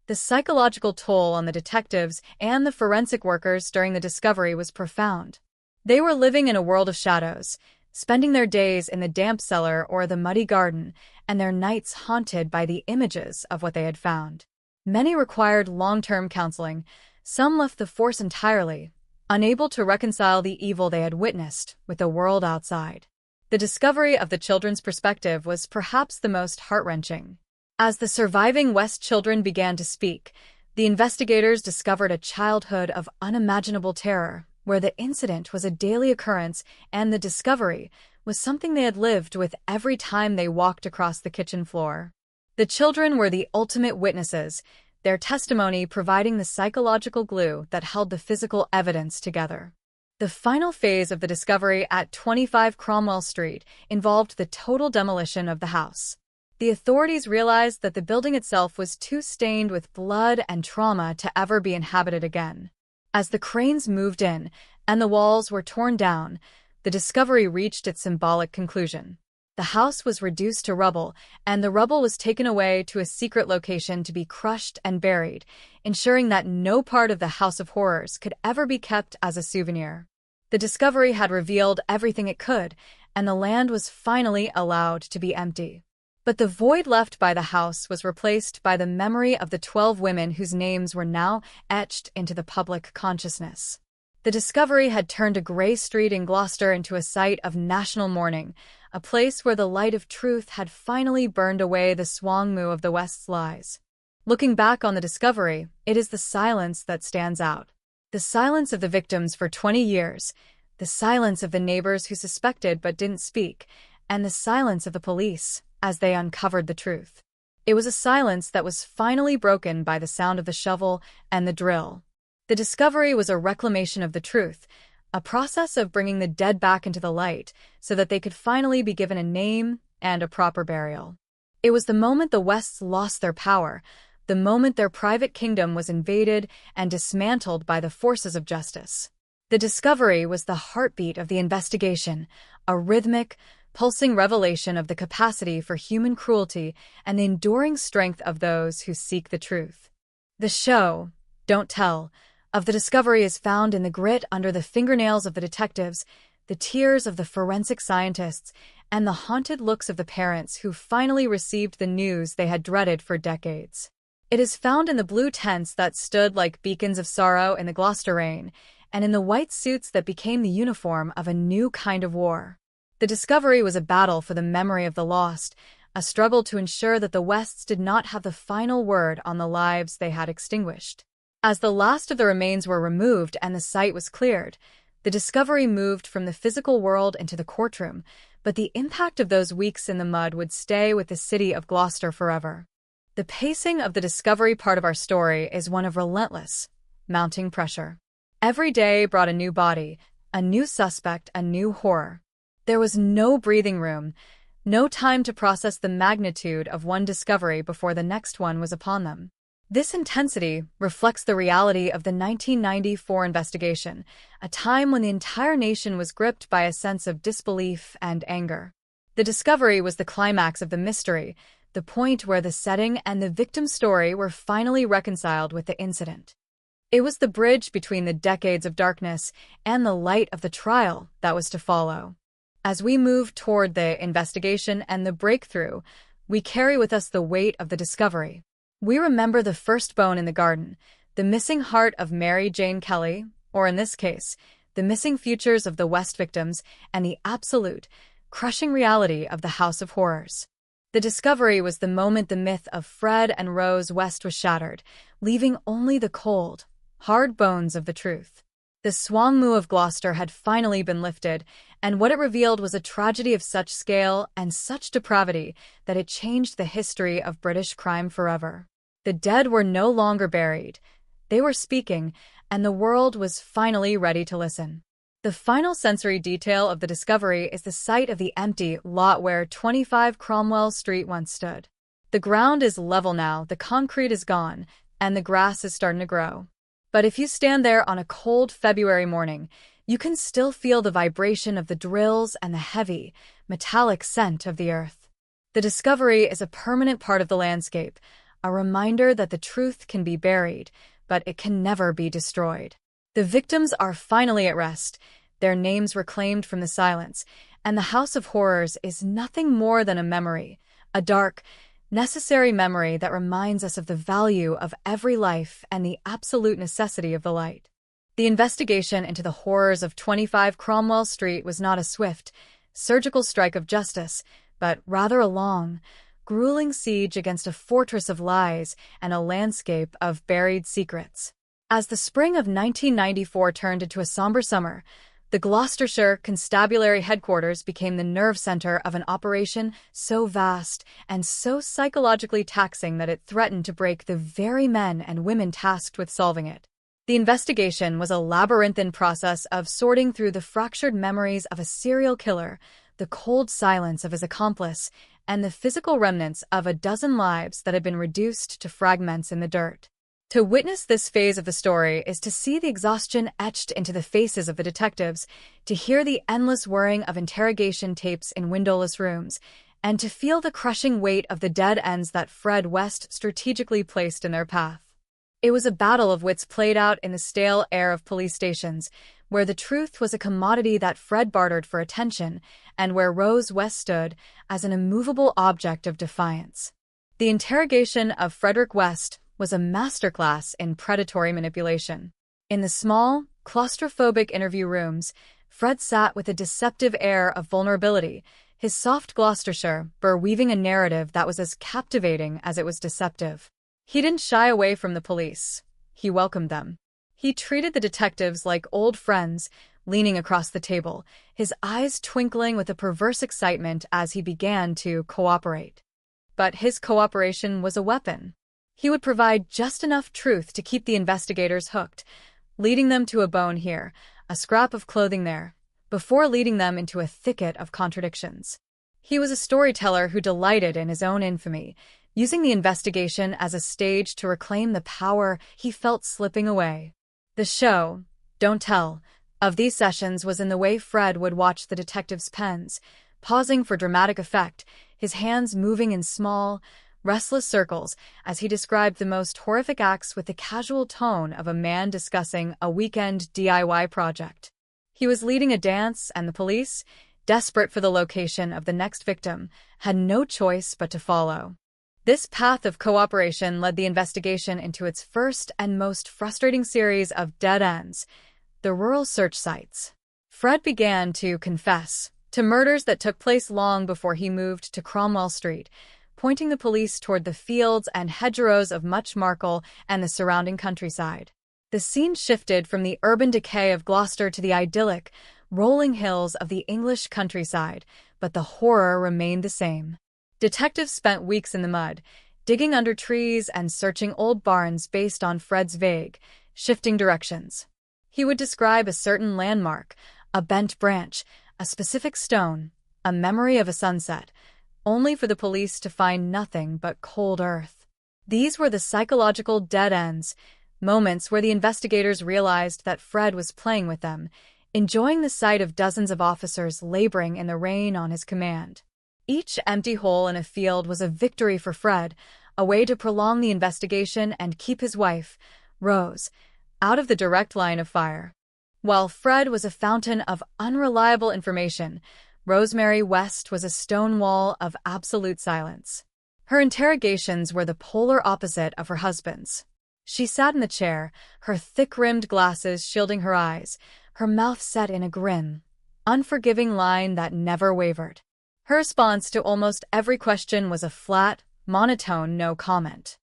The psychological toll on the detectives and the forensic workers during the discovery was profound. They were living in a world of shadows, spending their days in the damp cellar or the muddy garden, and their nights haunted by the images of what they had found. Many required long-term counseling, some left the force entirely, unable to reconcile the evil they had witnessed with the world outside. The discovery of the children's perspective was perhaps the most heart-wrenching. As the surviving West children began to speak, The investigators discovered a childhood of unimaginable terror, where the incident was a daily occurrence and the discovery was something they had lived with every time they walked across the kitchen floor. The children were the ultimate witnesses, their testimony providing the psychological glue that held the physical evidence together. The final phase of the discovery at 25 Cromwell Street involved the total demolition of the house. The authorities realized that the building itself was too stained with blood and trauma to ever be inhabited again. As the cranes moved in and the walls were torn down, the discovery reached its symbolic conclusion. The house was reduced to rubble, and the rubble was taken away to a secret location to be crushed and buried, ensuring that no part of the House of Horrors could ever be kept as a souvenir. The discovery had revealed everything it could, and the land was finally allowed to be empty. But the void left by the house was replaced by the memory of the 12 women whose names were now etched into the public consciousness. The discovery had turned a gray street in Gloucester into a site of national mourning, a place where the light of truth had finally burned away the swangmu of the West's lies. Looking back on the discovery, it is the silence that stands out. The silence of the victims for 20 years, the silence of the neighbors who suspected but didn't speak, and the silence of the police as they uncovered the truth. It was a silence that was finally broken by the sound of the shovel and the drill. The discovery was a reclamation of the truth, a process of bringing the dead back into the light so that they could finally be given a name and a proper burial. It was the moment the Wests lost their power, the moment their private kingdom was invaded and dismantled by the forces of justice. The discovery was the heartbeat of the investigation, a rhythmic, pulsing revelation of the capacity for human cruelty and the enduring strength of those who seek the truth. The show, Don't Tell, of the discovery is found in the grit under the fingernails of the detectives, the tears of the forensic scientists, and the haunted looks of the parents who finally received the news they had dreaded for decades. It is found in the blue tents that stood like beacons of sorrow in the Gloucester rain, and in the white suits that became the uniform of a new kind of war. The discovery was a battle for the memory of the lost, a struggle to ensure that the Wests did not have the final word on the lives they had extinguished. As the last of the remains were removed and the site was cleared, the discovery moved from the physical world into the courtroom, but the impact of those weeks in the mud would stay with the city of Gloucester forever. The pacing of the discovery part of our story is one of relentless, mounting pressure. Every day brought a new body, a new suspect, a new horror. There was no breathing room, no time to process the magnitude of one discovery before the next one was upon them. This intensity reflects the reality of the 1994 investigation, a time when the entire nation was gripped by a sense of disbelief and anger. The discovery was the climax of the mystery, the point where the setting and the victim's story were finally reconciled with the incident. It was the bridge between the decades of darkness and the light of the trial that was to follow. As we move toward the investigation and the breakthrough, we carry with us the weight of the discovery. We remember the first bone in the garden, the missing heart of Mary Jane Kelly, or in this case, the missing futures of the West victims, and the absolute, crushing reality of the House of Horrors. The discovery was the moment the myth of Fred and Rose West was shattered, leaving only the cold, hard bones of the truth. The swangmu of Gloucester had finally been lifted, and what it revealed was a tragedy of such scale and such depravity that it changed the history of British crime forever. The dead were no longer buried. They were speaking, and the world was finally ready to listen. The final sensory detail of the discovery is the sight of the empty lot where 25 Cromwell Street once stood. The ground is level now, the concrete is gone, and the grass is starting to grow. But if you stand there on a cold February morning, you can still feel the vibration of the drills and the heavy, metallic scent of the earth. The discovery is a permanent part of the landscape, a reminder that the truth can be buried, but it can never be destroyed. The victims are finally at rest, their names reclaimed from the silence, and the House of Horrors is nothing more than a memory, a dark, necessary memory that reminds us of the value of every life and the absolute necessity of the light. The investigation into the horrors of 25 Cromwell Street was not a swift, surgical strike of justice, but rather a long, grueling siege against a fortress of lies and a landscape of buried secrets. As the spring of 1994 turned into a somber summer, the Gloucestershire Constabulary Headquarters became the nerve center of an operation so vast and so psychologically taxing that it threatened to break the very men and women tasked with solving it. The investigation was a labyrinthine process of sorting through the fractured memories of a serial killer, the cold silence of his accomplice, and the physical remnants of a dozen lives that had been reduced to fragments in the dirt. To witness this phase of the story is to see the exhaustion etched into the faces of the detectives, to hear the endless whirring of interrogation tapes in windowless rooms, and to feel the crushing weight of the dead ends that Fred West strategically placed in their path. It was a battle of wits played out in the stale air of police stations, where the truth was a commodity that Fred bartered for attention, and where Rose West stood as an immovable object of defiance. The interrogation of Frederick West was a masterclass in predatory manipulation. In the small, claustrophobic interview rooms, Fred sat with a deceptive air of vulnerability, his soft Gloucestershire weaving a narrative that was as captivating as it was deceptive. He didn't shy away from the police. He welcomed them. He treated the detectives like old friends, leaning across the table, his eyes twinkling with a perverse excitement as he began to cooperate. But his cooperation was a weapon. He would provide just enough truth to keep the investigators hooked, leading them to a bone here, a scrap of clothing there, before leading them into a thicket of contradictions. He was a storyteller who delighted in his own infamy, using the investigation as a stage to reclaim the power he felt slipping away. The show, don't tell, of these sessions was in the way Fred would watch the detectives' pens, pausing for dramatic effect, his hands moving in small, restless circles as he described the most horrific acts with the casual tone of a man discussing a weekend DIY project. He was leading a dance, and the police, desperate for the location of the next victim, had no choice but to follow. This path of cooperation led the investigation into its first and most frustrating series of dead ends, the rural search sites. Fred began to confess to murders that took place long before he moved to Cromwell Street, pointing the police toward the fields and hedgerows of Muchmarkel and the surrounding countryside. The scene shifted from the urban decay of Gloucester to the idyllic, rolling hills of the English countryside, but the horror remained the same. Detectives spent weeks in the mud, digging under trees and searching old barns based on Fred's vague, shifting directions. He would describe a certain landmark, a bent branch, a specific stone, a memory of a sunset, only for the police to find nothing but cold earth. These were the psychological dead ends, moments where the investigators realized that Fred was playing with them, enjoying the sight of dozens of officers laboring in the rain on his command. Each empty hole in a field was a victory for Fred, a way to prolong the investigation and keep his wife, Rose, out of the direct line of fire. While Fred was a fountain of unreliable information, Rosemary West was a stone wall of absolute silence. Her interrogations were the polar opposite of her husband's. She sat in the chair, her thick-rimmed glasses shielding her eyes, her mouth set in a grim, unforgiving line that never wavered. Her response to almost every question was a flat, monotone no comment.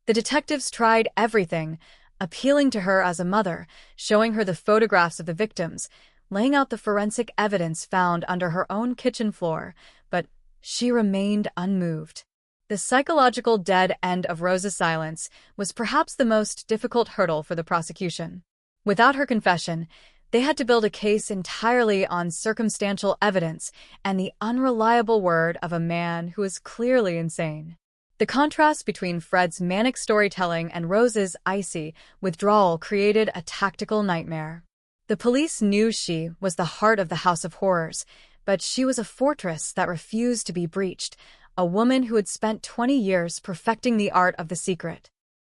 The detectives tried everything, appealing to her as a mother, showing her the photographs of the victims, laying out the forensic evidence found under her own kitchen floor, but she remained unmoved. The psychological dead end of Rose's silence was perhaps the most difficult hurdle for the prosecution. Without her confession, they had to build a case entirely on circumstantial evidence and the unreliable word of a man who was clearly insane. The contrast between Fred's manic storytelling and Rose's icy withdrawal created a tactical nightmare. The police knew she was the heart of the House of Horrors, but she was a fortress that refused to be breached, a woman who had spent 20 years perfecting the art of the secret.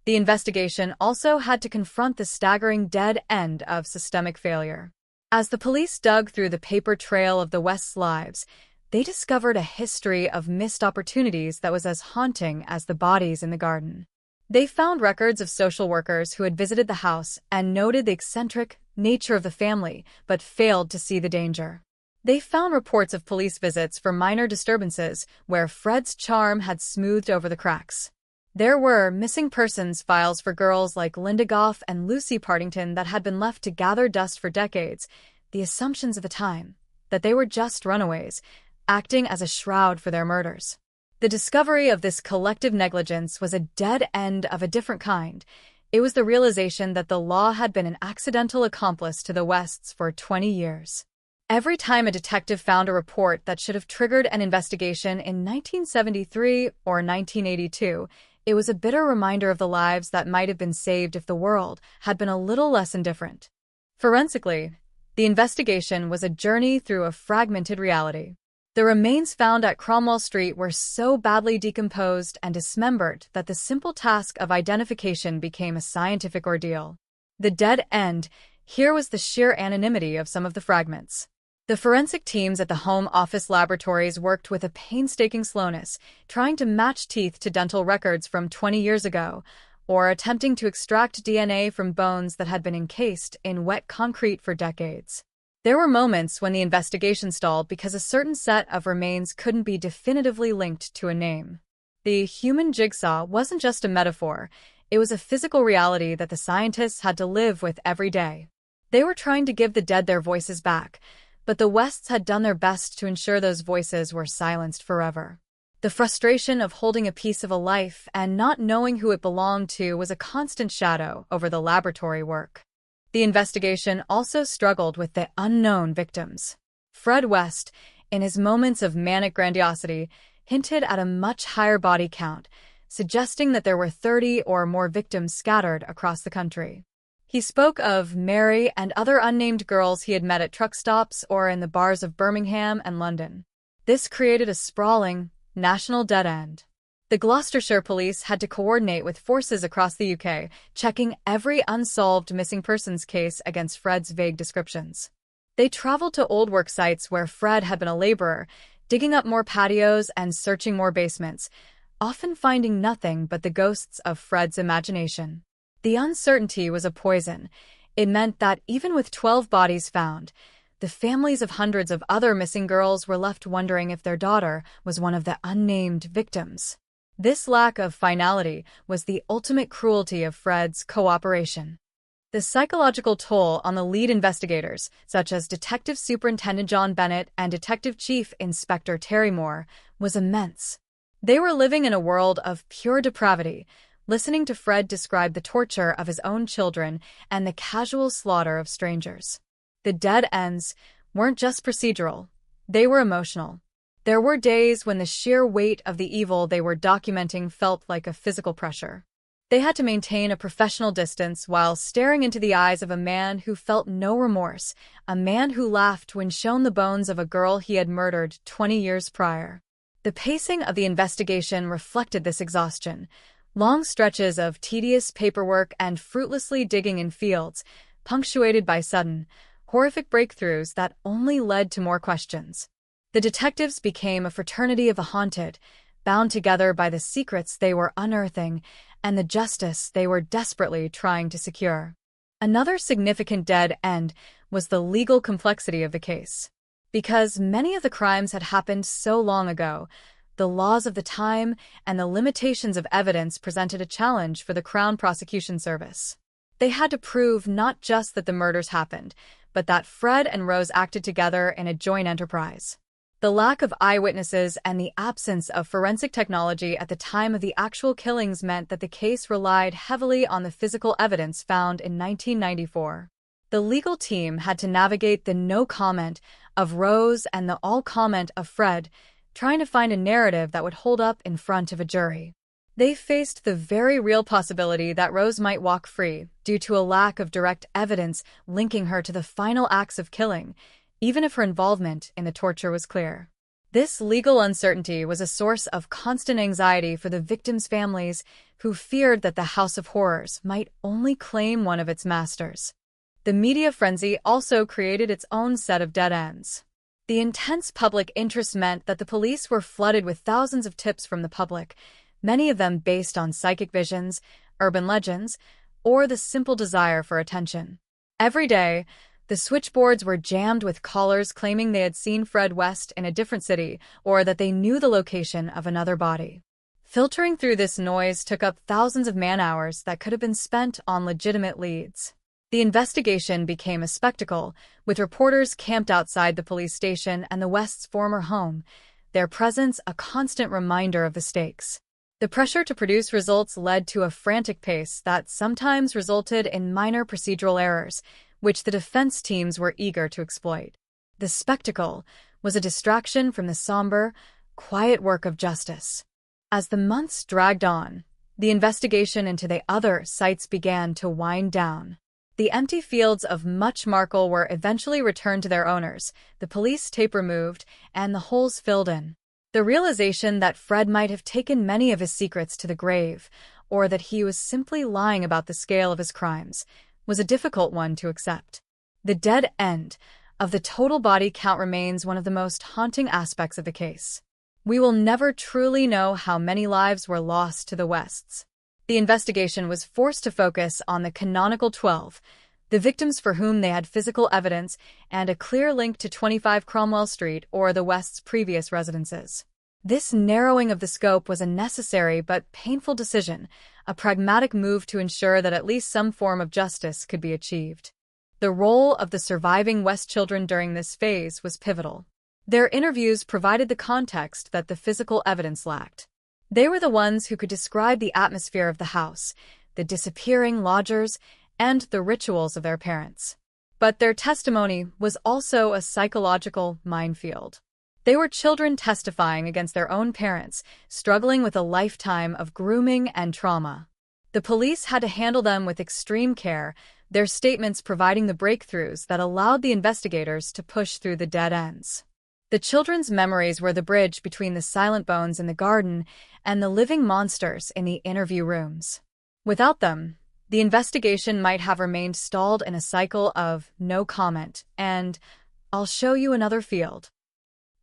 The investigation also had to confront the staggering dead end of systemic failure. As the police dug through the paper trail of the West's lives, they discovered a history of missed opportunities that was as haunting as the bodies in the garden. They found records of social workers who had visited the house and noted the eccentric nature of the family, but failed to see the danger. They found reports of police visits for minor disturbances where Fred's charm had smoothed over the cracks. There were missing persons files for girls like Linda Goff and Lucy Partington that had been left to gather dust for decades, the assumptions of the time, that they were just runaways, acting as a shroud for their murders. The discovery of this collective negligence was a dead end of a different kind. It was the realization that the law had been an accidental accomplice to the Wests for 20 years. Every time a detective found a report that should have triggered an investigation in 1973 or 1982, it was a bitter reminder of the lives that might have been saved if the world had been a little less indifferent. Forensically, the investigation was a journey through a fragmented reality. The remains found at Cromwell Street were so badly decomposed and dismembered that the simple task of identification became a scientific ordeal. The dead end here was the sheer anonymity of some of the fragments. The forensic teams at the Home Office laboratories worked with a painstaking slowness, trying to match teeth to dental records from 20 years ago, or attempting to extract DNA from bones that had been encased in wet concrete for decades. There were moments when the investigation stalled because a certain set of remains couldn't be definitively linked to a name. The human jigsaw wasn't just a metaphor, it was a physical reality that the scientists had to live with every day. They were trying to give the dead their voices back, but the Wests had done their best to ensure those voices were silenced forever. The frustration of holding a piece of a life and not knowing who it belonged to was a constant shadow over the laboratory work. The investigation also struggled with the unknown victims. Fred West, in his moments of manic grandiosity, hinted at a much higher body count, suggesting that there were 30 or more victims scattered across the country. He spoke of Mary and other unnamed girls he had met at truck stops or in the bars of Birmingham and London. This created a sprawling, national dead end. The Gloucestershire police had to coordinate with forces across the UK, checking every unsolved missing persons case against Fred's vague descriptions. They traveled to old work sites where Fred had been a laborer, digging up more patios and searching more basements, often finding nothing but the ghosts of Fred's imagination. The uncertainty was a poison. It meant that even with 12 bodies found, the families of hundreds of other missing girls were left wondering if their daughter was one of the unnamed victims. This lack of finality was the ultimate cruelty of Fred's cooperation. The psychological toll on the lead investigators, such as Detective Superintendent John Bennett and Detective Chief Inspector Terry Moore, was immense. They were living in a world of pure depravity, listening to Fred describe the torture of his own children and the casual slaughter of strangers. The dead ends weren't just procedural, they were emotional. There were days when the sheer weight of the evil they were documenting felt like a physical pressure. They had to maintain a professional distance while staring into the eyes of a man who felt no remorse, a man who laughed when shown the bones of a girl he had murdered 20 years prior. The pacing of the investigation reflected this exhaustion. Long stretches of tedious paperwork and fruitlessly digging in fields, punctuated by sudden, horrific breakthroughs that only led to more questions. The detectives became a fraternity of the haunted, bound together by the secrets they were unearthing and the justice they were desperately trying to secure. Another significant dead end was the legal complexity of the case. Because many of the crimes had happened so long ago, the laws of the time and the limitations of evidence presented a challenge for the Crown Prosecution Service. They had to prove not just that the murders happened, but that Fred and Rose acted together in a joint enterprise. The lack of eyewitnesses and the absence of forensic technology at the time of the actual killings meant that the case relied heavily on the physical evidence found in 1994. The legal team had to navigate the no comment of Rose and the all comment of Fred, trying to find a narrative that would hold up in front of a jury. They faced the very real possibility that Rose might walk free due to a lack of direct evidence linking her to the final acts of killing, even if her involvement in the torture was clear. This legal uncertainty was a source of constant anxiety for the victims' families, who feared that the House of Horrors might only claim one of its masters. The media frenzy also created its own set of dead ends. The intense public interest meant that the police were flooded with thousands of tips from the public, many of them based on psychic visions, urban legends, or the simple desire for attention. Every day, The switchboards were jammed with callers claiming they had seen Fred West in a different city or that they knew the location of another body. Filtering through this noise took up thousands of man-hours that could have been spent on legitimate leads. The investigation became a spectacle, with reporters camped outside the police station and the West's former home, their presence a constant reminder of the stakes. The pressure to produce results led to a frantic pace that sometimes resulted in minor procedural errors, which the defense teams were eager to exploit. The spectacle was a distraction from the somber, quiet work of justice. As the months dragged on, the investigation into the other sites began to wind down. The empty fields of Much Markle were eventually returned to their owners, the police tape removed, and the holes filled in. The realization that Fred might have taken many of his secrets to the grave, or that he was simply lying about the scale of his crimes, was a difficult one to accept. The dead end of the total body count remains one of the most haunting aspects of the case. We will never truly know how many lives were lost to the Wests. The investigation was forced to focus on the canonical 12, the victims for whom they had physical evidence and a clear link to 25 Cromwell Street or the West's previous residences. This narrowing of the scope was a necessary but painful decision, a pragmatic move to ensure that at least some form of justice could be achieved. The role of the surviving West children during this phase was pivotal. Their interviews provided the context that the physical evidence lacked. They were the ones who could describe the atmosphere of the house, the disappearing lodgers, and the rituals of their parents. But their testimony was also a psychological minefield. They were children testifying against their own parents, struggling with a lifetime of grooming and trauma. The police had to handle them with extreme care, their statements providing the breakthroughs that allowed the investigators to push through the dead ends. The children's memories were the bridge between the silent bones in the garden and the living monsters in the interview rooms. Without them, the investigation might have remained stalled in a cycle of no comment and "I'll show you another field."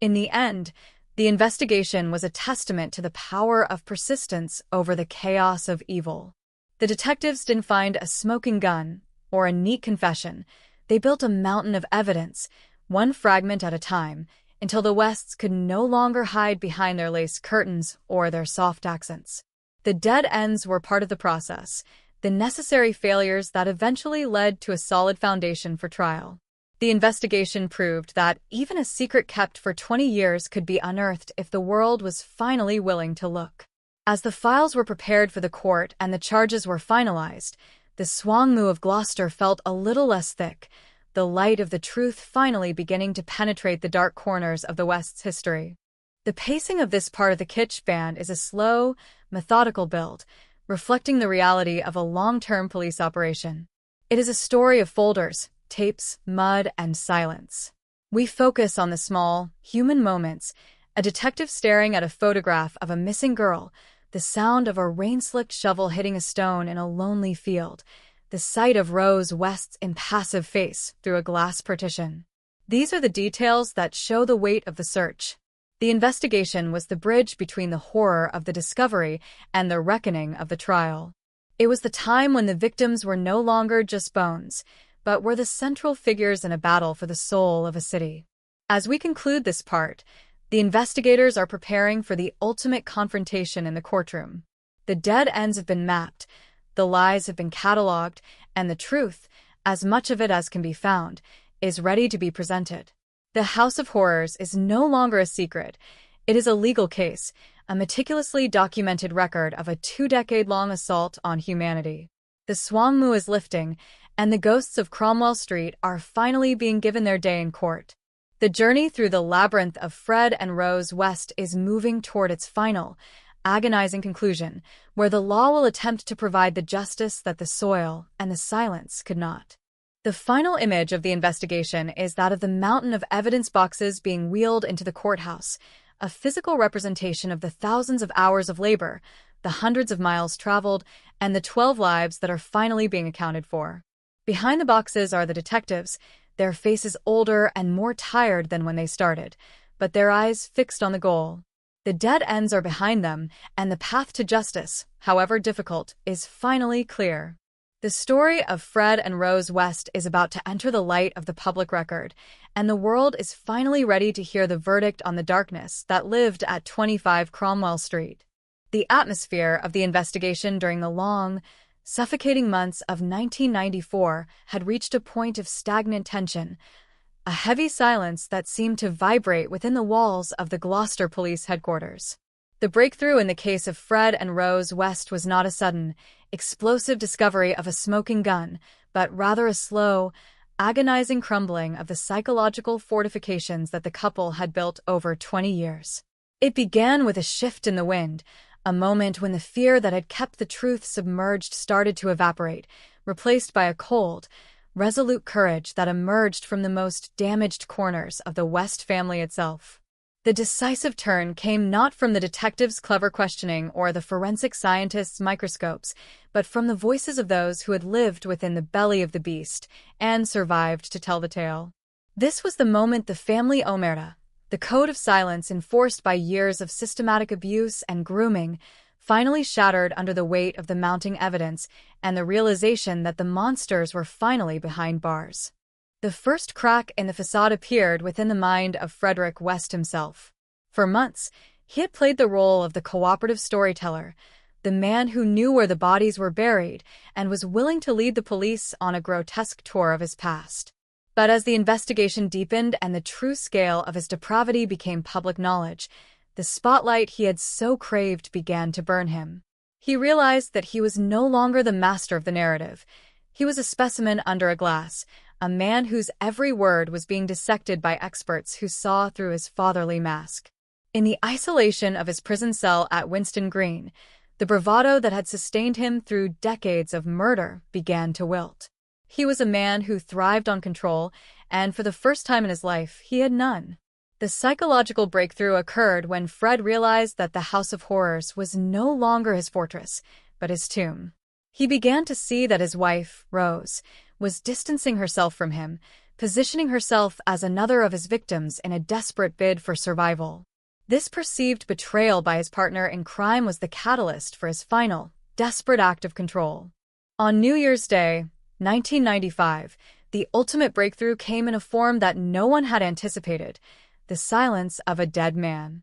In the end, the investigation was a testament to the power of persistence over the chaos of evil. The detectives didn't find a smoking gun or a neat confession. They built a mountain of evidence, one fragment at a time, until the Wests could no longer hide behind their lace curtains or their soft accents. The dead ends were part of the process, the necessary failures that eventually led to a solid foundation for trial. The investigation proved that even a secret kept for 20 years could be unearthed if the world was finally willing to look. As the files were prepared for the court and the charges were finalized, the Swangmu of Gloucester felt a little less thick, the light of the truth finally beginning to penetrate the dark corners of the West's history. The pacing of this part of the Kitsch Band is a slow, methodical build, reflecting the reality of a long-term police operation. It is a story of folders, tapes, mud, and silence. We focus on the small, human moments, a detective staring at a photograph of a missing girl, the sound of a rain-slicked shovel hitting a stone in a lonely field, the sight of Rose West's impassive face through a glass partition. These are the details that show the weight of the search. The investigation was the bridge between the horror of the discovery and the reckoning of the trial. It was the time when the victims were no longer just bones, but were the central figures in a battle for the soul of a city. As we conclude this part, the investigators are preparing for the ultimate confrontation in the courtroom. The dead ends have been mapped, the lies have been cataloged, and the truth, as much of it as can be found, is ready to be presented. The House of Horrors is no longer a secret. It is a legal case, a meticulously documented record of a 2-decade-long assault on humanity. The Swangmu is lifting, and the ghosts of Cromwell Street are finally being given their day in court. The journey through the labyrinth of Fred and Rose West is moving toward its final, agonizing conclusion, where the law will attempt to provide the justice that the soil and the silence could not. The final image of the investigation is that of the mountain of evidence boxes being wheeled into the courthouse, a physical representation of the thousands of hours of labor, the hundreds of miles traveled, and the 12 lives that are finally being accounted for. Behind the boxes are the detectives, their faces older and more tired than when they started, but their eyes fixed on the goal. The dead ends are behind them, and the path to justice, however difficult, is finally clear. The story of Fred and Rose West is about to enter the light of the public record, and the world is finally ready to hear the verdict on the darkness that lived at 25 Cromwell Street. The atmosphere of the investigation during the long, suffocating months of 1994 had reached a point of stagnant tension, a heavy silence that seemed to vibrate within the walls of the Gloucester Police Headquarters. The breakthrough in the case of Fred and Rose West was not a sudden, explosive discovery of a smoking gun, but rather a slow, agonizing crumbling of the psychological fortifications that the couple had built over 20 years. It began with a shift in the wind, a moment when the fear that had kept the truth submerged started to evaporate, replaced by a cold, resolute courage that emerged from the most damaged corners of the West family itself. The decisive turn came not from the detectives' clever questioning or the forensic scientists' microscopes, but from the voices of those who had lived within the belly of the beast and survived to tell the tale. This was the moment the family omerta, the code of silence enforced by years of systematic abuse and grooming, finally shattered under the weight of the mounting evidence and the realization that the monsters were finally behind bars. The first crack in the facade appeared within the mind of Frederick West himself. For months, he had played the role of the cooperative storyteller, the man who knew where the bodies were buried and was willing to lead the police on a grotesque tour of his past. But as the investigation deepened and the true scale of his depravity became public knowledge, the spotlight he had so craved began to burn him. He realized that he was no longer the master of the narrative. He was a specimen under a glass, a man whose every word was being dissected by experts who saw through his fatherly mask. In the isolation of his prison cell at Winston Green, the bravado that had sustained him through decades of murder began to wilt. He was a man who thrived on control, and for the first time in his life, he had none. The psychological breakthrough occurred when Fred realized that the House of Horrors was no longer his fortress, but his tomb. He began to see that his wife, Rose, was distancing herself from him, positioning herself as another of his victims in a desperate bid for survival. This perceived betrayal by his partner in crime was the catalyst for his final, desperate act of control. On New Year's Day, 1995, the ultimate breakthrough came in a form that no one had anticipated: the silence of a dead man.